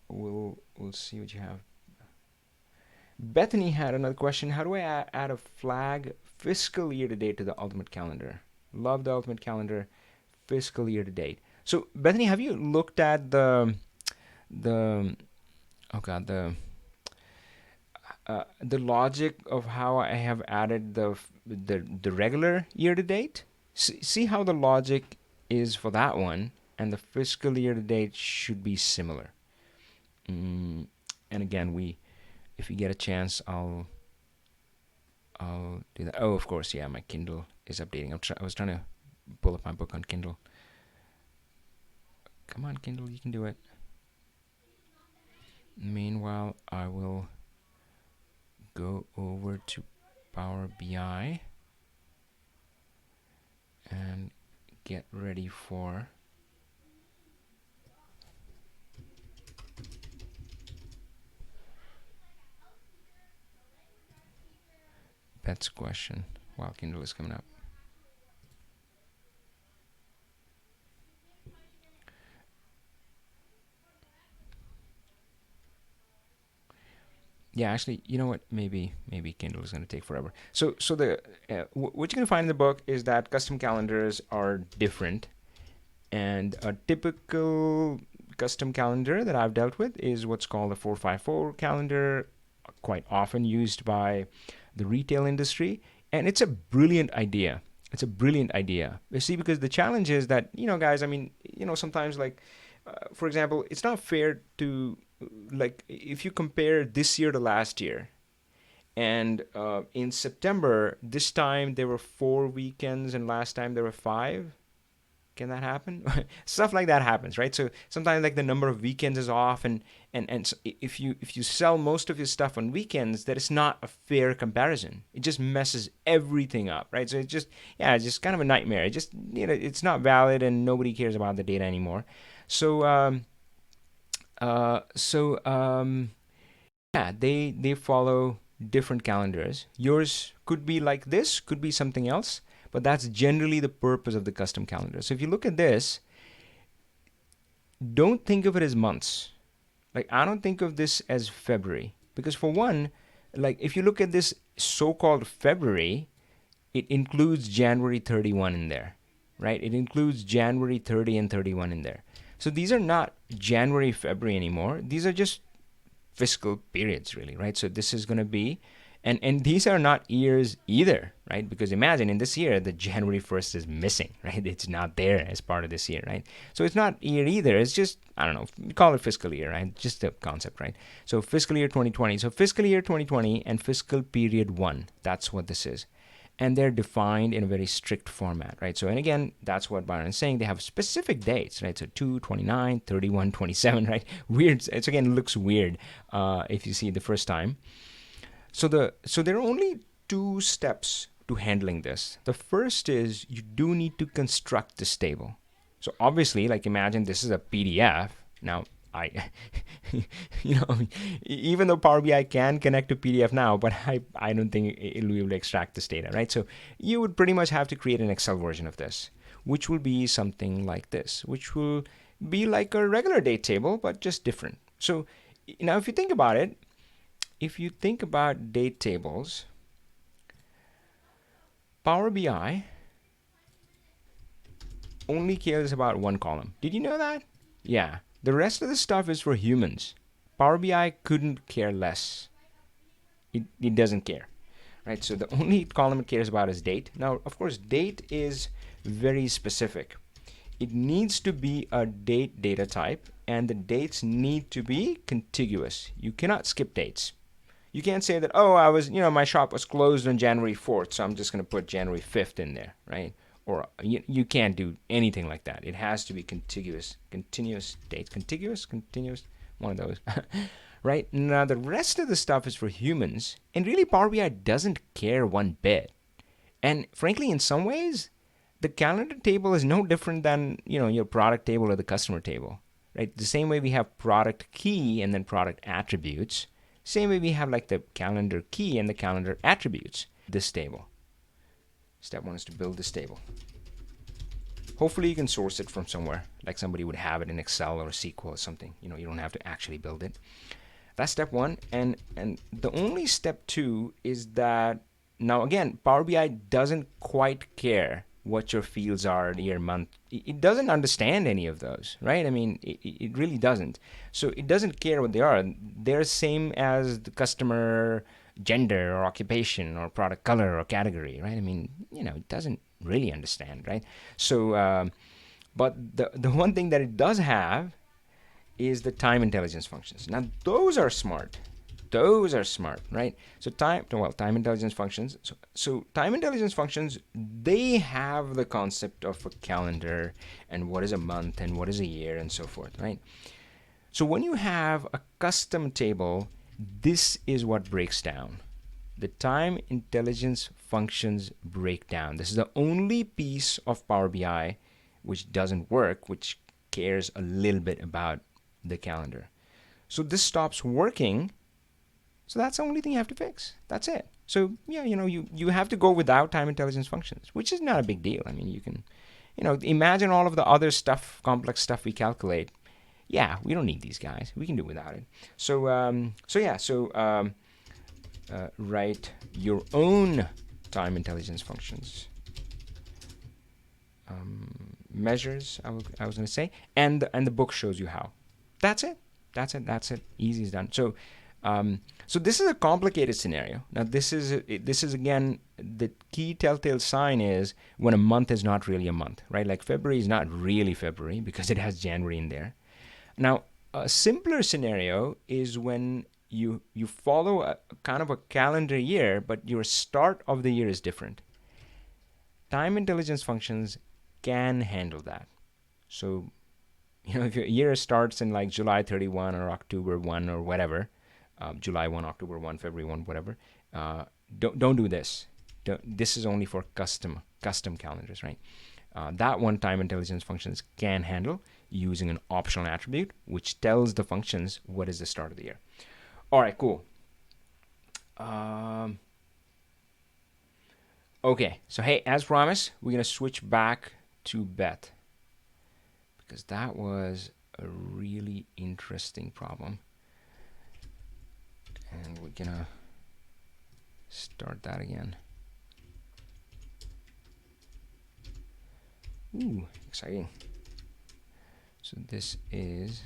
we'll see what you have. Bethany had another question. How do I add a flag fiscal year to date to the ultimate calendar? Love the ultimate calendar, fiscal year to date. So Bethany, have you looked at the the logic of how I have added the regular year to date. See how the logic is for that one, and the fiscal year to date should be similar. And again, if we get a chance, I'll do that. Oh, of course, yeah, my Kindle is updating. I was trying to pull up my book on Kindle. Come on, Kindle, you can do it. Meanwhile, I will go over to Power BI and get ready for Beth's question while Kindle is coming up. Yeah, actually, you know what? Maybe Kindle is going to take forever. So the what you're going to find in the book is that custom calendars are different, and a typical custom calendar that I've dealt with is what's called a 454 calendar, quite often used by the retail industry, and it's a brilliant idea. It's a brilliant idea. You see, because the challenge is that, guys, I mean, sometimes, like, for example, it's not fair to, like, if you compare this year to last year, and in September, this time there were 4 weekends, and last time there were 5. Can that happen? Stuff like that happens, right? So sometimes, like, the number of weekends is off, and so if you sell most of your stuff on weekends, that is not a fair comparison. It just messes everything up, right? So it's just kind of a nightmare. It just, it's not valid, and nobody cares about the data anymore. So they follow different calendars. Yours could be like this, could be something else, but that's generally the purpose of the custom calendar. So if you look at this, don't think of it as months. Like, I don't think of this as February, because for one, like, if you look at this so-called February, it includes January 31 in there, right? It includes January 30 and 31 in there. So these are not January, February anymore. These are just fiscal periods, really, right? So this is going to be, and these are not years either, right? Because imagine in this year, the January 1st is missing, right? It's not there as part of this year, right? So it's not year either. It's just, I don't know, we call it fiscal year, right? Just a concept, right? So fiscal year 2020. So fiscal year 2020 and fiscal period 1, that's what this is. And they're defined in a very strict format, right? So, and again, that's what Byron is saying. They have specific dates, right? So 2, 29, 31, 27, right? Weird. It's, again, looks weird if you see it the first time. So there are only 2 steps to handling this. The first is you do need to construct this table. So obviously, like, imagine this is a PDF. Now, even though Power BI can connect to PDF now, but I don't think it will be able to extract this data, right? So you would pretty much have to create an Excel version of this, which will be something like this, which will be like a regular date table, but just different. So now if you think about it, if you think about date tables, Power BI only cares about 1 column. Did you know that? Yeah. The rest of the stuff is for humans. Power BI couldn't care less. It doesn't care, right? So the only column it cares about is date. Now, of course, date is very specific. It needs to be a date data type, and the dates need to be contiguous. You cannot skip dates. You can't say that, oh, my shop was closed on January 4th, so I'm just going to put January 5th in there, right? Or you can't do anything like that. It has to be continuous dates. Continuous, one of those. Right? Now, the rest of the stuff is for humans, and really Power BI doesn't care one bit. And frankly, in some ways, the calendar table is no different than, your product table or the customer table, right? The same way we have product key and then product attributes, same way we have, like, the calendar key and the calendar attributes. This table. Step 1 is to build this table. Hopefully you can source it from somewhere, like somebody would have it in Excel or SQL or something. You don't have to actually build it. That's step 1. And the only step 2 is that, now again, Power BI doesn't quite care what your fields are, year, month. It doesn't understand any of those, right? I mean, it really doesn't. So it doesn't care what they are. They're same as the customer gender or occupation or product color or category, right? I mean, it doesn't really understand, right? So, but the one thing that it does have is the time intelligence functions. Now, those are smart. Those are smart, right? So time intelligence functions. So time intelligence functions, they have the concept of a calendar and what is a month and what is a year and so forth, right? So when you have a custom table, this is what breaks down. The time intelligence functions break down. This is the only piece of Power BI which doesn't work, which cares a little bit about the calendar. So this stops working. So that's the only thing you have to fix. That's it. So yeah, you have to go without time intelligence functions, which is not a big deal. I mean, you can, imagine all of the other stuff, complex stuff we calculate. Yeah, we don't need these guys. We can do without it. So write your own time intelligence functions. Measures, I was going to say, and the book shows you how. That's it. Easy as done. So this is a complicated scenario. Now, this is again, the key telltale sign is when a month is not really a month, right? Like February is not really February because it has January in there. Now, a simpler scenario is when you follow a kind of a calendar year, but your start of the year is different. Time intelligence functions can handle that. So, if your year starts in like July 31 or October 1 or whatever, July 1, October 1, February 1, whatever, don't do this. This is only for custom calendars, right? That one time intelligence functions can handle using an optional attribute, which tells the functions what is the start of the year. All right, cool. Okay, so hey, as promised, we're going to switch back to Beth, because that was a really interesting problem. And we're going to start that again. Ooh, exciting. So this is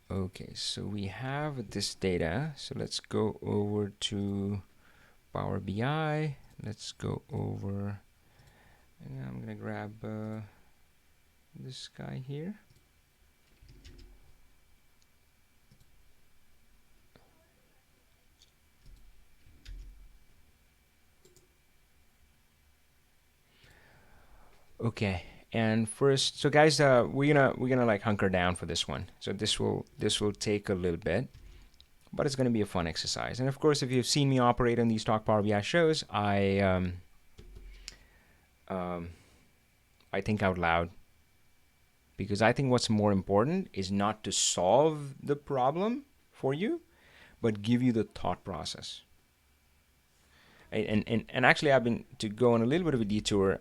okay, so we have this data. So let's go over to Power BI. Let's go over, and I'm gonna grab this guy here. Okay, and first, so guys, we're gonna like hunker down for this one. So this will take a little bit, but it's gonna be a fun exercise. And of course, if you've seen me operate on these Talk Power BI shows, I think out loud, because I think what's more important is not to solve the problem for you, but give you the thought process. And actually, I've been to go on a little bit of a detour.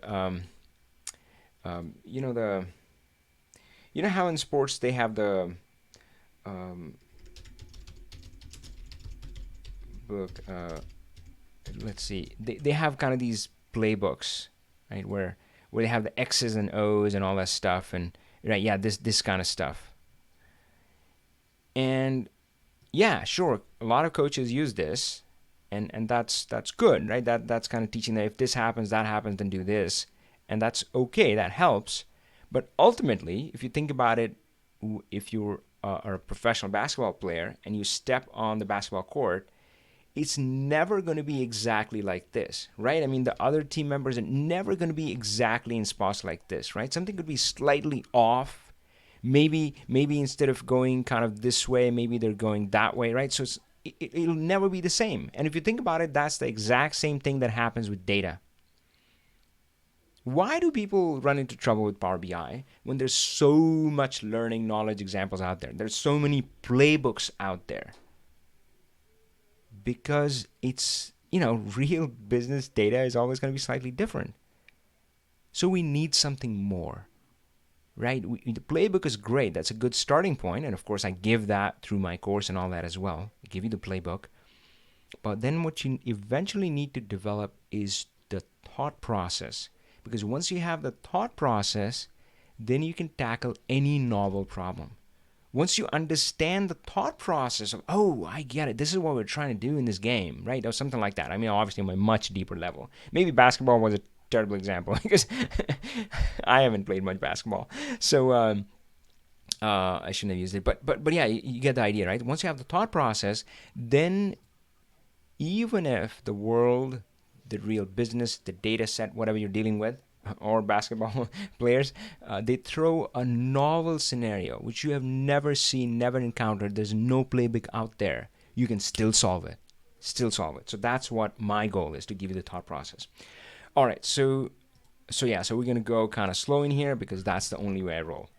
You know how in sports they have the book. Let's see. They have kind of these playbooks, right, where they have the X's and O's and all that stuff, and right, yeah, this kind of stuff. And yeah, sure, a lot of coaches use this, and that's good, right? That's kind of teaching that if this happens, that happens, then do this. And that's okay, that helps. But ultimately, if you think about it, if you are a professional basketball player and you step on the basketball court, it's never going to be exactly like this, right? I mean, the other team members are never going to be exactly in spots like this, right? Something could be slightly off. Maybe instead of going kind of this way, maybe they're going that way, right? So it'll never be the same. And if you think about it, that's the exact same thing that happens with data. Why do people run into trouble with Power BI when there's so much learning knowledge examples out there? There's so many playbooks out there. Because it's, real business data is always going to be slightly different. So we need something more, right? The playbook is great. That's a good starting point. And of course, I give that through my course and all that as well. give you the playbook. But then what you eventually need to develop is the thought process. Because once you have the thought process, then you can tackle any novel problem. Once you understand the thought process of, oh, I get it, this is what we're trying to do in this game, right? Or something like that. I mean, obviously on a much deeper level. Maybe basketball was a terrible example because I haven't played much basketball. So I shouldn't have used it. But yeah, you get the idea, right? Once you have the thought process, then even if the world, the real business, the data set, whatever you're dealing with, or basketball players, they throw a novel scenario which you have never seen, never encountered. There's no playbook out there. You can still solve it. So that's what my goal is, to give you the thought process. All right, so we're gonna go kind of slow in here because that's the only way I roll.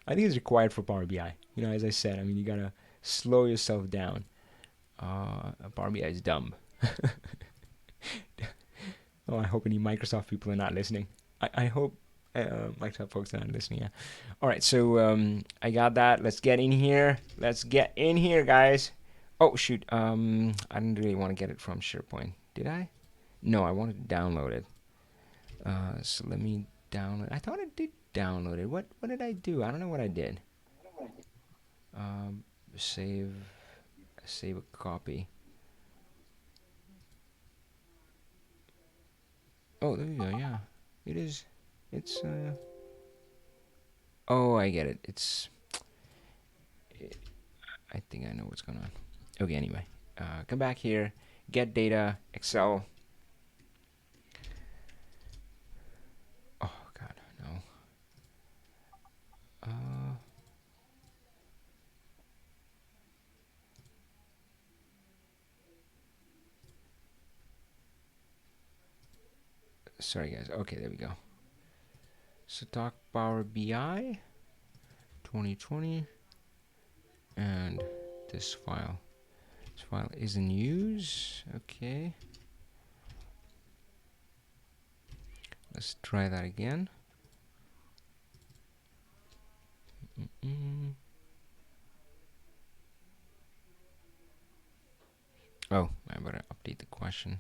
I think it's required for Power BI. You know, as I said, I mean, you gotta slow yourself down. Power BI is dumb. Oh, I hope any Microsoft people are not listening. I hope Microsoft folks are not listening. Yeah. All right, so I got that. Let's get in here. Guys. Oh shoot. I didn't really want to get it from SharePoint. Did I? No, I wanted to download it. So let me download. I thought I did download it. What did I do? I don't know what I did. Save a copy. Oh, there you go. Yeah, it is. It's. Oh, I get it. I think I know what's going on. Okay. Anyway, come back here. Get data. Excel. Oh God, no. Sorry guys. Okay, there we go. So talk Power BI 2020 and this file. This file is in use. Okay. Let's try that again. Oh, I better update the question.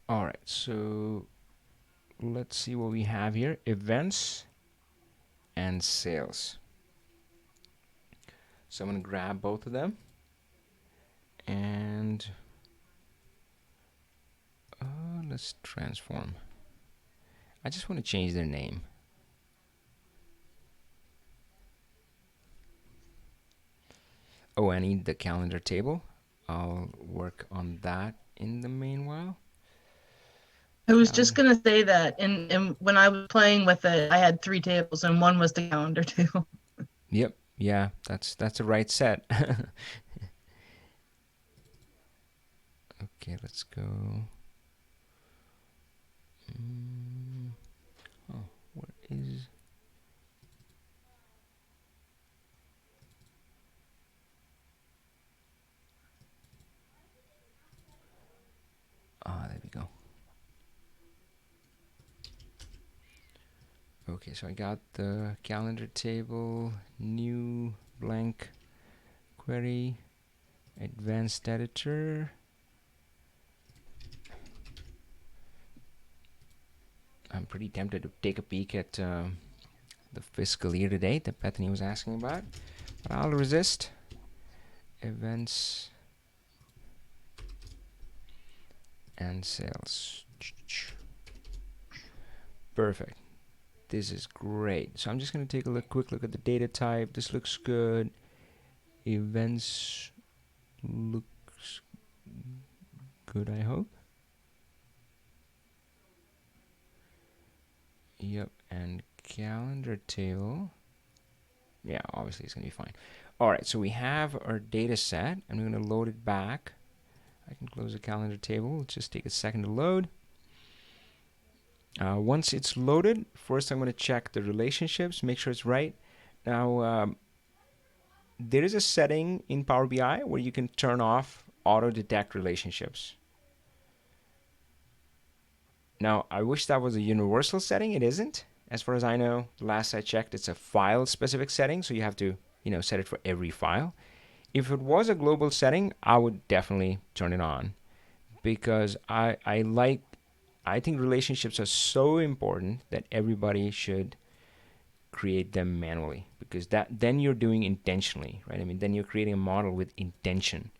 All right, so let's see what we have here. Events and sales. So I'm going to grab both of them and let's transform. I just want to change their name. Oh, I need the calendar table. I'll work on that in the meanwhile. I was just gonna say that, and when I was playing with it, I had 3 tables, and one was the calendar table. Yep. Yeah, that's the right set. Okay, let's go. Oh, where is? Ah, there we go. Okay, so I got the calendar table, new blank query, advanced editor. I'm pretty tempted to take a peek at the fiscal year to date that Bethany was asking about, but I'll resist. Events and sales. Perfect. This is great. So I'm just going to take a quick look at the data type. This looks good. Events looks good, I hope. Yep, and calendar table. Yeah, obviously it's going to be fine. All right, so we have our data set. I'm going to load it back. I can close the calendar table. It'll just take a second to load. Once it's loaded, first I'm going to check the relationships, make sure it's right. Now, there is a setting in Power BI where you can turn off auto detect relationships. Now, I wish that was a universal setting. It isn't. As far as I know, last I checked, it's a file specific setting, so you have to, set it for every file. If it was a global setting, I would definitely turn it on, because I think relationships are so important that everybody should create them manually, because then you're doing intentionally, right? I mean, then you're creating a model with intention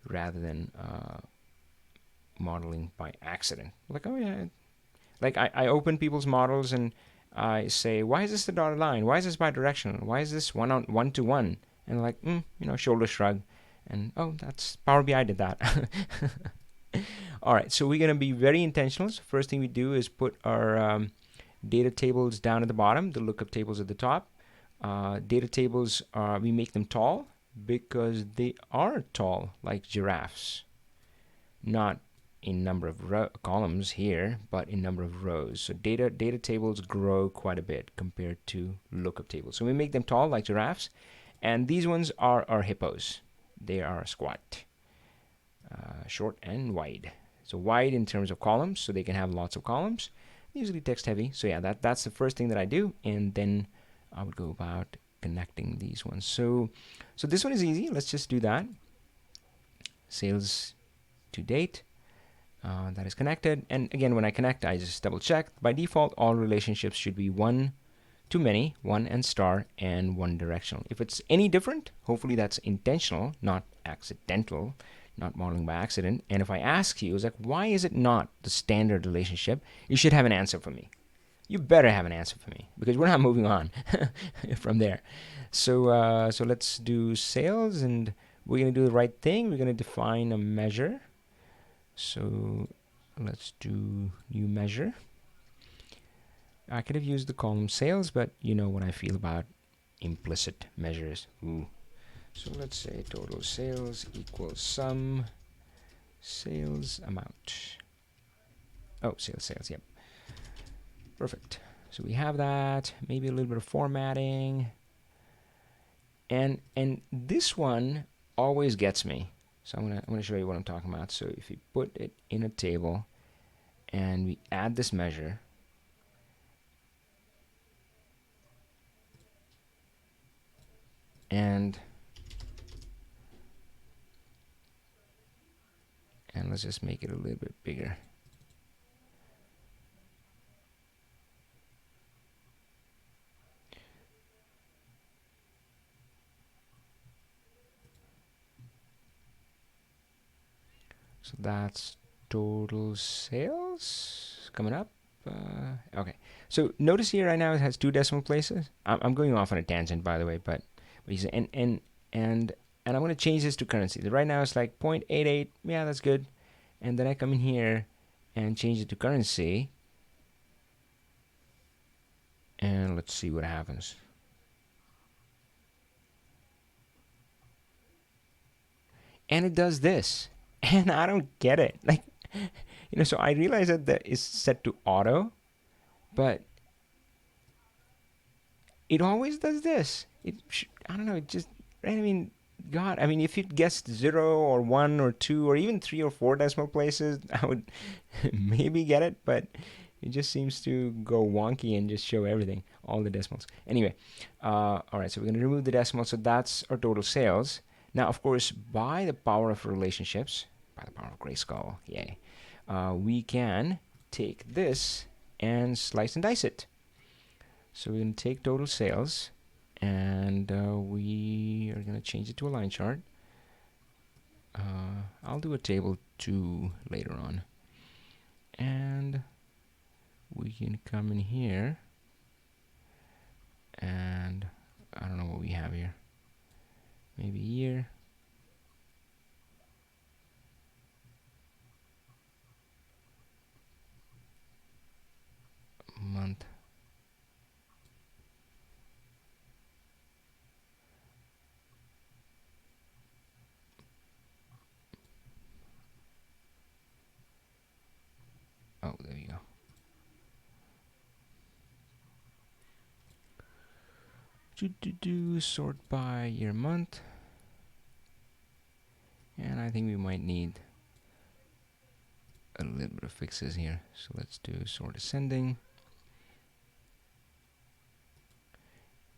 rather than modeling by accident. Like, oh yeah, like I open people's models and I say, why is this the dotted line? Why is this bidirectional? Why is this one to one? And like, shoulder shrug, and oh, that's Power BI did that. All right, so we're gonna be very intentional. So first thing we do is put our data tables down at the bottom, the lookup tables at the top. Data tables we make them tall because they are tall, like giraffes, not in number of columns here, but in number of rows. So data tables grow quite a bit compared to lookup tables. So we make them tall like giraffes, and these ones are our hippos. They are squat, short and wide. So wide in terms of columns, so they can have lots of columns. Usually text heavy. So yeah, that's the first thing that I do, and then I would go about connecting these ones. So this one is easy. Let's just do that. Sales to date. That is connected, and again, when I connect, I just double check. By default, all relationships should be one to many, one and star, and one directional. If it's any different, hopefully that's intentional, not accidental, not modeling by accident. And if I ask you, it's like, why is it not the standard relationship? You should have an answer for me. You better have an answer for me, because we're not moving on from there. So let's do sales, and we're going to do the right thing. We're going to define a measure. So let's do new measure. I could have used the column sales, but you know what I feel about implicit measures. Ooh. So let's say total sales equals sum sales amount. Oh, sales, yep. Perfect. So we have that. Maybe a little bit of formatting. And this one always gets me. So I'm gonna show you what I'm talking about. So if you put it in a table and we add this measure, and let's just make it a little bit bigger. So that's total sales coming up. Okay. So notice here right now it has 2 decimal places. I'm going off on a tangent, by the way, but and I'm going to change this to currency. Right now it's like 0.88. Yeah, that's good. And then I come in here and change it to currency. And let's see what happens. And it does this. And I don't get it. Like, so I realize that is set to auto, but it always does this. I don't know, it just, right? I mean, God, I mean, if it guessed 0 or 1 or 2 or even 3 or 4 decimal places, I would maybe get it, but it just seems to go wonky and just show everything, all the decimals. Anyway, all right, so we're going to remove the decimals. So that's our total sales. Now, of course, by the power of relationships, by the power of Grayskull, yay, we can take this and slice and dice it. So we're going to take total sales, and we are going to change it to a line chart. I'll do a table 2 later on. And we can come in here, and I don't know what we have here. Maybe year. Month. Oh, there you go. Sort by year month. And I think we might need a little bit of fixes here. So let's do sort ascending.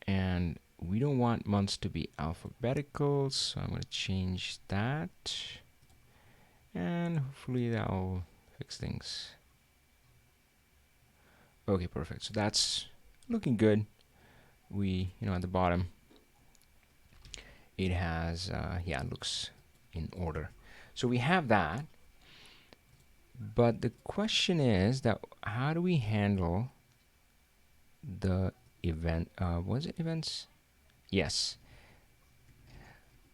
And we don't want months to be alphabetical, so I'm going to change that. And hopefully that'll fix things. Okay, perfect. So that's looking good. We, at the bottom, it has, yeah, it looks in order. So we have that. But the question is that how do we handle the event? Was it events? Yes.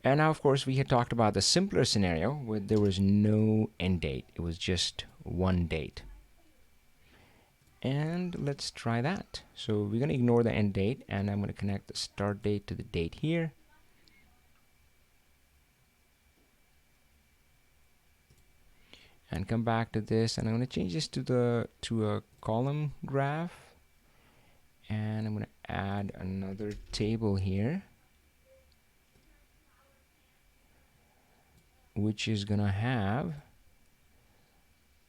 And now, of course, we had talked about the simpler scenario where there was no end date. It was just one date. And let's try that. So we're going to ignore the end date, and I'm going to connect the start date to the date here. And come back to this, and I'm going to change this to a column graph. And I'm going to add another table here, which is going to have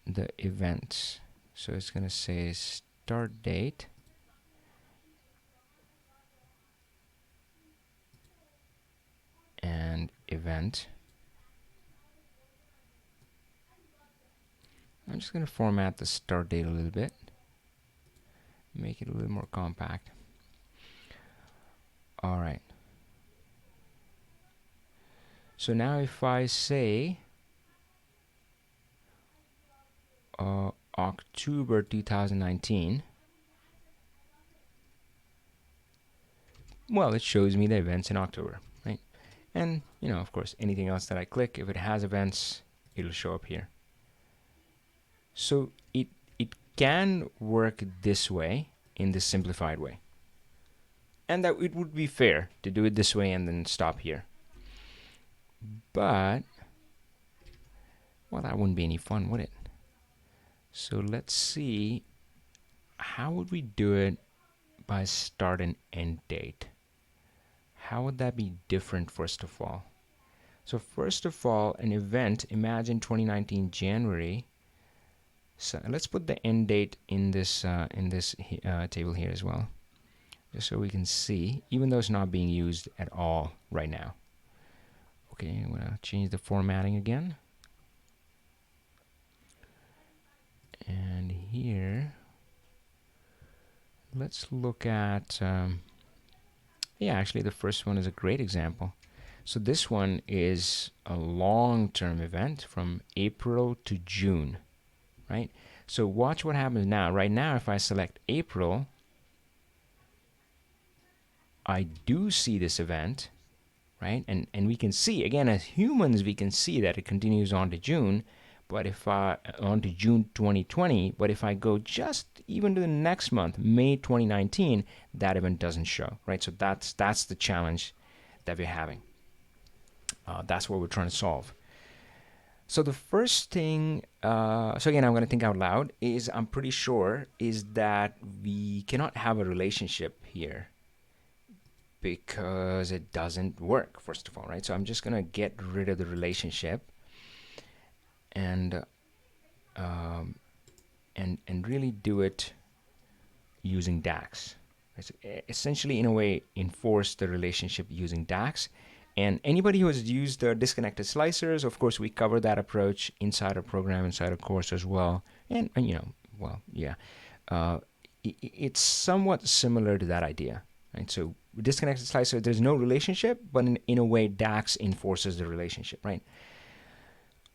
the events. So it's going to say start date and event. I'm just going to format the start date a little bit, make it a little more compact. All right. So now if I say October 2019, well, it shows me the events in October, right? And, of course, anything else that I click, if it has events, it'll show up here. So it can work this way, in this simplified way. And that it would be fair to do it this way and then stop here. But, well, that wouldn't be any fun, would it? So let's see, how would we do it by start and end date? How would that be different, first of all? So first of all, an event, imagine 2019 January. So let's put the end date in this table here as well, just so we can see, even though it's not being used at all right now. Okay, I'm gonna change the formatting again. And here, let's look at, yeah, actually the first one is a great example. So this one is a long-term event from April to June, right? So watch what happens now. Right now, if I select April, I do see this event, right? And we can see, again, as humans, we can see that it continues on to June. But if I on to June 2020, but if I go just even to the next month, May 2019, that event doesn't show, right? So that's the challenge that we're having. That's what we're trying to solve. So the first thing, so again, I'm going to think out loud, is I'm pretty sure is that we cannot have a relationship here because it doesn't work, first of all, right? So I'm just going to get rid of the relationship. And really do it using DAX. It's essentially, in a way, enforce the relationship using DAX. And anybody who has used disconnected slicers, of course, we cover that approach inside our program, inside our course as well. And well, yeah, it's somewhat similar to that idea, right? So disconnected slicer, there's no relationship, but in a way, DAX enforces the relationship, right?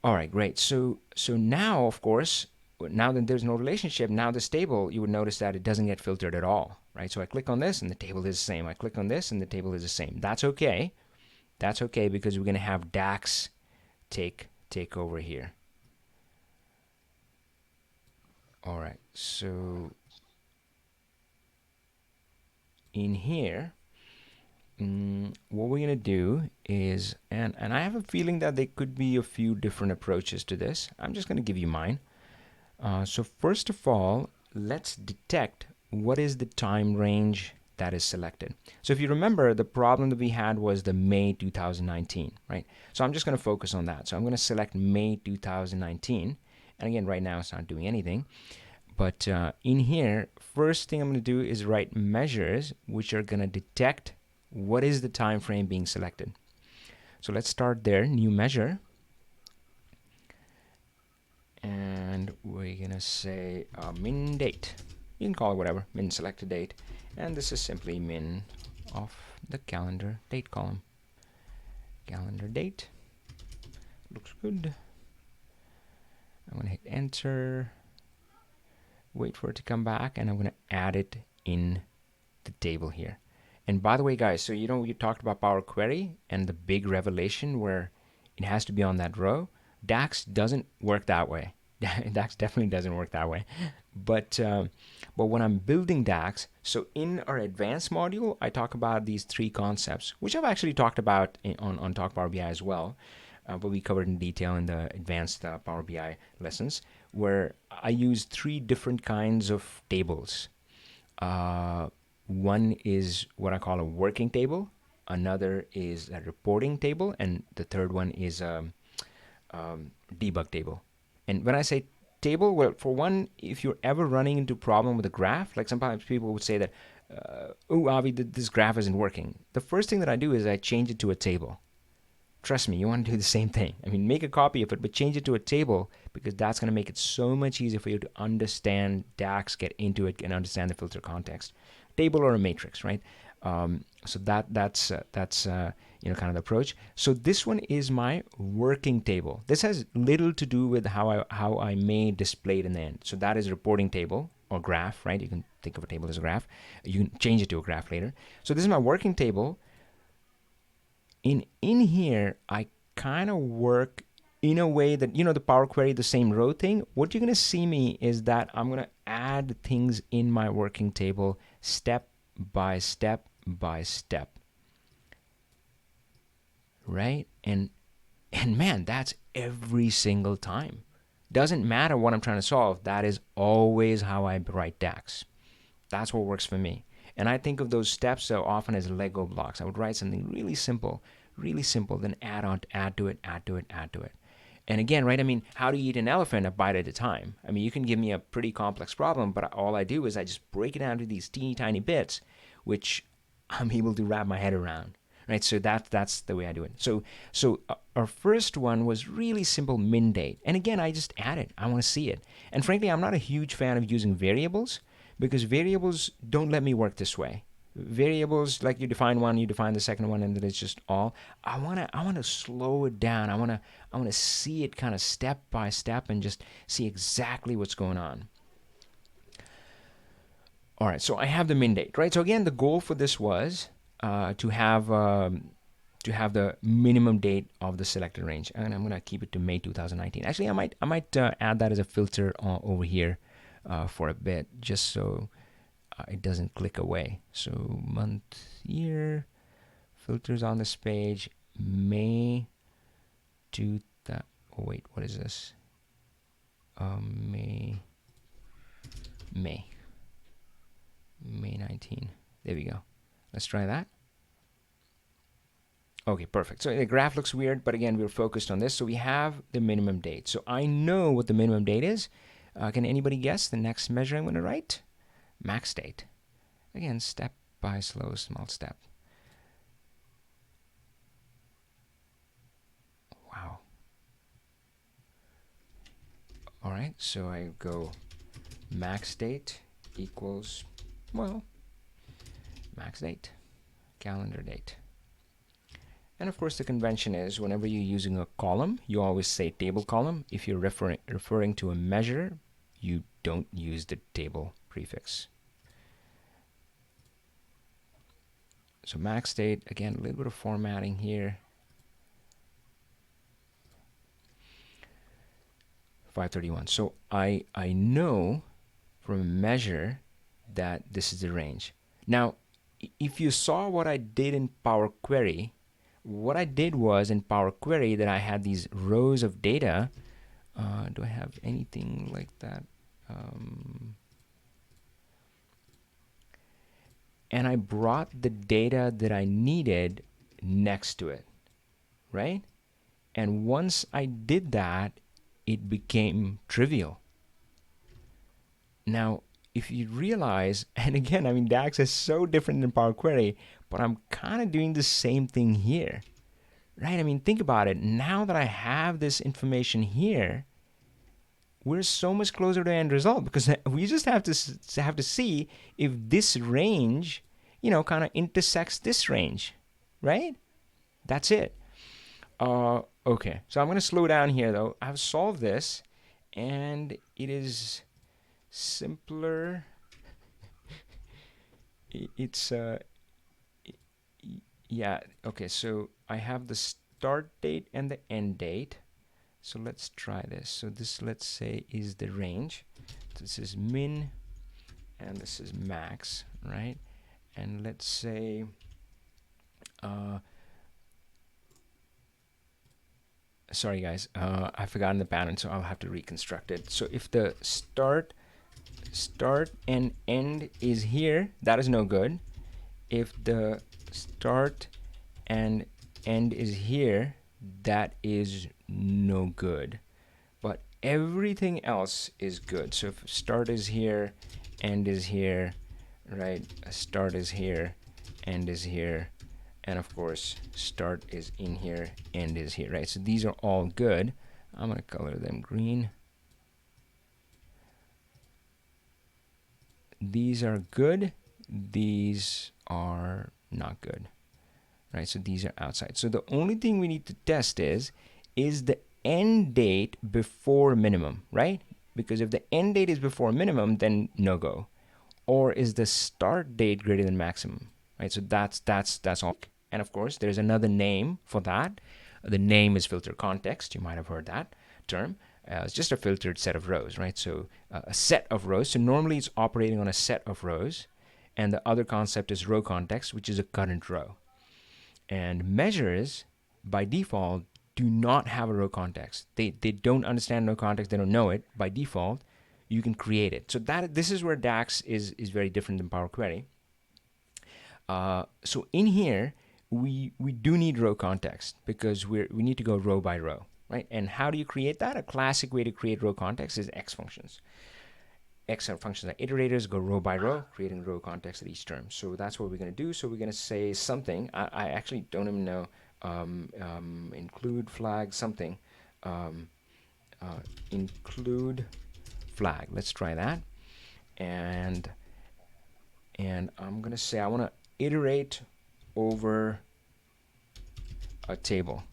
All right, great. So now, of course, now that there's no relationship, now this table, you would notice that it doesn't get filtered at all, right? So I click on this and the table is the same. I click on this and the table is the same. That's okay. That's okay because we're going to have DAX take over here. All right, so in here, what we're going to do is, and I have a feeling that there could be a few different approaches to this. I'm just going to give you mine. So first of all, let's detect what is the time range that is selected. So if you remember, the problem that we had was the May 2019, right? So I'm just going to focus on that. So I'm going to select May 2019. And again, right now it's not doing anything. But in here, first thing I'm going to do is write measures, which are going to detect what is the time frame being selected. So let's start there, new measure. And we're going to say min date. You can call it whatever, min selected date. And this is simply min of the calendar date column. Calendar date. Looks good. I'm going to hit enter. Wait for it to come back, and I'm going to add it in the table here. And by the way, guys, so you know we talked about Power Query and the big revelation where it has to be on that row. DAX doesn't work that way. DAX definitely doesn't work that way. But when I'm building DAX, so in our advanced module, I talk about these three concepts, which I've actually talked about on Talk Power BI as well, but we covered in detail in the advanced Power BI lessons, where I use three different kinds of tables. One is what I call a working table, another is a reporting table, and the third one is a debug table. And when I say table, well, for one, if you're ever running into a problem with a graph, like sometimes people would say that, oh, Avi, this graph isn't working. The first thing that I do is I change it to a table. Trust me, you want to do the same thing. I mean, make a copy of it, but change it to a table, because that's going to make it so much easier for you to understand DAX, get into it, and understand the filter context. Table or a matrix, right? So that's kind of the approach. So this one is my working table. This has little to do with how I may display it in the end. So that is reporting table or graph, right? You can think of a table as a graph. You can change it to a graph later. So this is my working table. In here, I kind of work in a way that, the Power Query, the same row thing. What you're going to see me is that I'm going to add things in my working table step by step by step. Right? And man, that's every single time. Doesn't matter what I'm trying to solve. That is always how I write DAX. That's what works for me. And I think of those steps so often as Lego blocks. I would write something really simple, then add to it. And again, right, I mean, how do you eat an elephant? A bite at a time. I mean, you can give me a pretty complex problem, but all I do is I just break it down to these teeny tiny bits, which I'm able to wrap my head around, right? So that's the way I do it. So our first one was really simple, min date. And again, I just add it. I want to see it. And frankly, I'm not a huge fan of using variables, because variables don't let me work this way. Variables, like you define one, you define the second one, and then it's just all. I wanna slow it down. I wanna see it kind of step by step and just see exactly what's going on. All right, so I have the min date, right? So again, the goal for this was to have the minimum date of the selected range, and I'm gonna keep it to May 2019. Actually, I might add that as a filter over here for a bit, just so it doesn't click away. So month, year, filters on this page, May to the, oh wait, what is this? May 19. There we go. Let's try that. Okay, perfect. So the graph looks weird, but again, we're focused on this. So we have the minimum date. So I know what the minimum date is. Can anybody guess the next measure I'm going to write? Max date. Again, step by slow, small step. Wow. All right, so I go max date equals, well, max date, calendar date. And of course, the convention is whenever you're using a column, you always say table column. If you're referring to a measure, you don't use the table prefix. So max date, again, a little bit of formatting here. 531. So I know from a measure that this is the range. Now, if you saw what I did in Power Query, what I did was in Power Query that I had these rows of data. Do I have anything like that? and I brought the data that I needed next to it, right? And once I did that, it became trivial. Now, if you realize, and again, I mean, DAX is so different than Power Query, but I'm kind of doing the same thing here, right? I mean, think about it. Now that I have this information here, we're so much closer to end result, because we just have to see if this range, you know, kind of intersects this range, right? That's it. Okay, so I'm going to slow down here, though. I've solved this, and it is simpler. It's yeah, okay, so I have the start date and the end date. So let's try this. So this, let's say, is the range. This is min and this is max, right? And let's say sorry guys, I've forgotten the pattern, so I'll have to reconstruct it. So if the start and end is here, that is no good. If the start and end is here, that is no good. But everything else is good. So if start is here, end is here, right? Start is here, end is here, and of course start is in here, end is here, right? So these are all good. I'm going to color them green. These are good. These are not good, right? So these are outside. So the only thing we need to test is the end date before minimum, right? Because if the end date is before minimum, then no go. Or is the start date greater than maximum, right? So that's all. And of course, there's another name for that. The name is filter context. You might have heard that term. It's just a filtered set of rows, right? So a set of rows. So normally it's operating on a set of rows. And the other concept is row context, which is a current row. And measures, by default, do not have a row context. They don't understand row context. They don't know it. By default, you can create it. So this is where DAX is very different than Power Query. So in here, we do need row context, because we need to go row by row, right? And how do you create that? A classic way to create row context is X functions. X functions are iterators, go row by row, creating row context at each term. So that's what we're going to do. So we're going to say something. I actually don't even know. Include flag something. Include flag. Let's try that. And I'm going to say I want to iterate over a table.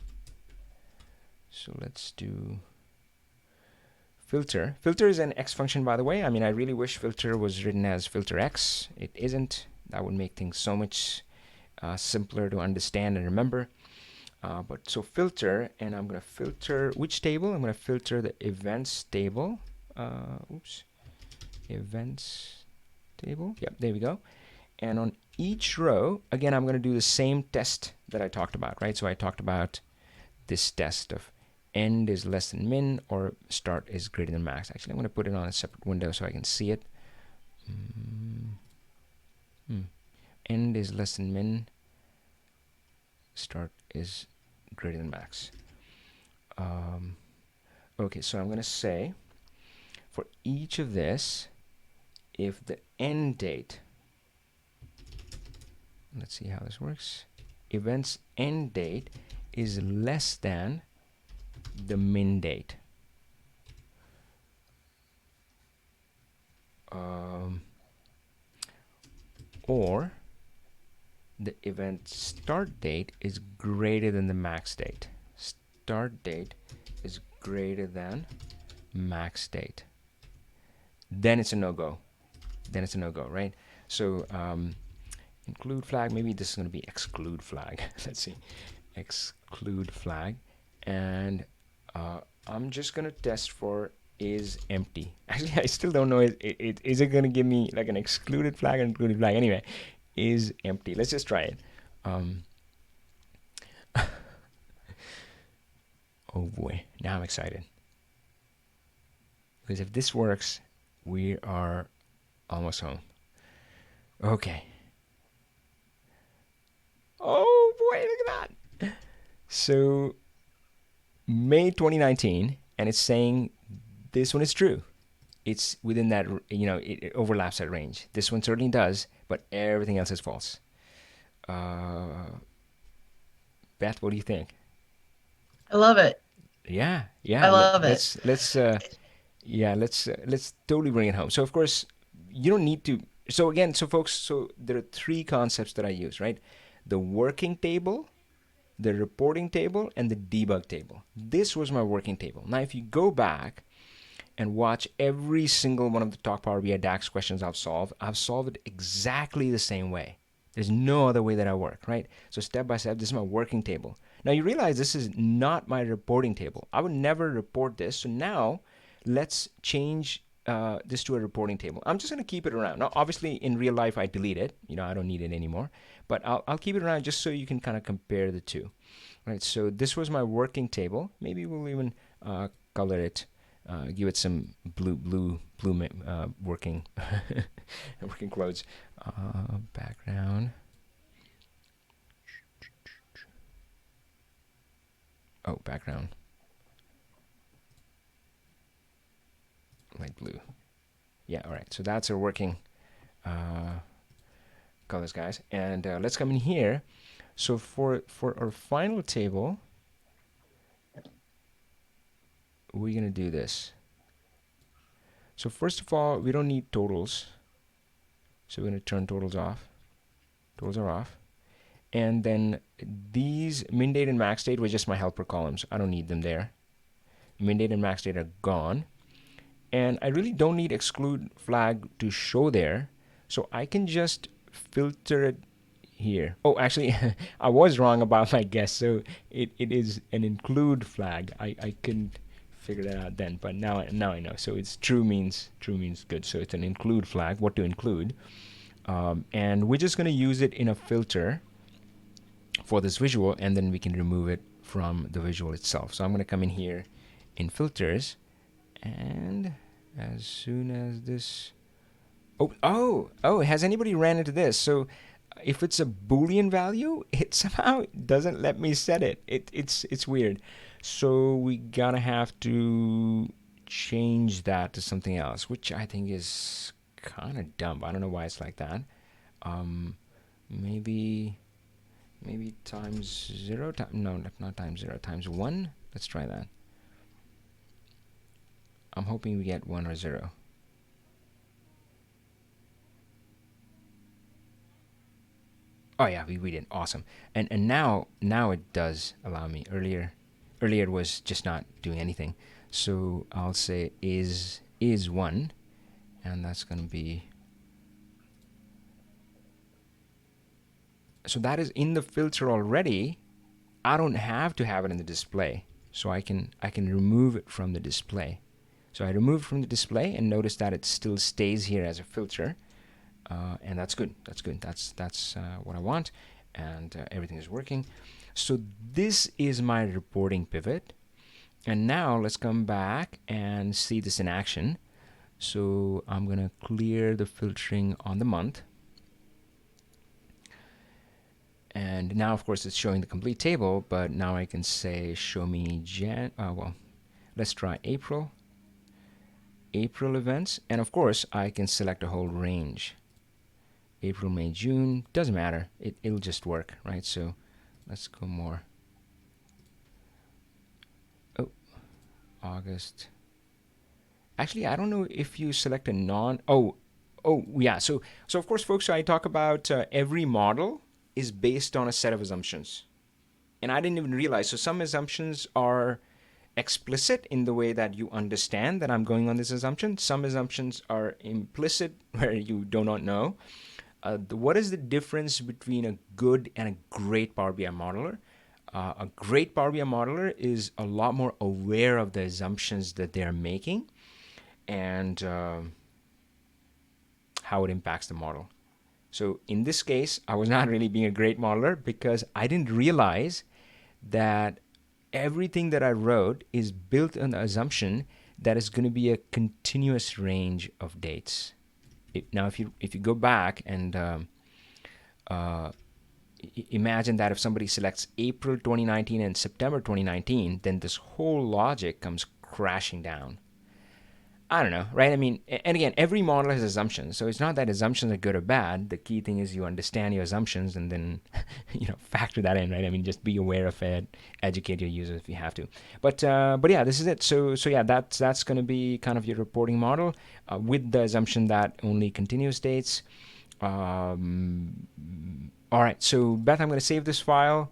So let's do filter. Filter is an X function, by the way. I mean, I really wish filter was written as filter X. It isn't. That would make things so much simpler to understand and remember. But so filter, and I'm going to filter which table? I'm going to filter the events table. Events table. Yep, there we go. And on each row, again, I'm going to do the same test that I talked about, right? So I talked about this test of end is less than min or start is greater than max. Actually, I'm going to put it on a separate window so I can see it. End is less than min, start is greater than max. Okay, so I'm going to say for each of this, if the end date, let's see how this works, events end date is less than the min date, or the event start date is greater than the max date. Start date is greater than max date. Then it's a no-go. Then it's a no-go, right? So include flag, maybe this is going to be exclude flag. Let's see. Exclude flag. And I'm just going to test for is empty. Actually, I still don't know. Is it going to give me like an excluded flag or included flag? Anyway, is empty. Let's just try it. Oh boy, now I'm excited. Because if this works, we are almost home. Okay. So May 2019, and it's saying this one is true. It's within that, it overlaps that range. This one certainly does, but everything else is false. Beth, what do you think? I love it. Yeah. I love it. Let's totally bring it home. So of course, you don't need to. So again, folks, so there are three concepts that I use, right? The working table, the reporting table, and the debug table. This was my working table. Now, if you go back and watch every single one of the Talk Power BI DAX questions I've solved it exactly the same way. There's no other way that I work, right? So step by step, this is my working table. Now you realize this is not my reporting table. I would never report this. So now let's change this to a reporting table. I'm just going to keep it around. Now, obviously, in real life, I delete it. I don't need it anymore. But I'll keep it around just so you can kind of compare the two. Right, so this was my working table. Maybe we'll even color it, give it some blue working working clothes. Background. Oh, background. Light blue. Yeah, all right. So that's our working colors, guys. And let's come in here. So for our final table, we're going to do this. So first of all, we don't need totals. So we're going to turn totals off. Totals are off. And then these min date and max date were just my helper columns. I don't need them there. Min date and max date are gone. And I really don't need exclude flag to show there. So I can just filter it here. Oh, actually, I was wrong about my guess. So it is an include flag. I couldn't figure that out then, but now I know. So it's true means good. So it's an include flag, what to include. And we're just going to use it in a filter for this visual, and then we can remove it from the visual itself. So I'm going to come in here in filters, and as soon as this... Oh, has anybody ran into this? So if it's a Boolean value, it somehow doesn't let me set it. It's weird. So we gotta have to change that to something else, which I think is kind of dumb. I don't know why it's like that. Maybe times 0. No, not times 0. Times 1. Let's try that. I'm hoping we get 1 or 0. Oh yeah, we did. Awesome. And now it does allow me. Earlier it was just not doing anything. So I'll say is 1, and that's going to be... So that is in the filter already. I don't have to have it in the display. So I can remove it from the display. So I remove it from the display, and notice that it still stays here as a filter. And that's good. That's what I want, and everything is working. So this is my reporting pivot, and now let's come back and see this in action. So I'm gonna clear the filtering on the month, and now of course it's showing the complete table. But now I can say show me let's try April events, and of course I can select a whole range. April, May, June, doesn't matter. It'll just work, right? So let's go more. Oh, August. Actually, I don't know if you select a non... Oh, yeah. So of course, folks, I talk about every model is based on a set of assumptions. And I didn't even realize. So some assumptions are explicit in the way that you understand that I'm going on this assumption. Some assumptions are implicit where you do not know. What is the difference between a good and a great Power BI modeler? A great Power BI modeler is a lot more aware of the assumptions that they're making and how it impacts the model. So in this case, I was not really being a great modeler because I didn't realize that everything that I wrote is built on the assumption that it's going to be a continuous range of dates. Now, if you go back and imagine that if somebody selects April 2019 and September 2019, then this whole logic comes crashing down. I don't know, right? I mean, and again, every model has assumptions. So it's not that assumptions are good or bad. The key thing is you understand your assumptions and then, factor that in, right? I mean, just be aware of it, educate your users if you have to. But yeah, this is it. So yeah, that's going to be kind of your reporting model with the assumption that only continuous states. All right, so Beth, I'm going to save this file.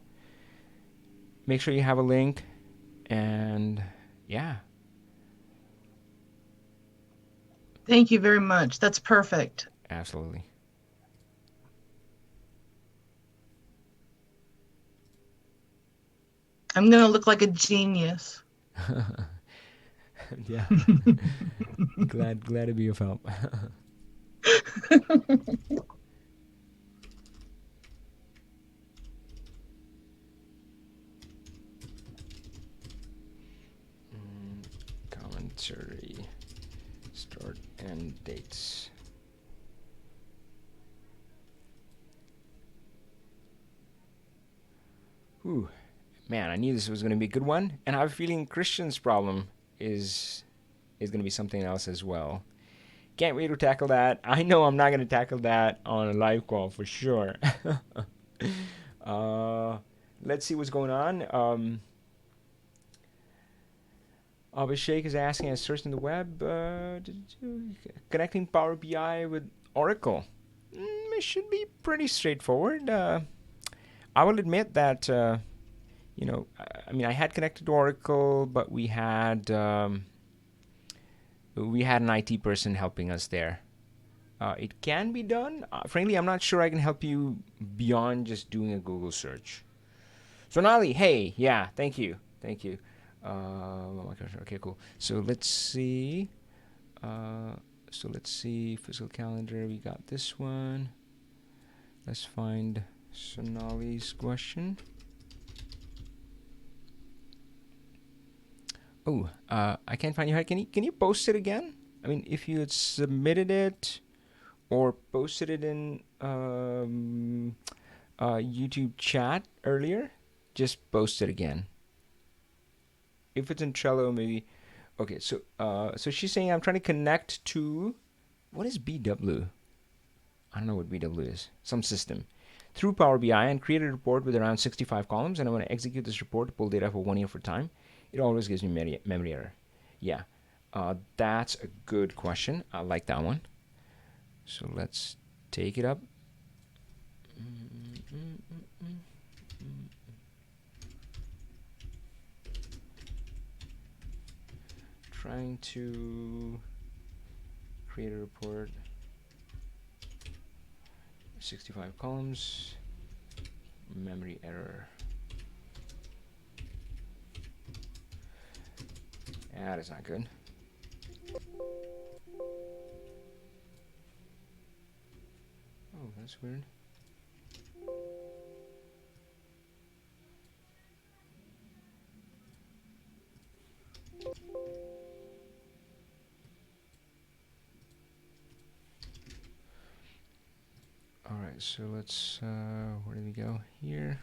Make sure you have a link, and yeah. Thank you very much. That's perfect. Absolutely. I'm going to look like a genius. Yeah. glad to be of help. Commentary. Start and dates. Whew. Man, I knew this was going to be a good one, and I have a feeling Cristian's problem is going to be something else as well. Can't wait to tackle that. I know I'm not going to tackle that on a live call for sure. Let's see what's going on. Abhishek is asking, I searched in the web, connecting Power BI with Oracle. It should be pretty straightforward. I will admit that, I had connected to Oracle, but we had an IT person helping us there. It can be done. Frankly, I'm not sure I can help you beyond just doing a Google search. Sonali, hey, yeah, thank you. Okay, cool. So let's see. Fiscal calendar. We got this one. Let's find Sonali's question. Oh, I can't find your head. Can you post it again? I mean, if you had submitted it or posted it in YouTube chat earlier, just post it again. If it's in Trello, maybe. Okay, so she's saying I'm trying to connect to, what is BW? I don't know what BW is. Some system. Through Power BI and create a report with around 65 columns, and I'm going to execute this report to pull data for 1 year for time. It always gives me memory error. Yeah, that's a good question. I like that one. So let's take it up. Trying to create a report. 65 columns. Memory error. That is not good. Oh, that's weird. All right, so let's, where did we go? Here.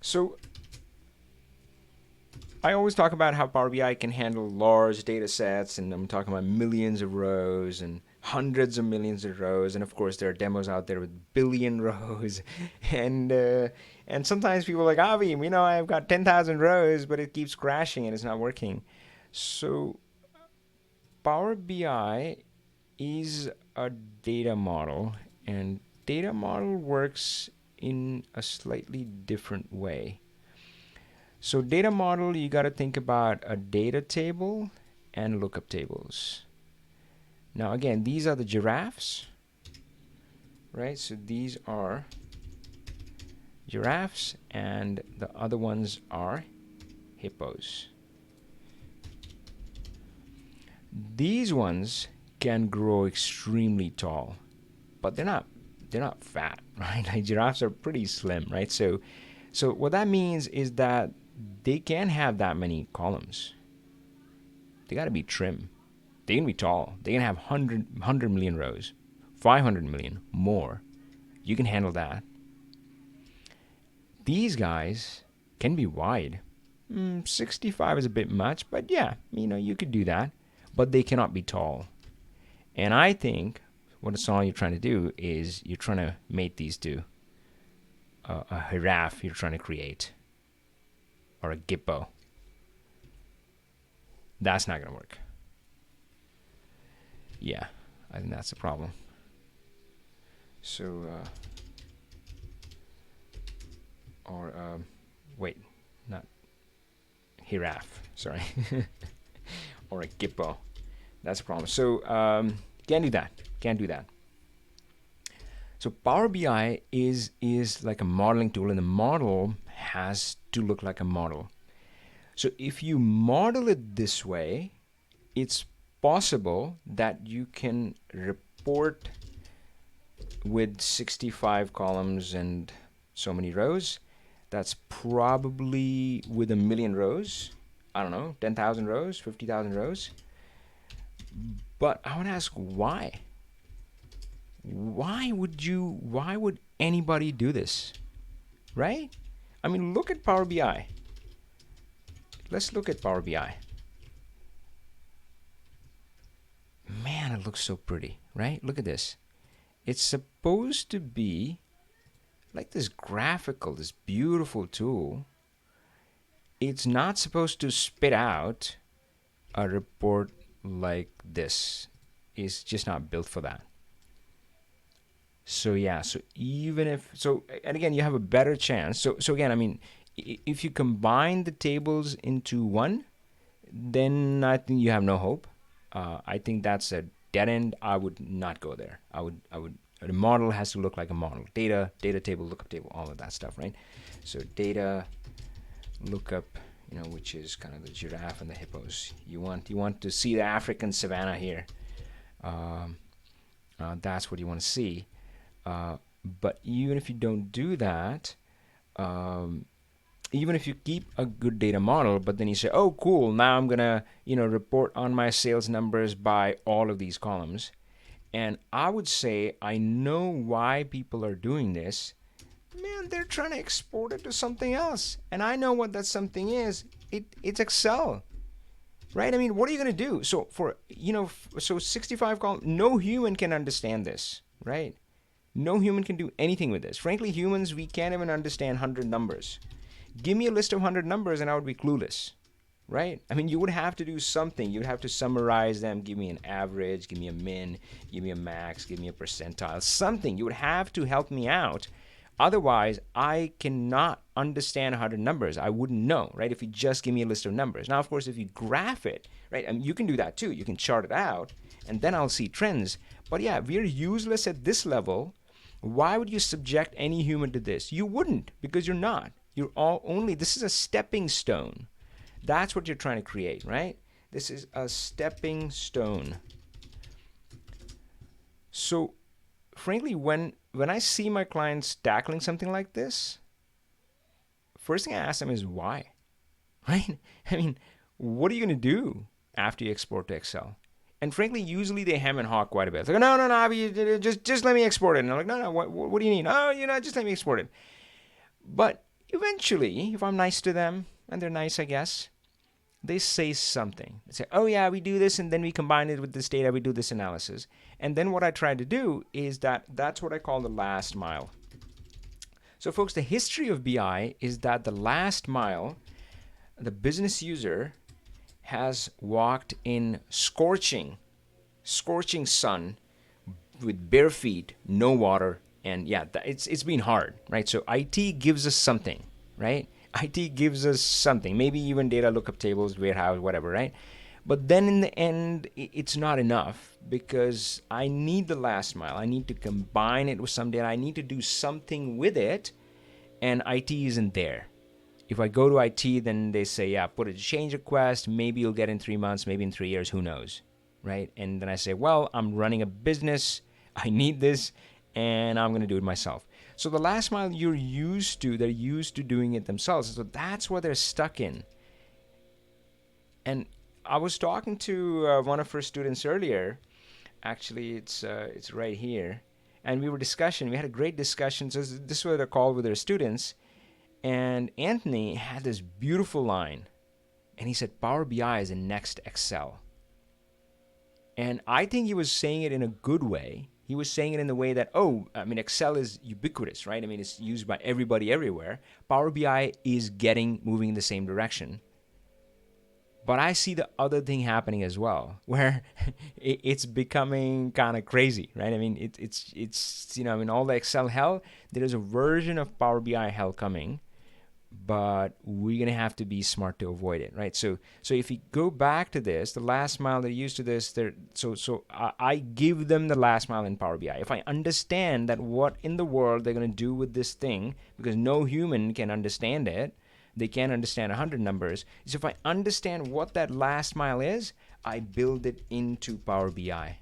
So I always talk about how Power BI can handle large data sets, and I'm talking about millions of rows and hundreds of millions of rows, and of course there are demos out there with billion rows, and sometimes people are like, Avi, I've got 10,000 rows, but it keeps crashing and it's not working. So Power BI is a data model, and data model works in a slightly different way. So data model, you got to think about a data table and lookup tables. Now again, these are the giraffes, right? So these are giraffes, and the other ones are hippos. These ones can grow extremely tall, but they're not fat, right? Like giraffes are pretty slim, right? So what that means is that they can't have that many columns. They got to be trim. They can be tall. They can have 100 million rows, 500 million, more. You can handle that. These guys can be wide. 65 is a bit much, but yeah, you could do that. But they cannot be tall. And I think what it's all you're trying to do is you're trying to mate these two. A giraffe you're trying to create. Or a gippo. That's not going to work. Yeah, I think that's the problem. So, wait, not giraffe, sorry. Or a gippo. That's a problem. So, can't do that. Can't do that. So Power BI is like a modeling tool, and the model has to look like a model. So if you model it this way, it's possible that you can report with 65 columns and so many rows. That's probably with 1 million rows. I don't know, 10,000 rows, 50,000 rows. But I want to ask why? Why would anybody do this? Right? I mean, look at Power BI. Let's look at Power BI. Man, it looks so pretty, right? Look at this. It's supposed to be like this graphical, this beautiful tool. It's not supposed to spit out a report like this. It's just not built for that. So yeah, so even if, so, and again, you have a better chance. So again, I mean, if you combine the tables into one, then I think you have no hope. I think that's a dead end. I would not go there. The model has to look like a model. Data table, lookup table, all of that stuff, right? So data, lookup, which is kind of the giraffe and the hippos. You want to see the African savanna here. That's what you want to see. But even if you don't do that, even if you keep a good data model, but then you say, oh, cool, now I'm going to, report on my sales numbers by all of these columns. And I would say, I know why people are doing this. Man, they're trying to export it to something else. And I know what that something is. It's Excel. Right? I mean, what are you going to do? So for, so 65 columns, no human can understand this, right? No human can do anything with this. Frankly, humans, we can't even understand 100 numbers. Give me a list of 100 numbers and I would be clueless, right? I mean, you would have to do something. You'd have to summarize them, give me an average, give me a min, give me a max, give me a percentile, something. You would have to help me out. Otherwise, I cannot understand 100 numbers. I wouldn't know, right? If you just give me a list of numbers. Now, of course, if you graph it, right, I mean, you can do that too. You can chart it out, and then I'll see trends. But yeah, we're useless at this level. Why would you subject any human to this? You wouldn't, because you're not. You're all only, this is a stepping stone. That's what you're trying to create, right? This is a stepping stone. So, frankly, when I see my clients tackling something like this, first thing I ask them is why, right? I mean, what are you going to do after you export to Excel? And frankly, usually they hem and haw quite a bit. It's like, no, Avi, just let me export it. And I'm like, no, what do you need? Oh, just let me export it. But eventually, if I'm nice to them, and they're nice, I guess, they say something. They say, oh yeah, we do this, and then we combine it with this data, we do this analysis. And then what I try to do is that's what I call the last mile. So folks, the history of BI is that the last mile, the business user has walked in scorching sun with bare feet, no water, and yeah, it's been hard, right? So IT gives us something, right? IT gives us something, maybe even data lookup tables, warehouse, whatever, right? But then in the end, it's not enough because I need the last mile. I need to combine it with some data. I need to do something with it, and IT isn't there. If I go to IT, then they say, yeah, put a change request. Maybe you'll get in 3 months, maybe in 3 years, who knows, right? And then I say, well, I'm running a business. I need this, and I'm going to do it myself. So the last mile they're used to doing it themselves. So that's what they're stuck in. And I was talking to one of her students earlier. Actually, it's right here, and we had a great discussion. So this was a call with her students, and Anthony had this beautiful line, and he said Power BI is the next Excel. And I think he was saying it in a good way. He was saying it in the way that, Excel is ubiquitous, right? I mean, it's used by everybody everywhere. Power BI is moving in the same direction. But I see the other thing happening as well, where it's becoming kind of crazy, right? I mean, it's all the Excel hell, there is a version of Power BI hell coming, but we're gonna have to be smart to avoid it, right? So if we go back to this, the last mile, they're used to this. I give them the last mile in Power BI. If I understand that what in the world they're gonna do with this thing, because no human can understand it, they can't understand 100 numbers. So if I understand what that last mile is, I build it into Power BI.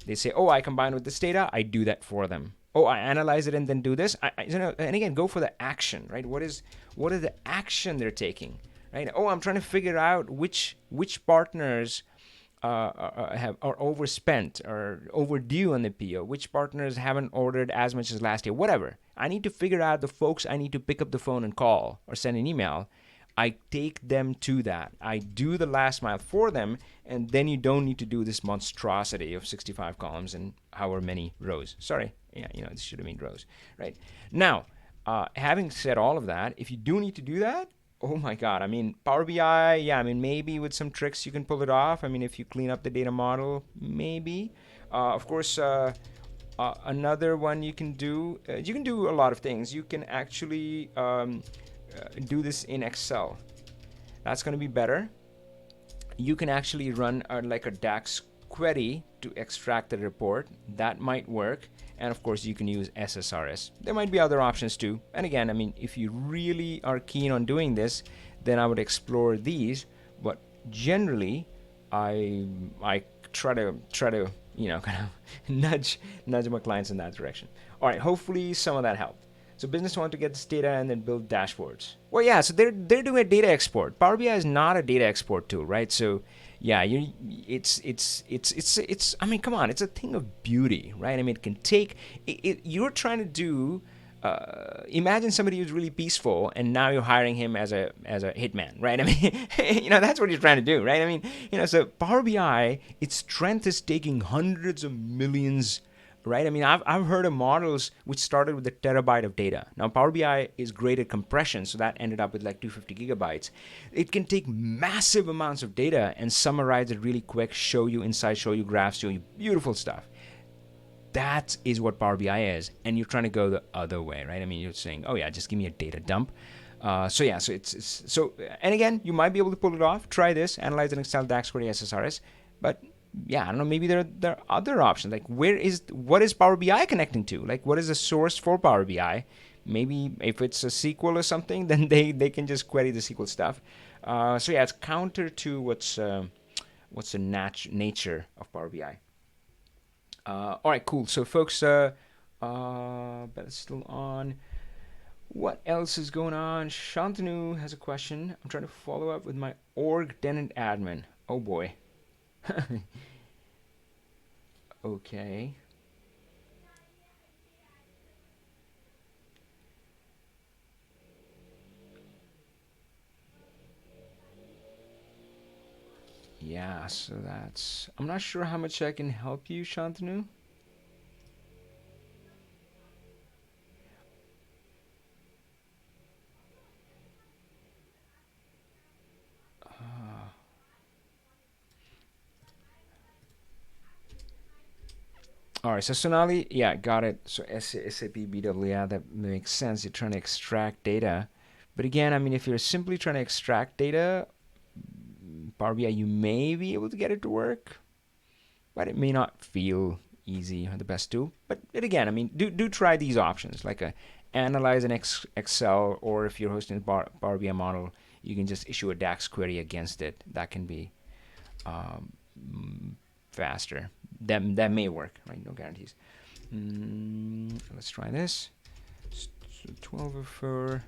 They say, oh, I combine with this data, I do that for them. Oh, I analyze it and then do this. And again, go for the action, right? What is the action they're taking, right? Oh, I'm trying to figure out which partners are overspent or overdue on the PO, which partners haven't ordered as much as last year, whatever. I need to figure out the folks I need to pick up the phone and call or send an email. I take them to that. I do the last mile for them, and then you don't need to do this monstrosity of 65 columns and however many rows. Sorry, this should have been rows, right? Now, having said all of that, if you do need to do that, oh my God, I mean, Power BI, maybe with some tricks you can pull it off. I mean, if you clean up the data model, maybe. Of course, another one you can do a lot of things. You can actually do this in Excel. That's going to be better. You can actually run like a DAX query to extract the report. That might work. And of course, you can use SSRS. There might be other options too. And again, I mean, if you really are keen on doing this, then I would explore these. But generally, I try to kind of nudge my clients in that direction. All right, hopefully some of that helped. So business want to get this data and then build dashboards. Well, yeah, so they're doing a data export. Power BI is not a data export tool, right? So yeah, it's I mean, come on, it's a thing of beauty, right? I mean, it can take you're trying to do imagine somebody who's really peaceful and now you're hiring him as a hitman, right? I mean, that's what you're trying to do, right? I mean, so Power BI, its strength is taking hundreds of millions, right? I mean, I've heard of models which started with a terabyte of data. Now, Power BI is great at compression, so that ended up with like 250 gigabytes. It can take massive amounts of data and summarize it really quick, show you insights, show you graphs, show you beautiful stuff. That is what Power BI is, and you're trying to go the other way, right? I mean, you're saying, oh yeah, just give me a data dump. So and again, you might be able to pull it off. Try this, analyze an Excel DAX query SSRS, but yeah, I don't know, maybe there are other options. Like what is Power BI connecting to? Like what is the source for Power BI? Maybe if it's a SQL or something, then they can just query the SQL stuff. So yeah, it's counter to what's the nature of Power BI. All right, cool. So folks, Beth is still on. What else is going on? Shantanu has a question. I'm trying to follow up with my org tenant admin. Oh boy. Okay. Yeah, so I'm not sure how much I can help you, Shantanu. All right, so Sonali, yeah, got it. So SAP BW, yeah, that makes sense. You're trying to extract data. But again, I mean, if you're simply trying to extract data, Power BI, you may be able to get it to work, but it may not feel easy or the best tool. But again, I mean, do try these options, like analyze an Excel, or if you're hosting a Power BI model, you can just issue a DAX query against it. That can be faster. That may work, right? No guarantees. Let's try this. So 1204.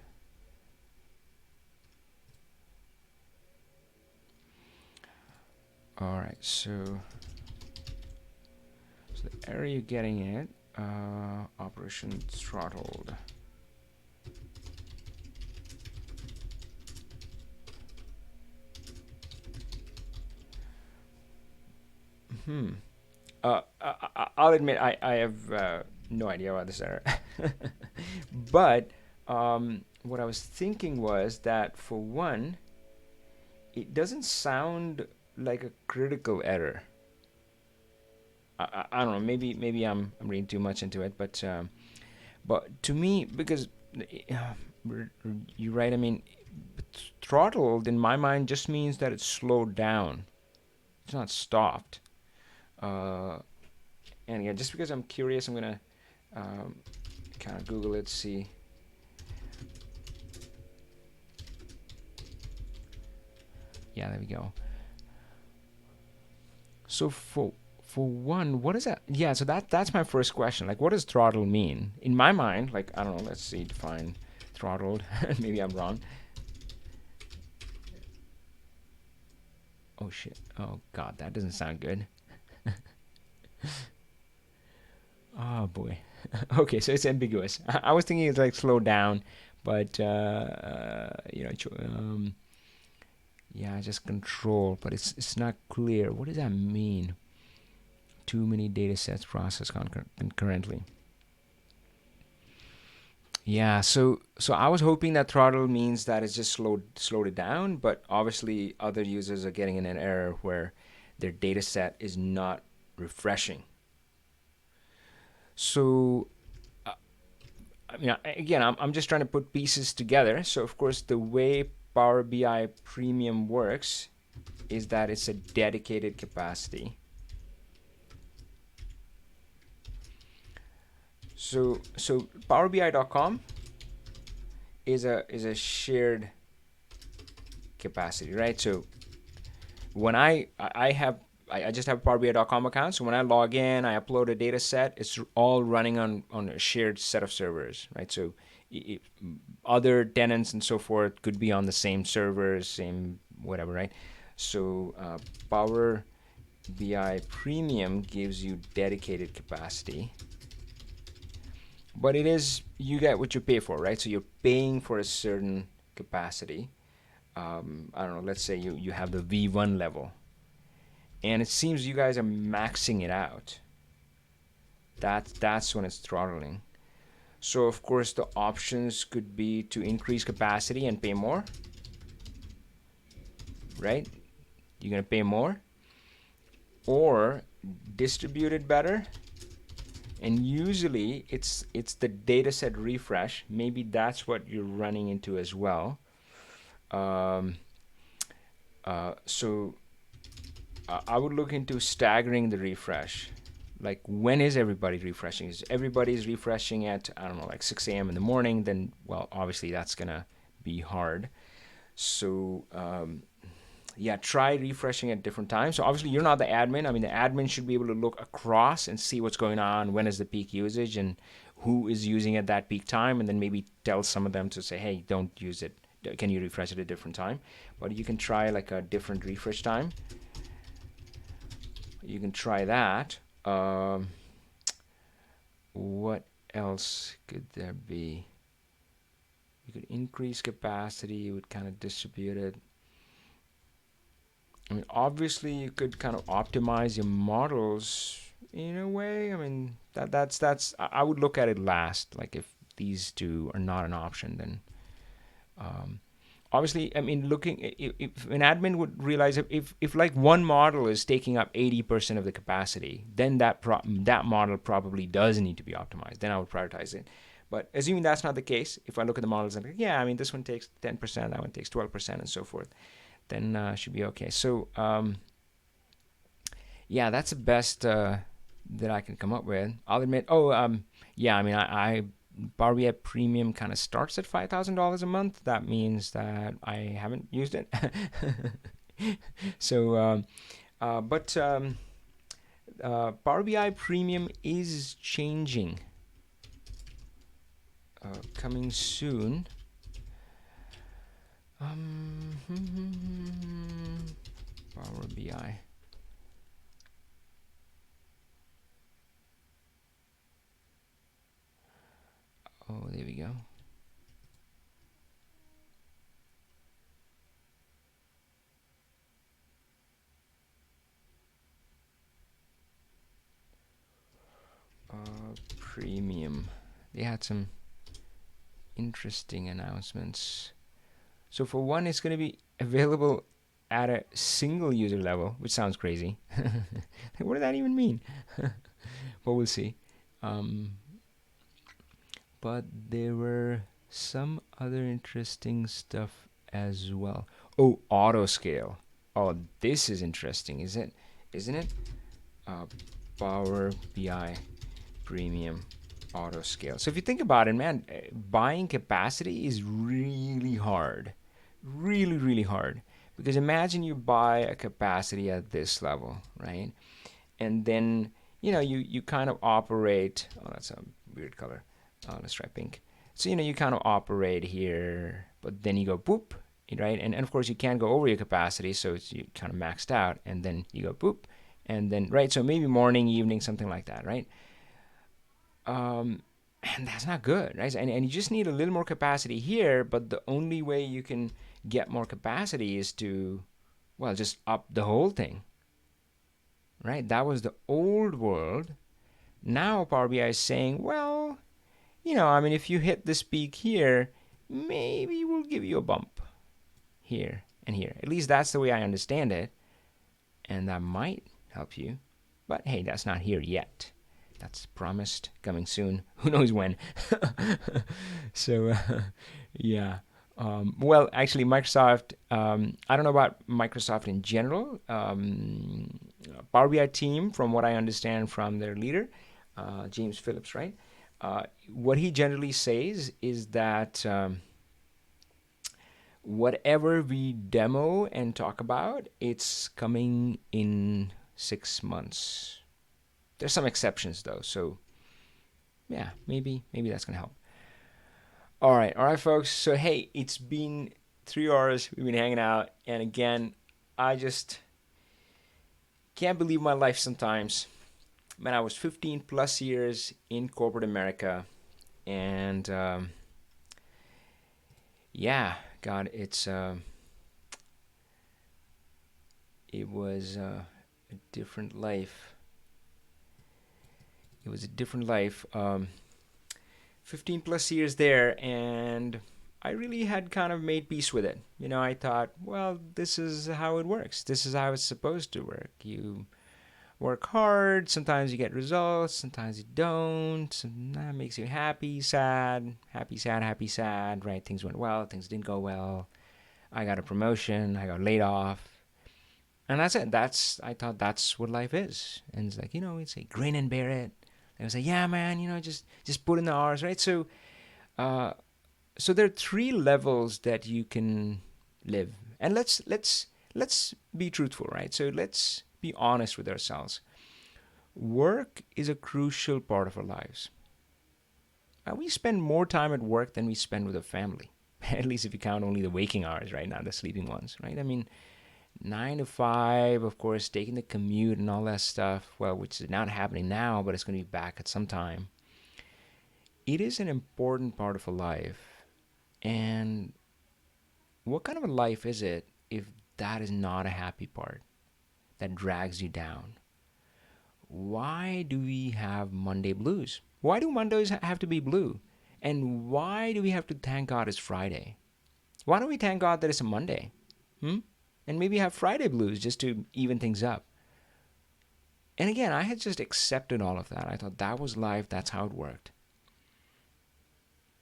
All right, so the error you're getting at operation throttled. I'll admit I have no idea about this error. But what I was thinking was that, for one, it doesn't sound like a critical error. I don't know. Maybe I'm reading too much into it, but to me, because you're right. I mean, throttled in my mind just means that it's slowed down. It's not stopped. And again, just because I'm curious, I'm gonna kind of Google it, see. Yeah, there we go. So for one, what is that? Yeah, so that's my first question. Like, what does throttle mean? In my mind, like, I don't know, let's see, define throttled. Maybe I'm wrong. Oh shit. Oh god, that doesn't sound good. Oh boy. Okay, so it's ambiguous. I was thinking it's like slow down, but yeah, just control, but it's not clear. What does that mean? Too many data sets processed concurrently. Yeah, so I was hoping that throttle means that it's just slowed it down, but obviously other users are getting in an error where their data set is not refreshing. So I mean, again, I'm just trying to put pieces together. So of course, the way Power BI Premium works is that it's a dedicated capacity. So PowerBI.com is a shared capacity, right? So when I just have a PowerBI.com account, so when I log in, I upload a data set, it's all running on a shared set of servers, right? So other tenants and so forth could be on the same servers, same whatever, right? So Power BI Premium gives you dedicated capacity, but it is, you get what you pay for, right? So you're paying for a certain capacity. I don't know, let's say you have the V1 level, and it seems you guys are maxing it out. That's when it's throttling. So of course the options could be to increase capacity and pay more, right? You're gonna pay more, or distribute it better. And usually it's the dataset refresh. Maybe that's what you're running into as well. So I would look into staggering the refresh. Like, when is everybody refreshing? Is everybody's refreshing at, I don't know, like 6 a.m. in the morning? Then, well, obviously that's gonna be hard. So yeah, try refreshing at different times. So obviously you're not the admin. I mean, the admin should be able to look across and see what's going on, when is the peak usage, and who is using at that peak time, and then maybe tell some of them to say, hey, don't use it. Can you refresh at a different time? But you can try like a different refresh time. You can try that. What else could there be? You could increase capacity. You would kind of distribute it. I mean, obviously you could kind of optimize your models in a way. I mean, that's I would look at it last. Like, if these two are not an option, then obviously, I mean, looking, if an admin would realize if like one model is taking up 80% of the capacity, then that model probably does need to be optimized. Then I would prioritize it. But assuming that's not the case, if I look at the models and like, yeah, I mean, this one takes 10%, that one takes 12%, and so forth, then should be okay. So yeah, that's the best that I can come up with. I'll admit. Yeah, I mean, I Power BI Premium kind of starts at $5,000 a month. That means that I haven't used it. So, but Power BI Premium is changing. Coming soon. Power BI. Oh, there we go. Premium. They had some interesting announcements. So for one, it's going to be available at a single user level, which sounds crazy. What does that even mean? But we'll see. But there were some other interesting stuff as well. Oh, auto scale. Oh, this is interesting, isn't it? Power BI Premium auto scale. So if you think about it, man, buying capacity is really hard. Really, really hard. Because imagine you buy a capacity at this level, right? And then, you kind of operate. Oh, that's a weird color. Let's try pink. So, you kind of operate here, but then you go boop, right? And of course, you can't go over your capacity, so you kind of maxed out, and then you go boop, and then, right? So maybe morning, evening, something like that, right? And that's not good, right? And you just need a little more capacity here, but the only way you can get more capacity is to, well, just up the whole thing, right? That was the old world. Now Power BI is saying, well, if you hit this peak here, maybe we'll give you a bump here and here. At least that's the way I understand it. And that might help you. But hey, that's not here yet. That's promised, coming soon. Who knows when? So, yeah. Well, actually, Microsoft, I don't know about Microsoft in general. Power BI team, from what I understand from their leader, James Phillips, right? What he generally says is that whatever we demo and talk about, it's coming in 6 months. There's some exceptions though, so yeah, maybe that's gonna help. All right, folks. So hey, it's been 3 hours. We've been hanging out, and again, I just can't believe my life sometimes. Man, I was 15 plus years in corporate America, and yeah, God, it was a different life. It was a different life. 15 plus years there, and I really had kind of made peace with it. I thought, well, this is how it works. This is how it's supposed to work. You work hard. Sometimes you get results. Sometimes you don't. That makes you happy, sad, happy, sad, happy, sad, right? Things went well. Things didn't go well. I got a promotion. I got laid off. And that's it. I thought that's what life is. And it's like, it's a grin and bear it. And I was like, yeah, man, just put in the hours, right? So, so there are 3 levels that you can live, and let's be truthful, right? So let's be honest with ourselves. Work is a crucial part of our lives. We spend more time at work than we spend with our family. At least if you count only the waking hours, right? Not the sleeping ones, right? 9 to 5, of course, taking the commute and all that stuff, well, which is not happening now, but it's going to be back at some time. It is an important part of a life. And what kind of a life is it if that is not a happy part that drags you down? Why do we have Monday blues? Why do Mondays have to be blue? And why do we have to thank God it's Friday? Why don't we thank God that it's a Monday? And maybe have Friday blues just to even things up. And again, I had just accepted all of that. I thought that was life. That's how it worked.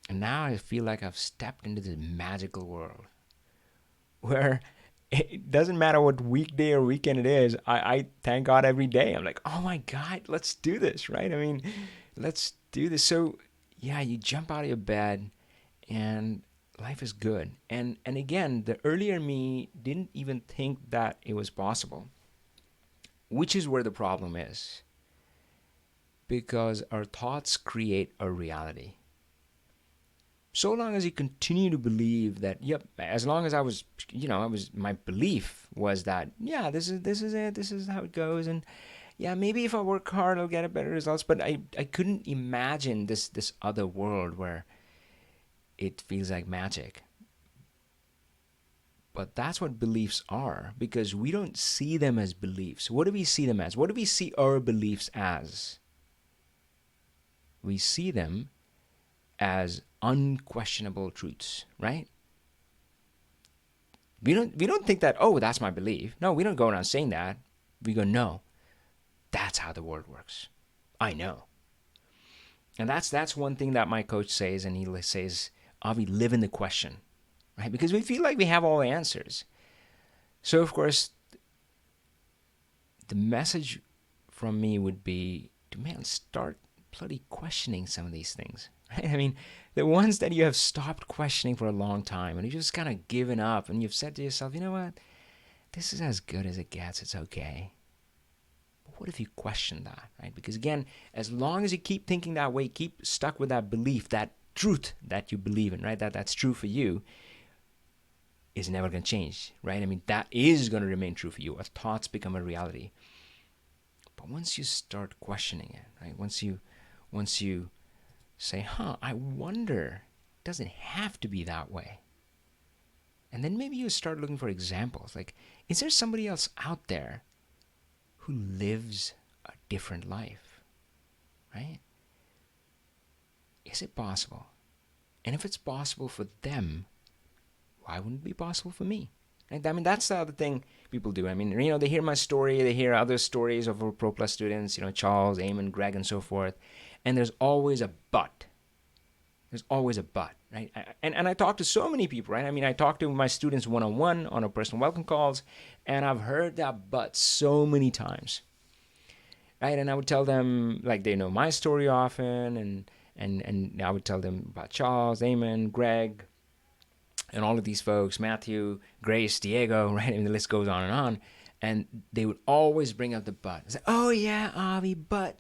And now I feel like I've stepped into this magical world where it doesn't matter what weekday or weekend it is. I thank God every day. I'm like, oh my God, let's do this, right? Let's do this. So yeah, you jump out of your bed and life is good. And again, the earlier me didn't even think that it was possible, which is where the problem is, because our thoughts create our reality. So long as you continue to believe that, yep, as long as I was, my belief was that, yeah, this is it, this is how it goes, and yeah, maybe if I work hard, I'll get a better results. But I couldn't imagine this other world where it feels like magic. But that's what beliefs are, because we don't see them as beliefs. What do we see them as? What do we see our beliefs as? We see them as unquestionable truths, right? We don't think that, oh, that's my belief. No, we don't go around saying that. We go, no, that's how the world works. I know. And that's one thing that my coach says, and he says, Avi, live in the question, right? Because we feel like we have all the answers. So, of course, the message from me would be to, man, start bloody questioning some of these things, right? I mean, the ones that you have stopped questioning for a long time and you just kind of given up and you've said to yourself, you know what? This is as good as it gets. It's okay. But what if you question that, right? Because again, as long as you keep thinking that way, keep stuck with that belief, that truth that you believe in, right? That's true for you, is never going to change, right? I mean, that is going to remain true for you. Our thoughts become a reality. But once you start questioning it, right? Once you say, I wonder, does it have to be that way? And then maybe you start looking for examples. Like, is there somebody else out there who lives a different life, right? Is it possible? And if it's possible for them, why wouldn't it be possible for me? Right? I mean, that's the other thing people do. I mean, they hear my story, they hear other stories of our Pro Plus students, Charles, Eamon, Greg, and so forth. And there's always a but. There's always a but, right? And I talk to so many people, right? I mean, I talk to my students one-on-one on our personal welcome calls, and I've heard that but so many times, right? And I would tell them, like, they know my story often, and I would tell them about Charles, Eamon, Greg, and all of these folks, Matthew, Grace, Diego, right? I mean, the list goes on. And they would always bring up the but. It's like, oh, yeah, Avi, but.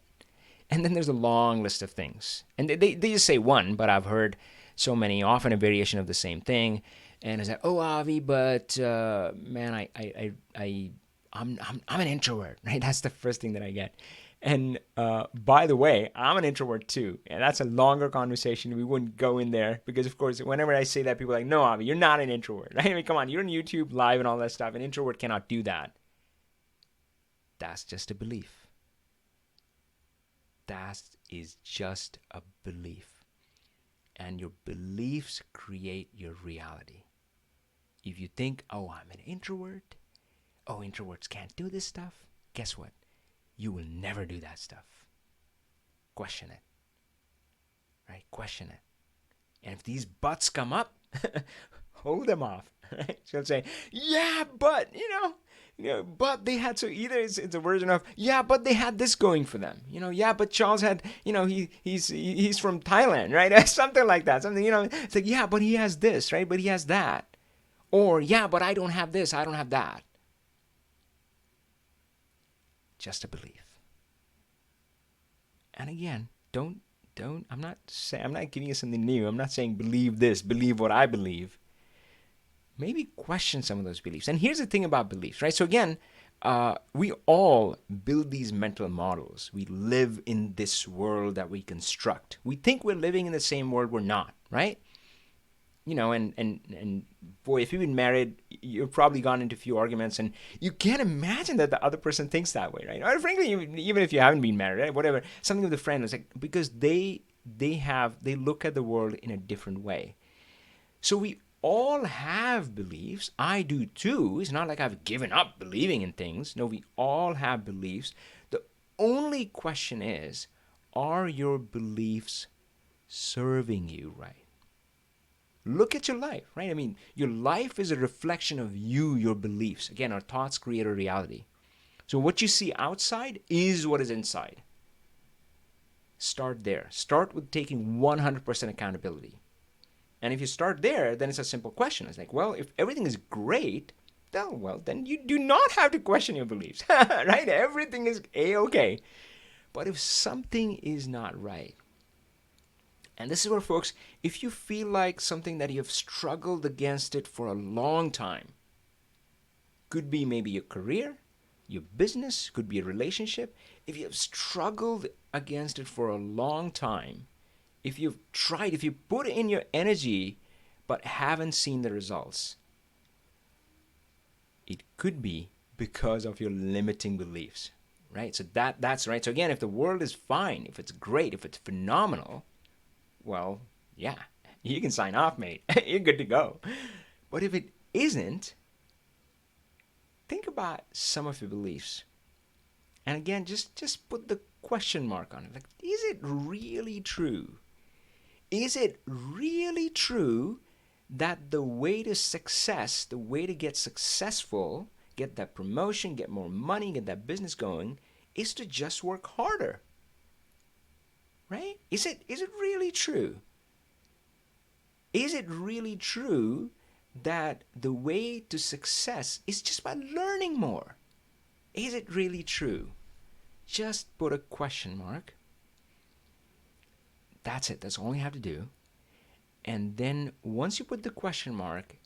And then there's a long list of things. And they just say one, but I've heard so many, often a variation of the same thing. And it's like, oh, Avi, but, man, I'm an introvert, right? That's the first thing that I get. And by the way, I'm an introvert too. And that's a longer conversation. We wouldn't go in there because, of course, whenever I say that, people are like, no, Avi, you're not an introvert. Right? I mean, come on, you're on YouTube live and all that stuff. An introvert cannot do that. That's just a belief. That is just a belief. And your beliefs create your reality. If you think, oh, I'm an introvert. Oh, introverts can't do this stuff. Guess what? You will never do that stuff. Question it. Right? Question it. And if these buts come up, hold them off. Right? She'll say, yeah, but, but they had, so either it's a version of, yeah, but they had this going for them. Yeah, but Charles had, he's from Thailand, right? Something like that. Something, it's like, yeah, but he has this, right? But he has that. Or, yeah, but I don't have this, I don't have that. Just a belief. And again, I'm not giving you something new. I'm not saying believe this, believe what I believe. Maybe question some of those beliefs. And here's the thing about beliefs, right? So again, we all build these mental models. We live in this world that we construct. We think we're living in the same world. We're not, right? And boy, if you've been married, you've probably gone into a few arguments, and you can't imagine that the other person thinks that way, right? Or frankly, even if you haven't been married, right? Whatever, something with a friend, it's like, because they look at the world in a different way. So we all have beliefs. I do too. It's not like I've given up believing in things. No, we all have beliefs. The only question is, are your beliefs serving you right? Look at your life, right? I mean, your life is a reflection of you, your beliefs. Again, our thoughts create a reality. So what you see outside is what is inside. Start there. Start with taking 100% accountability. And if you start there, then it's a simple question. It's like, well, if everything is great, then you do not have to question your beliefs, right? Everything is A-okay. But if something is not right, and this is where, folks, if you feel like something that you have struggled against it for a long time, could be maybe your career, your business, could be a relationship. If you have struggled against it for a long time, if you've tried, if you put in your energy but haven't seen the results, it could be because of your limiting beliefs, right? So that's right. So again, if the world is fine, if it's great, if it's phenomenal, well, yeah, you can sign off, mate. You're good to go. But if it isn't, think about some of your beliefs. And again, just put the question mark on it. Like, is it really true? Is it really true that the way to success, the way to get successful, get that promotion, get more money, get that business going, is to just work harder? Right? Is it really true? Is it really true that the way to success is just by learning more? Is it really true? Just put a question mark. That's it. That's all you have to do. And then once you put the question mark,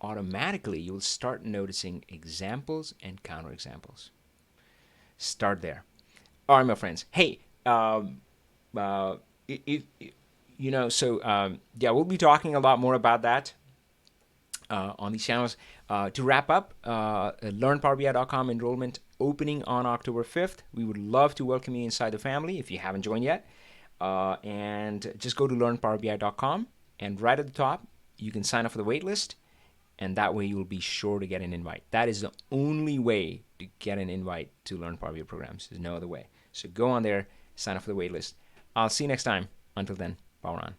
automatically you'll start noticing examples and counterexamples. Start there. All right, my friends. Hey, yeah, we'll be talking a lot more about that on these channels. To wrap up, learnpowerbi.com enrollment opening on October 5th. We would love to welcome you inside the family if you haven't joined yet. And just go to learnpowerbi.com, and right at the top, you can sign up for the waitlist, and that way you'll be sure to get an invite. That is the only way to get an invite to Learn Power BI programs. There's no other way. So go on there, sign up for the waitlist. I'll see you next time. Until then, power on.